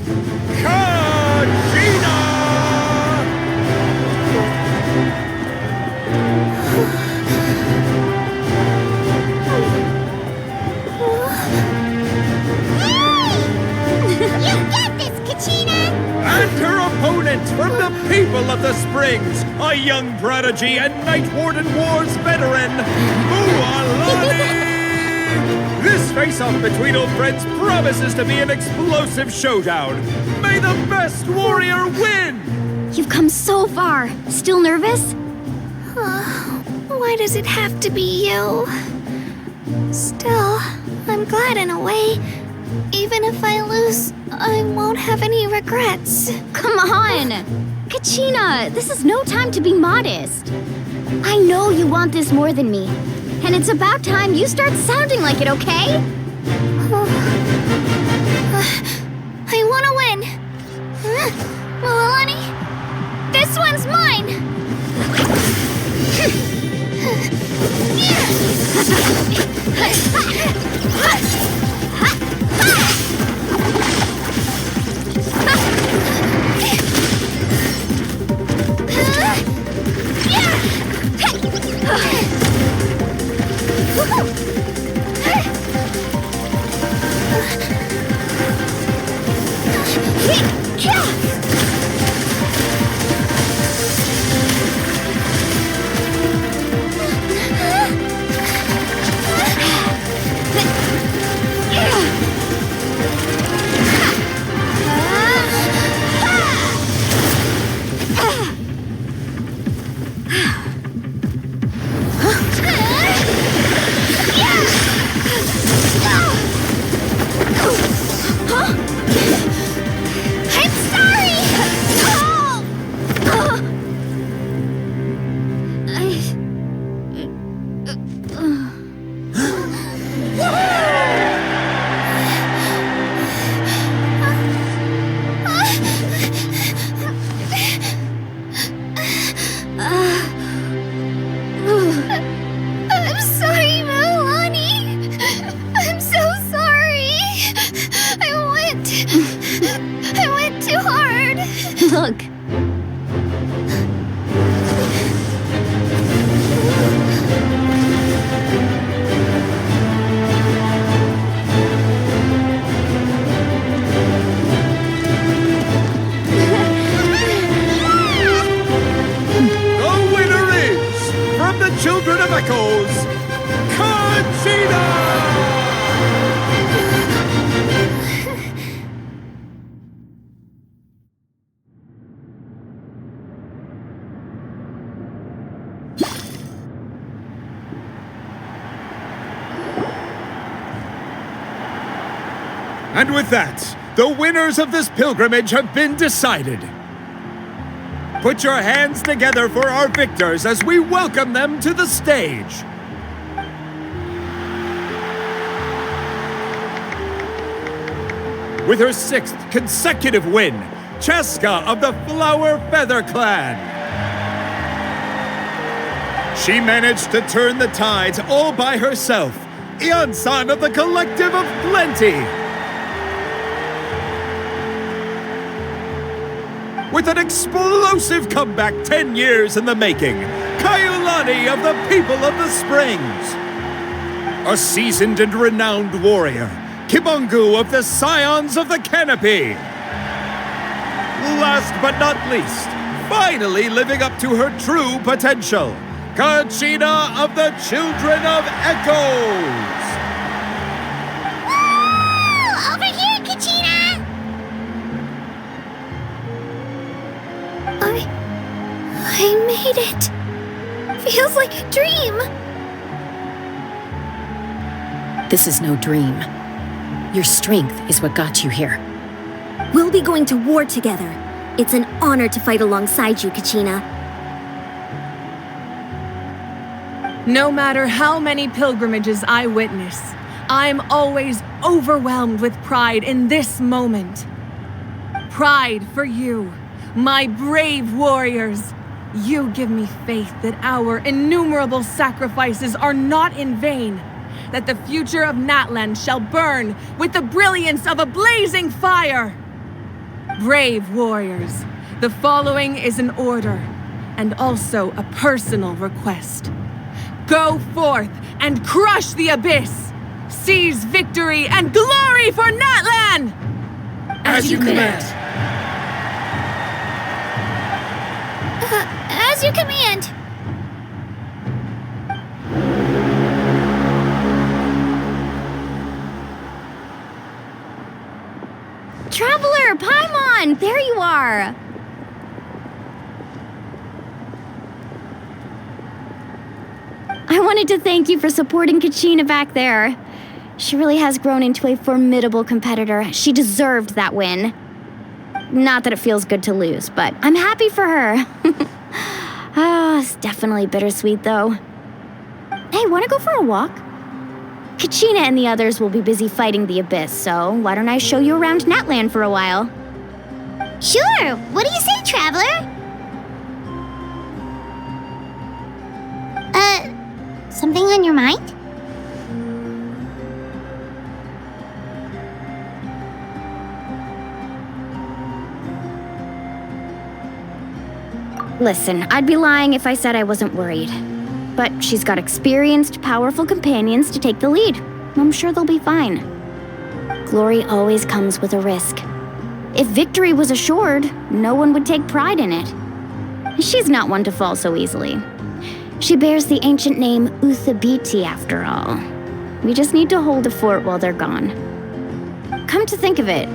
Kachina! You get this, Kachina! And her opponent from the people of the Springs, a young prodigy and Night Warden Wars veteran, Mualani! This face-off between old friends promises to be an explosive showdown. May the best warrior win! You've come so far. Still nervous? Why does it have to be you? Still, I'm glad in a way. Even if I lose, I won't have any regrets. Come on! Kachina, this is no time to be modest. I know you want this more than me. And it's about time you start sounding like it, okay? I want to win. Milani, this one's mine. I'm sorry, Milani. I'm so sorry. I went too hard. Look. The winner is, from the Children of Echoes, Conchita! And with that, the winners of this pilgrimage have been decided. Put your hands together for our victors as we welcome them to the stage. With her 6th consecutive win, Cheska of the Flower Feather Clan. She managed to turn the tides all by herself. Ian-san of the Collective of Plenty. With an explosive comeback 10 years in the making, Kaiulani of the People of the Springs. A seasoned and renowned warrior, Kibungu of the Scions of the Canopy. Last but not least, finally living up to her true potential, Conchita of the Children of Echoes. Woo! Over here, Kachina! I made it. Feels like a dream. This is no dream. Your strength is what got you here. We'll be going to war together. It's an honor to fight alongside you, Kachina. No matter how many pilgrimages I witness, I'm always overwhelmed with pride in this moment. Pride for you, my brave warriors. You give me faith that our innumerable sacrifices are not in vain, that the future of Natlan shall burn with the brilliance of a blazing fire. Brave warriors, the following is an order and also a personal request. Go forth and crush the abyss. Seize victory and glory for Natlan! As you command. As you command. Traveler, Paimon, there you are. I wanted to thank you for supporting Kachina back there. She really has grown into a formidable competitor. She deserved that win. Not that it feels good to lose, but I'm happy for her. It's definitely bittersweet, though. Hey, wanna go for a walk? Kachina and the others will be busy fighting the Abyss, so why don't I show you around Natland for a while? Sure! What do you say, Traveler? Something on your mind? Listen, I'd be lying if I said I wasn't worried. But she's got experienced, powerful companions to take the lead. I'm sure they'll be fine. Glory always comes with a risk. If victory was assured, no one would take pride in it. She's not one to fall so easily. She bears the ancient name Uthabiti, after all. We just need to hold the fort while they're gone. Come to think of it,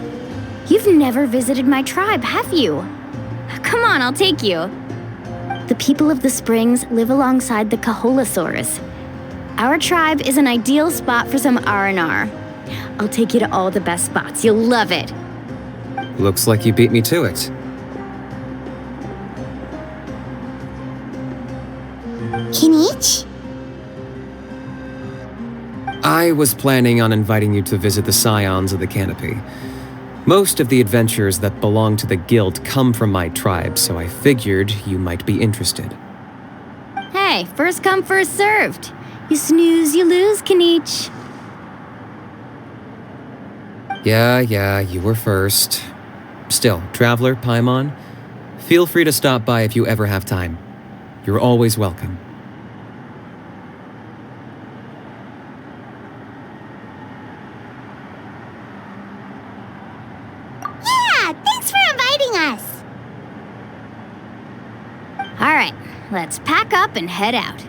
you've never visited my tribe, have you? Come on, I'll take you. The people of the Springs live alongside the Kaholasaurs. Our tribe is an ideal spot for some R&R. I'll take you to all the best spots. You'll love it. Looks like you beat me to it. Kinich? I was planning on inviting you to visit the Scions of the Canopy. Most of the adventures that belong to the Guild come from my tribe, so I figured you might be interested. Hey, first come, first served. You snooze, you lose, Kinich. Yeah, you were first. Still, Traveler, Paimon, feel free to stop by if you ever have time. You're always welcome. Thanks for inviting us. All right, let's pack up and head out.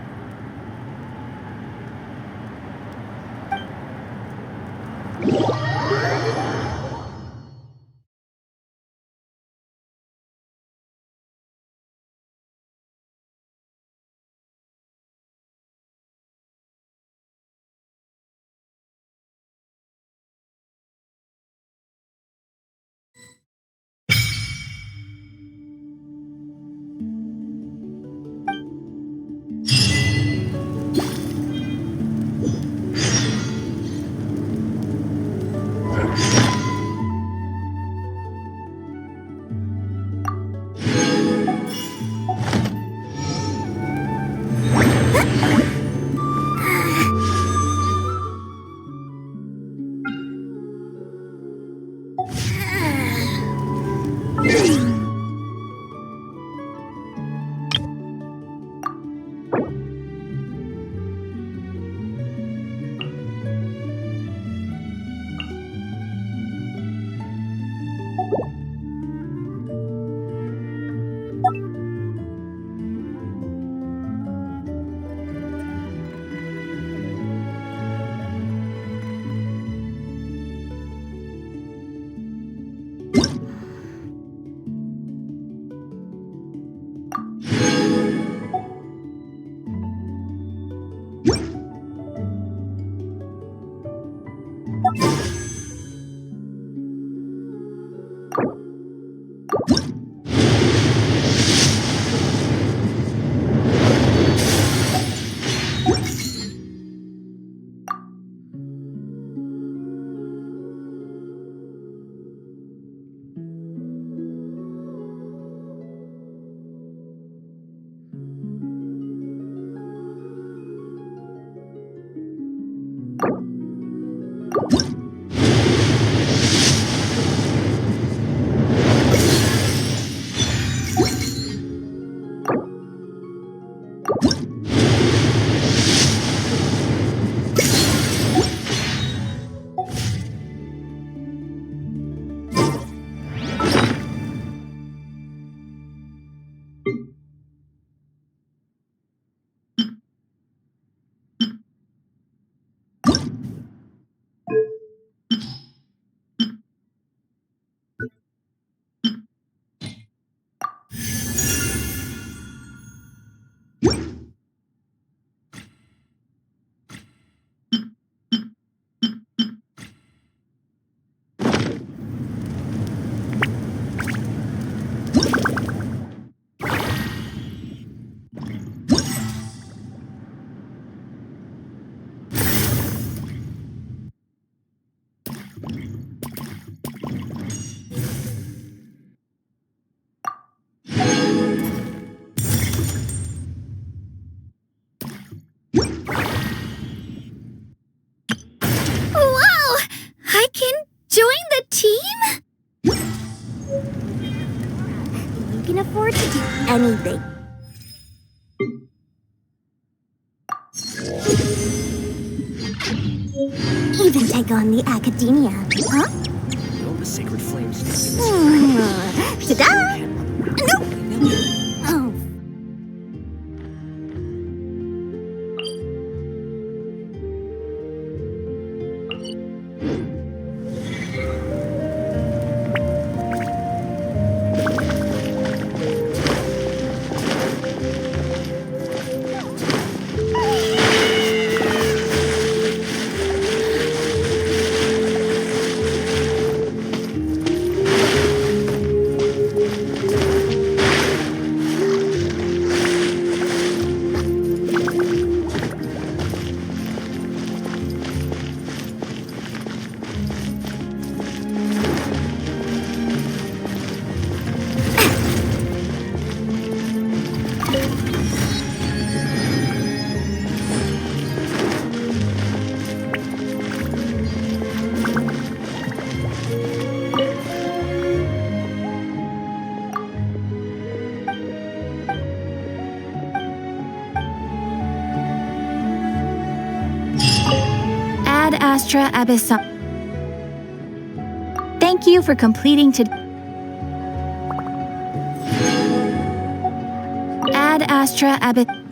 can afford to do anything. Even take on the academia, huh? Build the sacred flames. Ta-da! No! Oh. Ad Astra Abyssum. Thank you for completing to Ad Astra Abyssum.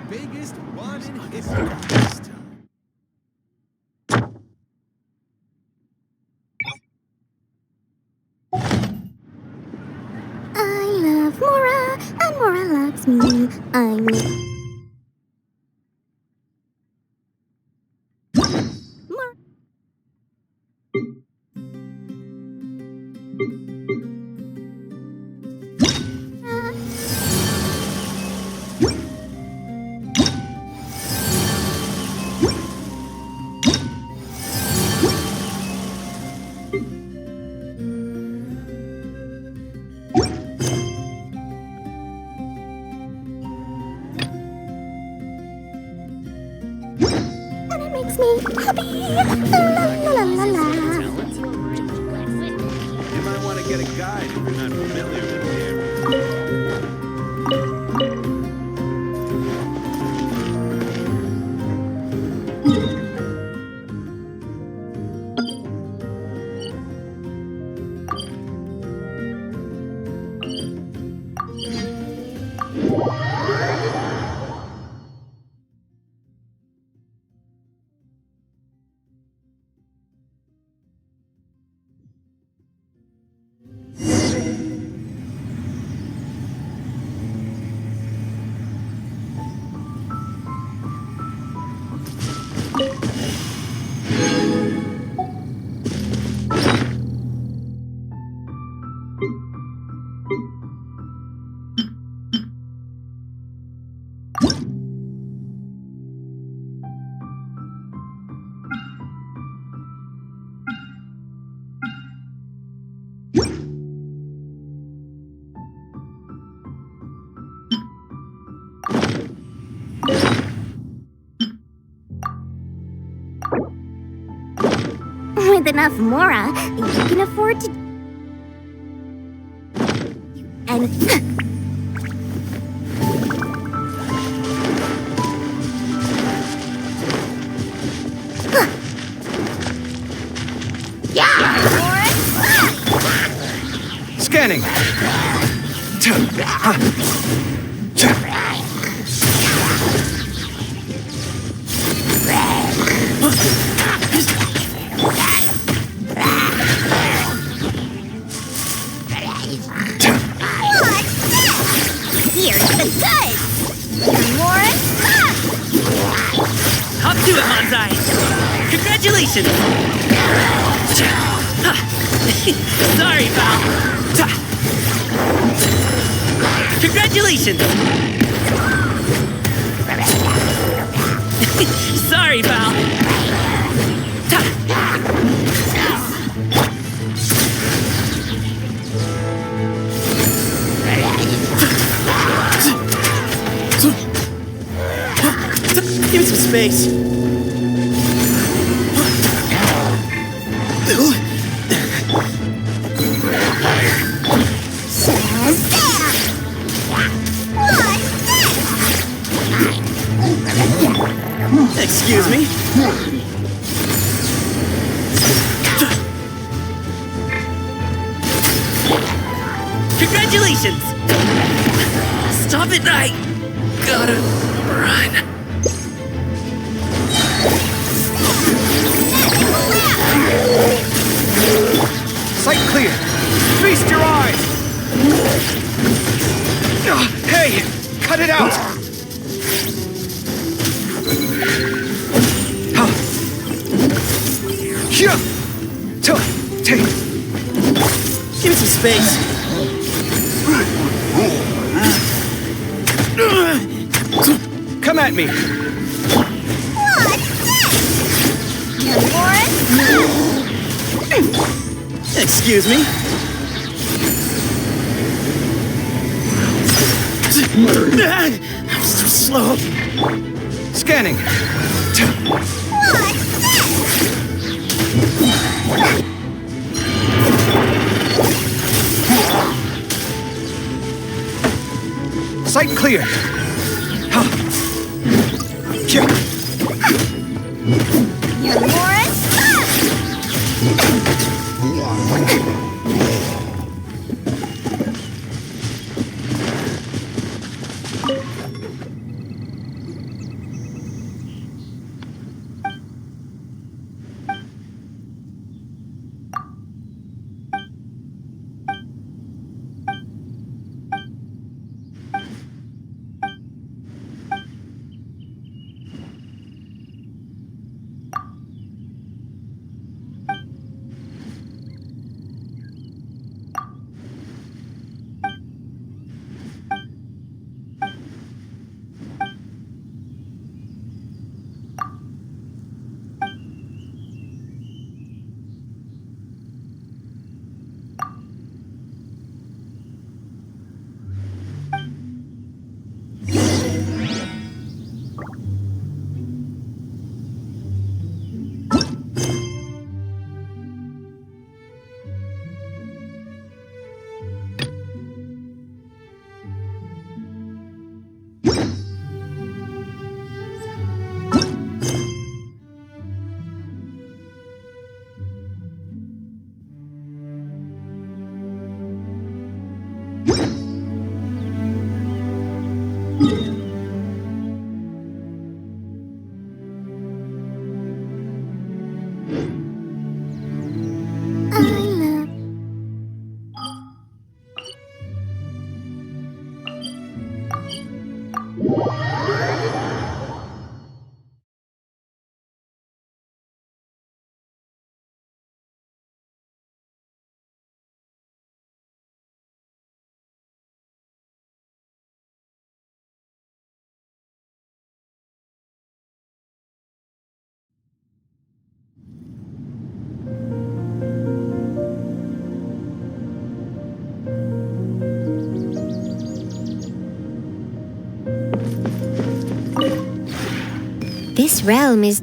Biggest one in history. I love Mora, and Mora loves me. I'm Mora. And it makes me happy. La la la la la. You might want to get a guide if you're not familiar with the area. With enough Mora, you can afford to. And. Scanning. do it, Manzai! Congratulations! Sorry, pal. Congratulations! Sorry, pal. Give me some space. Excuse me? Congratulations! Stop it, I gotta run. Sight clear. Feast your eyes. Hey, cut it out. Here. Take. Give me some space. Come at me. Excuse me? I'm so slow. Scanning. Sight clear. Here. This realm is...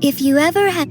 If you ever had...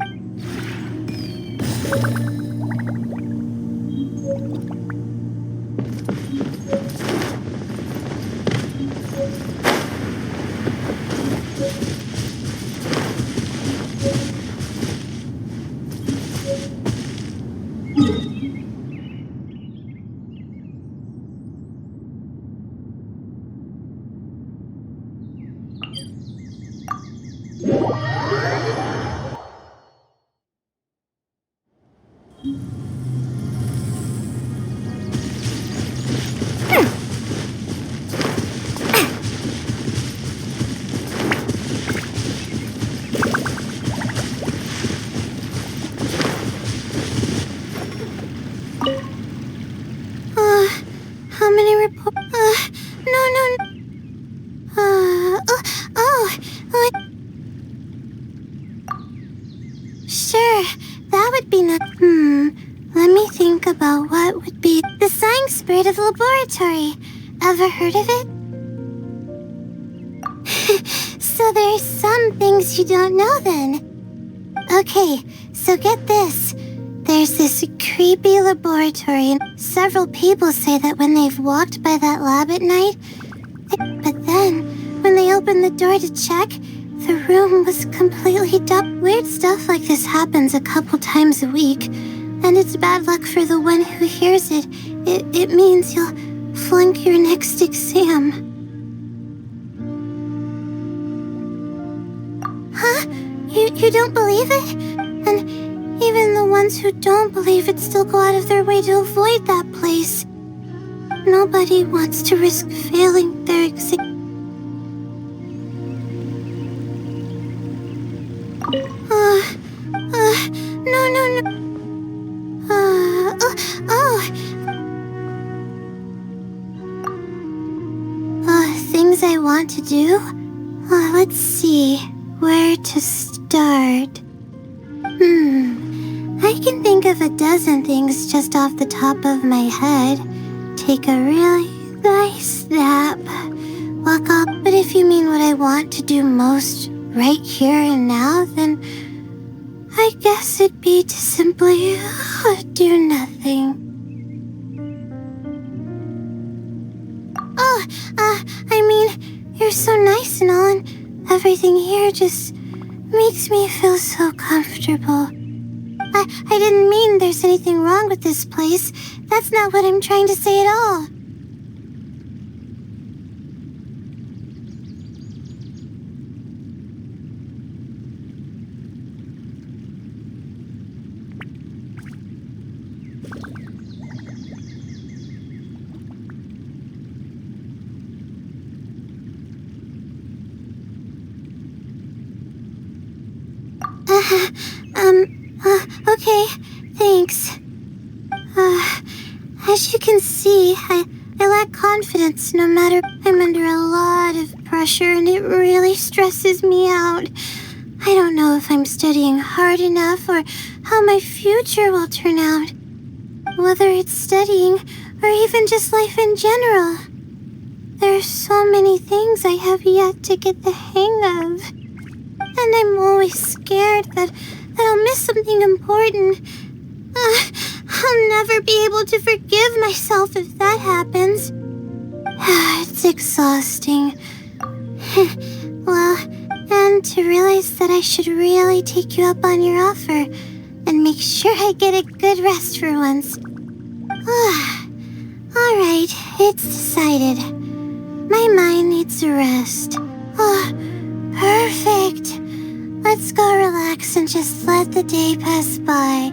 How many report? No. Sure, that would be not. Let me think about what would be the sighing spirit of the laboratory. Ever heard of it? So there's some things you don't know then. Okay, so get this. There's this creepy laboratory, and several people say that when they've walked by that lab at night, but then, when they opened the door to check, the room was completely dark. Weird stuff like this happens a couple times a week, and it's bad luck for the one who hears it. It means you'll flunk your next exam. Huh? You don't believe it? And even the ones who don't believe it still go out of their way to avoid that place. Nobody wants to risk failing their exam. Things I want to do? Let's see. Where to start? I can think of a dozen things just off the top of my head. Take a really nice nap. Walk up. But if you mean what I want to do most right here and now, then I guess it'd be to simply do nothing. I mean, you're so nice and all, and everything here just makes me feel so comfortable. I didn't mean there's anything wrong with this place. That's not what I'm trying to say at all. Okay, thanks. As you can see, I lack confidence no matter. I'm under a lot of pressure and it really stresses me out. I don't know if I'm studying hard enough or how my future will turn out. Whether it's studying or even just life in general. There are so many things I have yet to get the hang of. And I'm always scared that I'll miss something important. I'll never be able to forgive myself if that happens. It's exhausting. Well, and to realize that I should really take you up on your offer and make sure I get a good rest for once. Alright, it's decided. My mind needs a rest. Perfect. Let's go relax and just let the day pass by.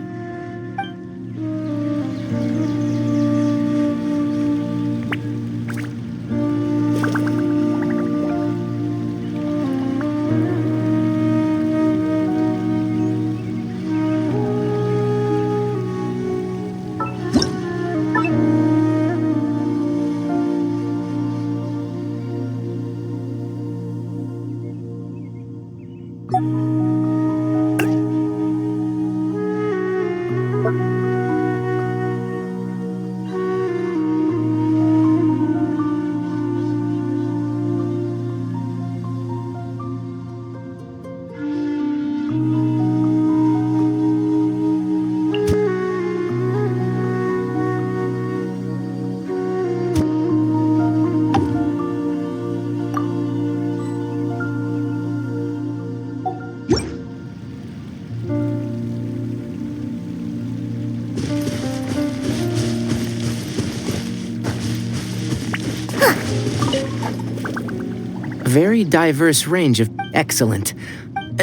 A very diverse range of... Excellent.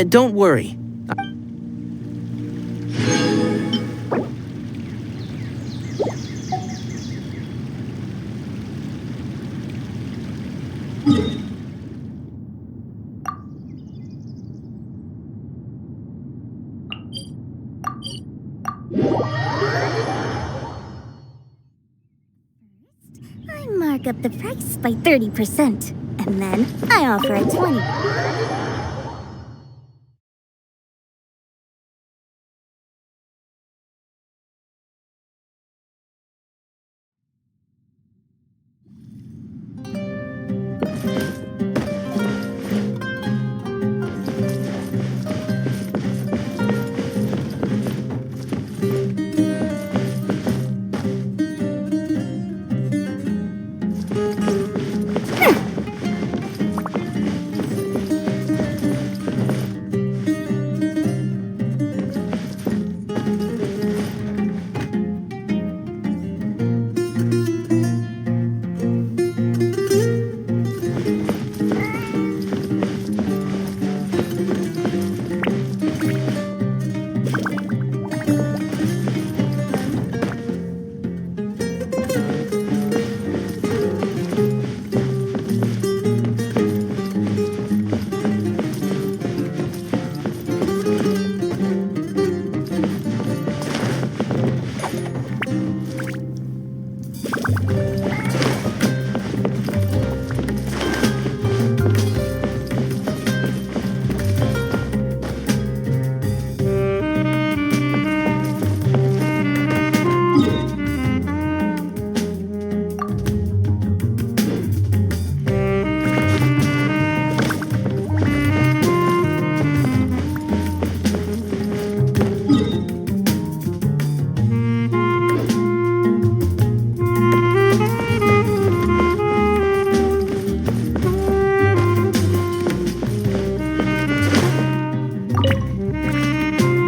Don't worry. I mark up the price by 30%, and then I offer a 20.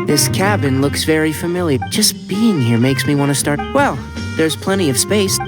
This cabin looks very familiar. Just being here makes me want to start... Well, there's plenty of space.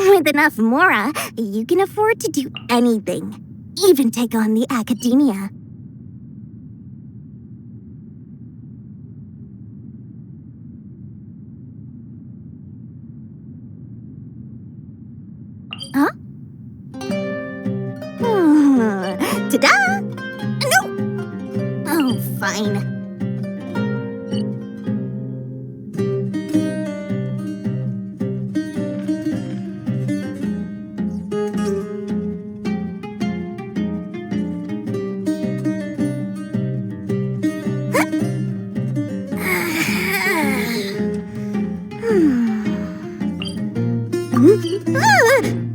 With enough Mora, you can afford to do anything, even take on the academia. Huh? Ta-da! No! Oh, fine. Hmm?